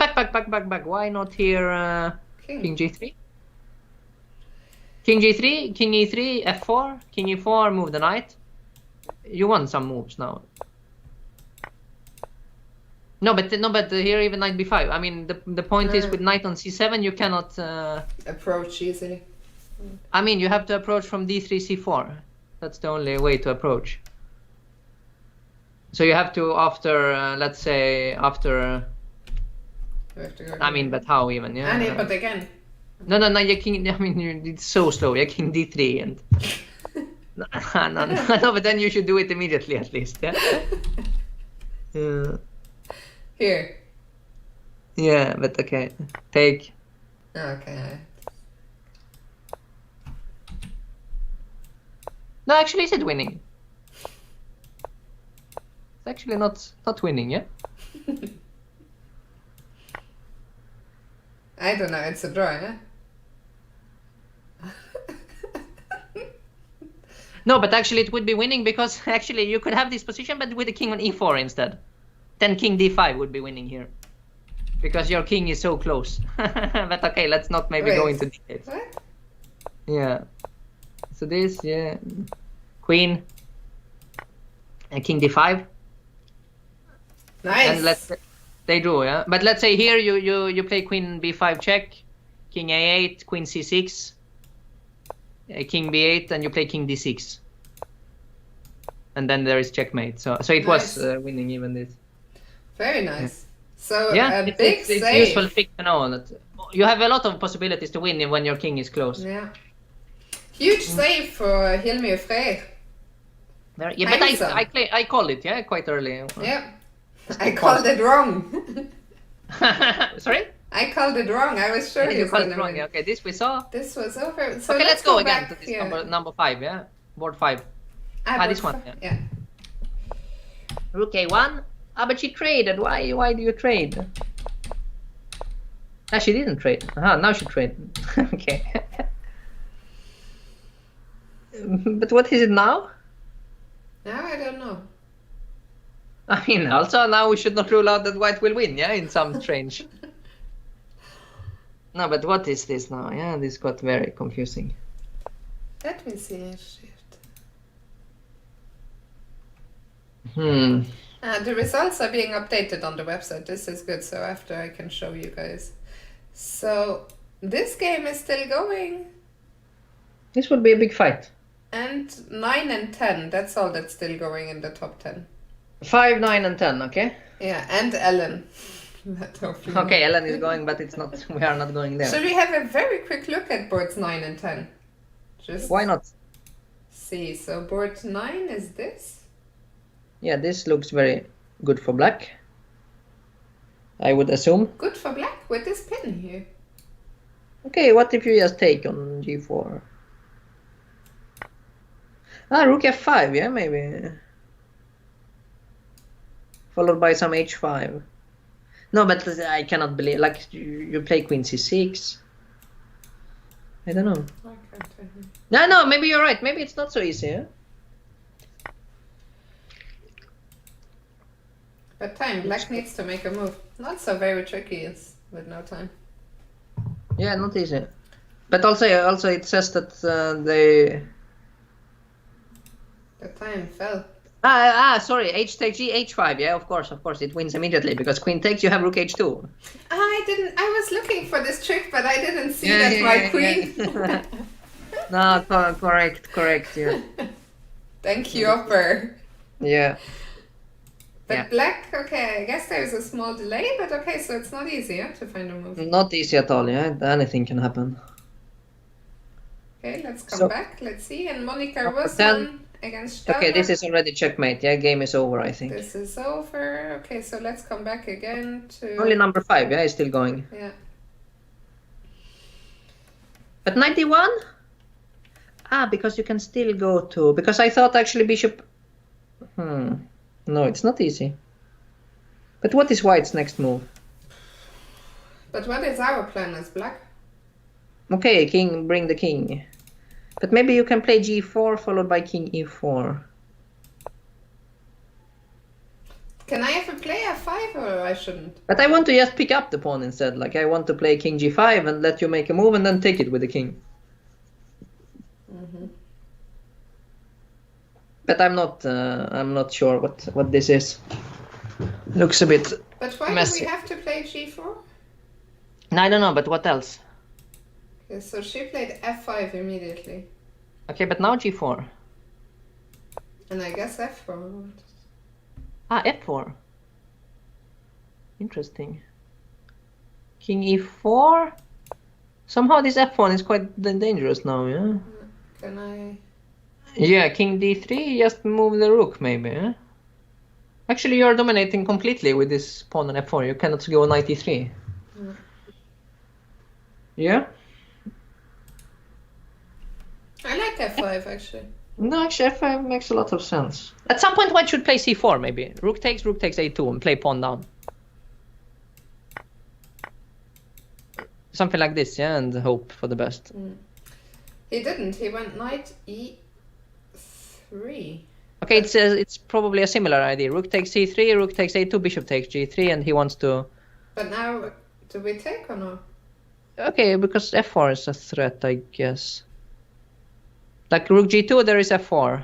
back. Why not here, king g3? King g3, king e3, f4, king e4, move the knight. You want some moves now. No, but here even knight b5. I mean, the point is with knight on c7 you cannot approach easily. I mean, you have to approach from d3 c4. That's the only way to approach. So you have to after let's say after. I mean, but how even? Yeah. But again. No. You king. I mean, it's so slow. Yeah, king d3 and. no, but then you should do it immediately at least. Yeah. Here. Yeah, but okay. Take. Okay. No, actually, is it winning? It's actually not winning, yeah? I don't know, it's a draw, yeah? No, but actually it would be winning because actually you could have this position, but with the king on e4 instead. Then king d5 would be winning here. Because your king is so close. But okay, let's not maybe go into details. What? Yeah. So this, yeah. Queen. And king d5. Nice. And they drew, yeah. But let's say here you play queen b5 check, king a8, queen c6, king b8, and you play king d6. And then there is checkmate. So it was winning even this. Very nice. So yeah, a big it's save. useful trick to know that you have a lot of possibilities to win when your king is close. Yeah. Huge save for Hilmi Freyr. Yeah, but I called it, yeah, quite early. Yeah. I called it wrong. Sorry? I called it wrong. I was sure you you called it wrong. Yeah, okay, this we saw. This was over. So okay, let's go again to this here. number 5, yeah? Board 5. This one. Yeah. Rook a1. But she traded. Why do you trade? She didn't trade. Now she traded. Okay. But what is it now? Now I don't know. I mean, also now we should not rule out that white will win, yeah, in some strange. No, but what is this now? Yeah, this got very confusing. Let me see. Shift. The results are being updated on the website. This is good, so after I can show you guys. So this game is still going. This would be a big fight. And 9 and 10, that's all that's still going in the top 10. 5, 9 and 10, okay? Yeah, and Ellen. Okay, Ellen is going, but it's not. We are not going there. Should we have a very quick look at boards 9 and 10? Just why not? See, so board 9 is this? Yeah, this looks very good for black. I would assume. Good for black with this pin here. Okay, what if you just take on g4? Rook f5, yeah, maybe. Followed by some h5. No, but I cannot believe, like, you play queen c6. I don't know. Why can't I? No, maybe you're right. Maybe it's not so easy. Yeah? But time, black needs to make a move. Not so very tricky, it's with no time. Yeah, not easy. But also it says that they... The time fell. Sorry, h takes g, h5. Yeah, of course, it wins immediately because queen takes, you have rook h2. I was looking for this trick, but I didn't see that my queen. Yeah. No, correct, yeah. Thank you, Upper. Yeah. But black, okay, I guess there's a small delay, but okay, so it's not easy to find a move. Not easy at all, yeah. Anything can happen. Okay, let's come back. Let's see. And Monica was on against Steil. Okay, this is already checkmate. Yeah, game is over, I think. This is over. Okay, so let's come back again to... Only number 5, yeah, is still going. Yeah. But 91? Because you can still go to... Because I thought actually bishop... No, it's not easy. But what is white's next move? But what is our plan as black? Okay, king, bring the king. But maybe you can play g4 followed by king e4. Can I ever play f5 or I shouldn't? But I want to just pick up the pawn instead. Like I want to play king g5 and let you make a move and then take it with the king. But I'm not sure what this is. Looks a bit But why messy. do we have to play g4? No, I don't know, but what else? Okay, so she played f5 immediately. Okay, but now g4. And I guess f4. F4. Interesting. King e4. Somehow this f1 is quite dangerous now, yeah? Can I... Yeah, king d3, just move the rook maybe, eh? Actually, you're dominating completely with this pawn on f4. You cannot go knight e3. Yeah? I like f5 actually. No, actually f5 makes a lot of sense. At some point one should play c4 maybe. Rook takes a2 and play pawn down. Something like this, yeah, and hope for the best. He didn't, he went knight e3. Okay, it's probably a similar idea. Rook takes c3, rook takes a2, bishop takes g3, and he wants to... But now, do we take or no? Okay, because f4 is a threat, I guess. Like rook g2, there is f4.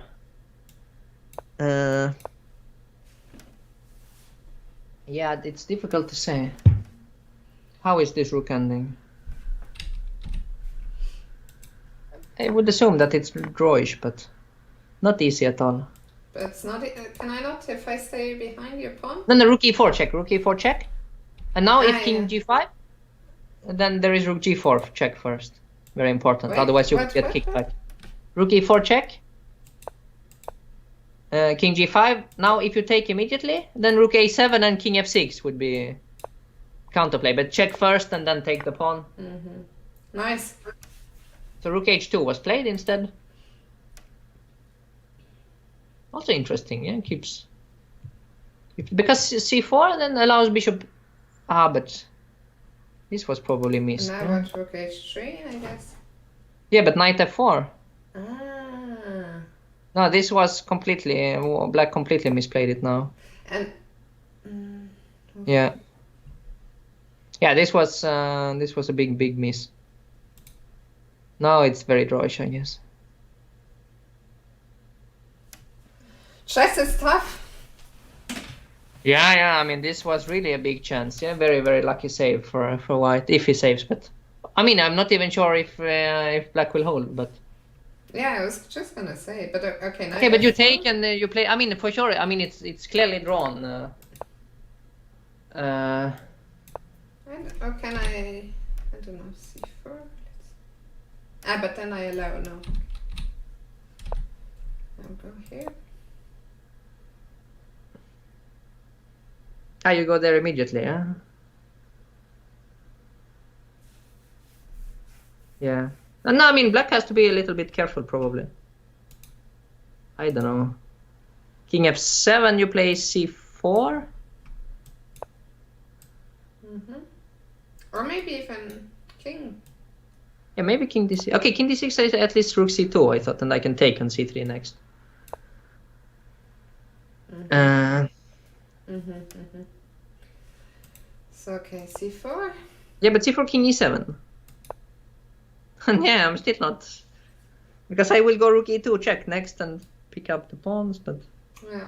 Yeah, it's difficult to say. How is this rook ending? I would assume that it's drawish, but not easy at all. But it's not... can I not if I stay behind your pawn? Then the rook e4 check, rook e4 check. And now if king g5, then there is rook g4 check first. Very important, Wait, otherwise you get kicked back. Rook e4 check. King g5. Now if you take immediately, then rook a7 and king f6 would be counterplay. But check first and then take the pawn. Nice. So rook h2 was played instead. Also interesting, yeah, keeps... Because c4 then allows bishop... but this was probably missed. Now what, rook h3, I guess? Yeah, but knight f4. Ah. No, this was completely... black completely misplayed it now. And... Yeah. Yeah, this was a big miss. Now it's very drawish, I guess. Chess is tough. Yeah, I mean, this was really a big chance. Yeah, very lucky save for white, if he saves. But I mean, I'm not even sure if black will hold. But yeah, I was just gonna say. But okay, now. Okay, but you take and you play. I mean, for sure. I mean, it's clearly drawn. And can I don't know, c4. But then I allow no. I'll go here. You go there immediately, yeah? Yeah. No, I mean, black has to be a little bit careful, probably. I don't know. King f7, you play c4? Or maybe even king. Yeah, maybe king d6. Okay, king d6 is at least rook c2, I thought, and I can take on c3 next. So, okay, c4. Yeah, but c4, king e7. Yeah, I'm still not... Because I will go rook e2 check next and pick up the pawns, but... Yeah.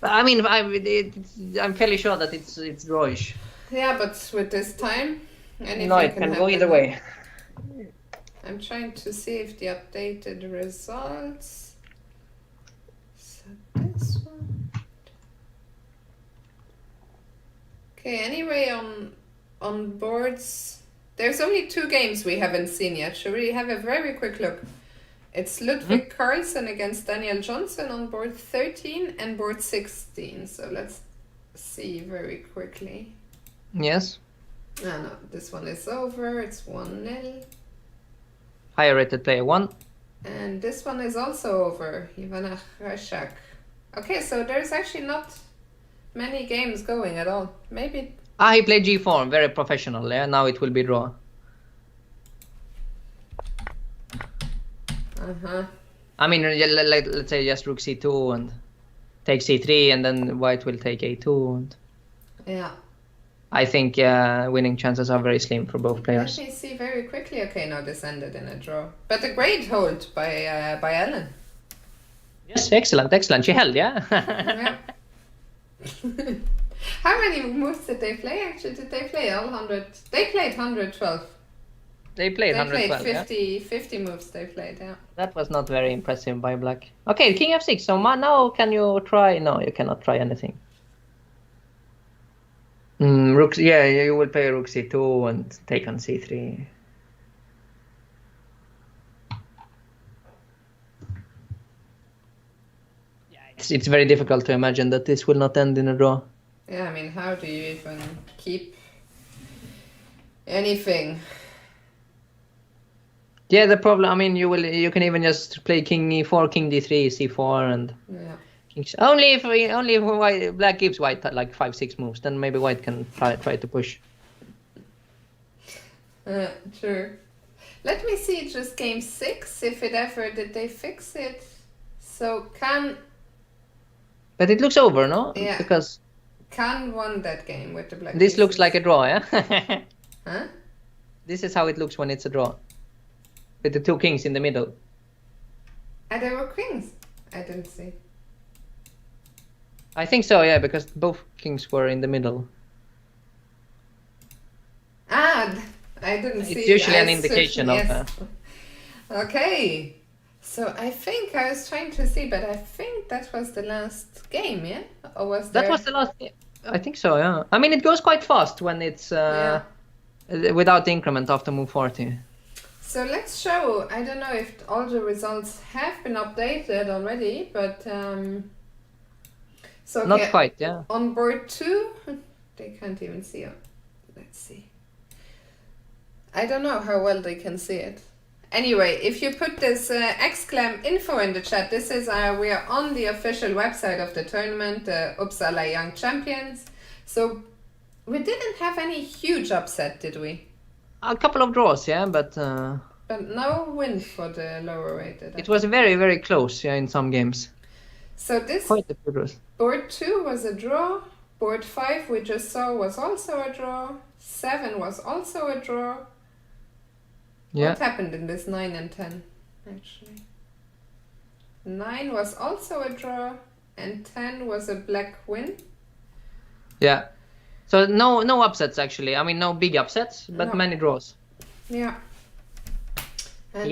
I mean, I'm fairly sure that it's drawish. Yeah, but with this time, anything No, it can go happen. either way. I'm trying to see if the updated results. So this one. Okay, anyway, on boards, there's only 2 games we haven't seen yet. Should we have a very quick look? It's Ludwig Carlsen against Daniel Johnson on board 13 and board 16. So let's see very quickly. Yes. Oh, no, this one is over. It's 1-0. Higher rated player 1. And this one is also over. Ivana Rashak. Okay, so there's actually not many games going at all. Maybe... He played g4, very professional. Yeah, now it will be draw. I mean, let's say just rook c2 and take c3, and then white will take a2. And yeah. I think winning chances are very slim for both players. Let me see very quickly. Okay, no, this ended in a draw. But a great hold by Ellen. Yes, excellent, excellent. She held, yeah? Yeah. How many moves did they play, actually? Did they play all 100? They played 112. They played 112, 50 moves they played, yeah. That was not very impressive by black. Okay, king f6. So now can you try? No, you cannot try anything. Rook, yeah, you will play rook c2 and take on c3. Yeah, it's very difficult to imagine that this will not end in a draw. Yeah, I mean, how do you even keep anything? Yeah, the problem. I mean, you can even just play king e4, king d3, c4, and only if white, black gives white like 5-6 moves, then maybe white can try to push. True. Let me see just game 6 if it ever did they fix it. So But it looks over, no? Yeah. Because Khan won that game with the black. This pieces. looks like a draw, yeah. Huh? This is how it looks when it's a draw. With the 2 kings in the middle. And there were queens. I didn't see. I think so, yeah, because both kings were in the middle. I didn't see. It's usually an indication of... Yes. Okay. So I think I was trying to see, but I think that was the last game, yeah? Or was there... That was the last game. I think so, yeah. I mean, it goes quite fast when it's without the increment after move 40. So let's show, I don't know if all the results have been updated already, but so okay, not quite, yeah. On board 2, they can't even see it. Let's see. I don't know how well they can see it. Anyway, if you put this exclam info in the chat, this is we are on the official website of the tournament, the Uppsala Young Champions. So we didn't have any huge upset, did we? A couple of draws, yeah, but no win for the lower rated. It was very, very close, yeah, in some games. So this quite a few draws. Board 2 was a draw. Board 5 we just saw was also a draw. 7 was also a draw. Yeah. What happened in this 9 and 10, actually? 9 was also a draw, and 10 was a black win. Yeah. So no upsets, actually. I mean, no big upsets, but many draws. Yeah. And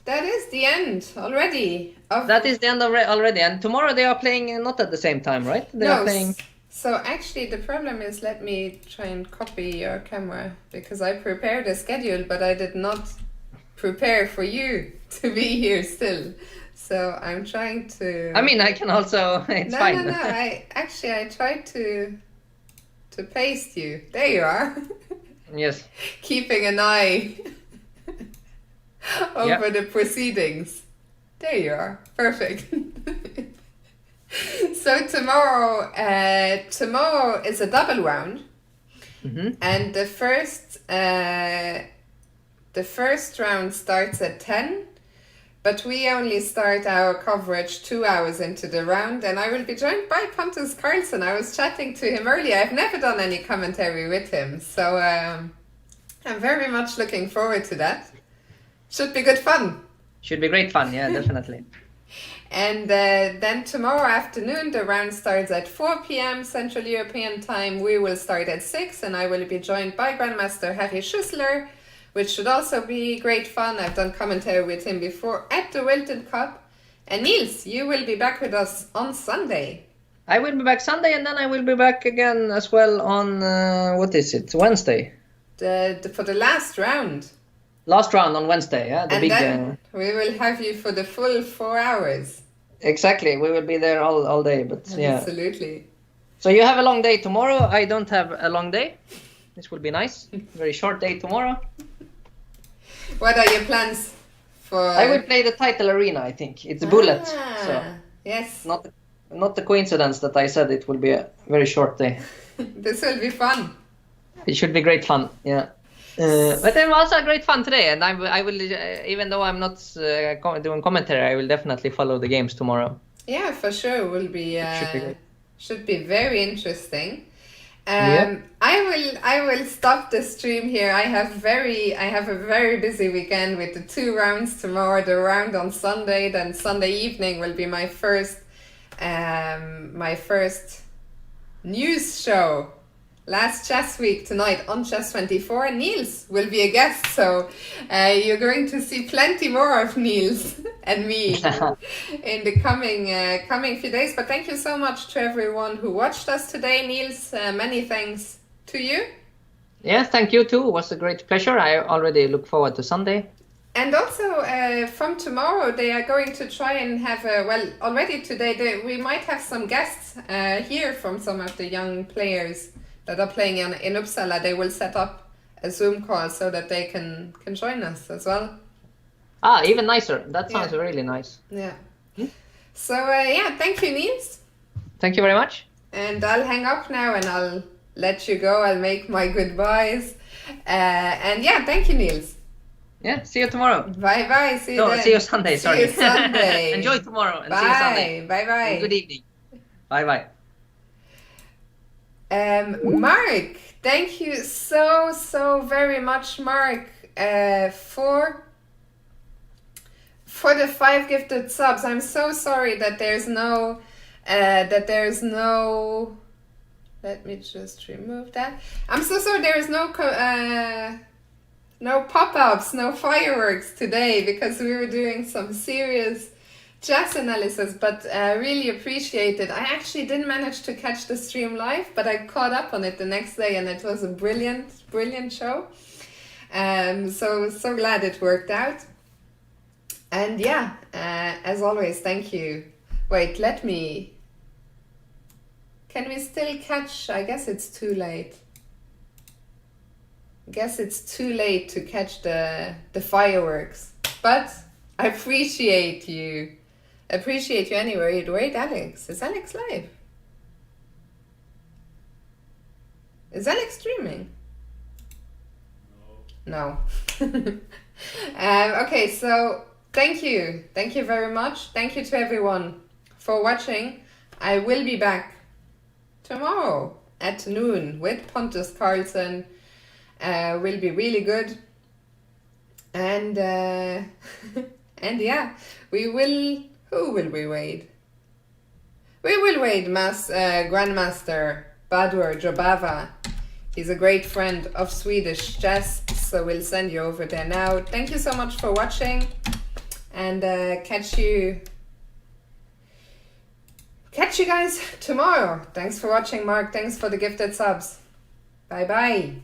that is the end already. That is the end already. And tomorrow they are playing not at the same time, right? They are playing... So actually the problem is, let me try and copy your camera, because I prepared a schedule, but I did not prepare for you to be here still. So I'm trying to... I mean, I can also... It's fine. No. I tried to paste you. There you are. Yes. Keeping an eye over the proceedings. There you are. Perfect. So tomorrow is a double round, and the first the first round starts at 10, but we only start our coverage 2 hours into the round, and I will be joined by Pontus Carlson. I was chatting to him earlier. I've never done any commentary with him, so I'm very much looking forward to that. Should be good fun. Should be great fun, yeah, definitely. And then tomorrow afternoon, the round starts at 4 p.m. Central European time. We will start at 6, and I will be joined by Grandmaster Harry Schussler, which should also be great fun. I've done commentary with him before at the Wilton Cup. And Nils, you will be back with us on Sunday. I will be back Sunday, and then I will be back again as well on, Wednesday? For the last round. Last round on Wednesday, yeah? Then we will have you for the full 4 hours. Exactly, we will be there all day, but yeah. Absolutely. So you have a long day tomorrow. I don't have a long day. This will be nice. Very short day tomorrow. What are your plans for... I will play the title arena, I think. It's a bullet. So yes. Not the coincidence that I said it will be a very short day. This will be fun. It should be great fun, yeah. But it was a great fun today, and I will, even though I'm not doing commentary, I will definitely follow the games tomorrow. Yeah, for sure. Will be should be very interesting. Yeah. I will stop the stream here. I have a very busy weekend with the 2 rounds tomorrow. The round on Sunday, then Sunday evening will be my first news show. Last chess week tonight on Chess24. Nils will be a guest, so you're going to see plenty more of Nils and me in the coming few days. But thank you so much to everyone who watched us today. Nils, many thanks to you. Yeah, thank you too. It was a great pleasure. I already look forward to Sunday. And also from tomorrow, they are going to try and have already today we might have some guests here from some of the young players that are playing in Uppsala. They will set up a Zoom call so that they can join us as well. Even nicer. That sounds really nice. Yeah. So, thank you, Nils. Thank you very much. And I'll hang up now and I'll let you go. I'll make my goodbyes. Thank you, Nils. Yeah, see you tomorrow. Bye-bye. See you Sunday, sorry. See you Sunday. Enjoy tomorrow and Bye. see you Sunday. Bye-bye. And good evening. Bye-bye. Mark, thank you so very much, Mark, for the 5 gifted subs. I'm so sorry that there's no let me just remove that. I'm so sorry there is no pop-ups, no fireworks today, because we were doing some serious chess analysis, but really appreciate it. I actually didn't manage to catch the stream live, but I caught up on it the next day, and it was a brilliant show. So glad it worked out. And as always, thank you. Wait, can we still catch? I guess it's too late. I guess it's too late to catch the fireworks, but I appreciate you. Appreciate you anyway. Wait, Alex. Is Alex live? Is Alex streaming? No. Okay, so thank you. Thank you very much. Thank you to everyone for watching. I will be back tomorrow at noon with Pontus Carlson. Will be really good. And who will we wade? We will wade Grandmaster Badur Jobava. He's a great friend of Swedish chess, so we'll send you over there now. Thank you so much for watching, and catch you guys tomorrow. Thanks for watching, Mark. Thanks for the gifted subs. Bye bye.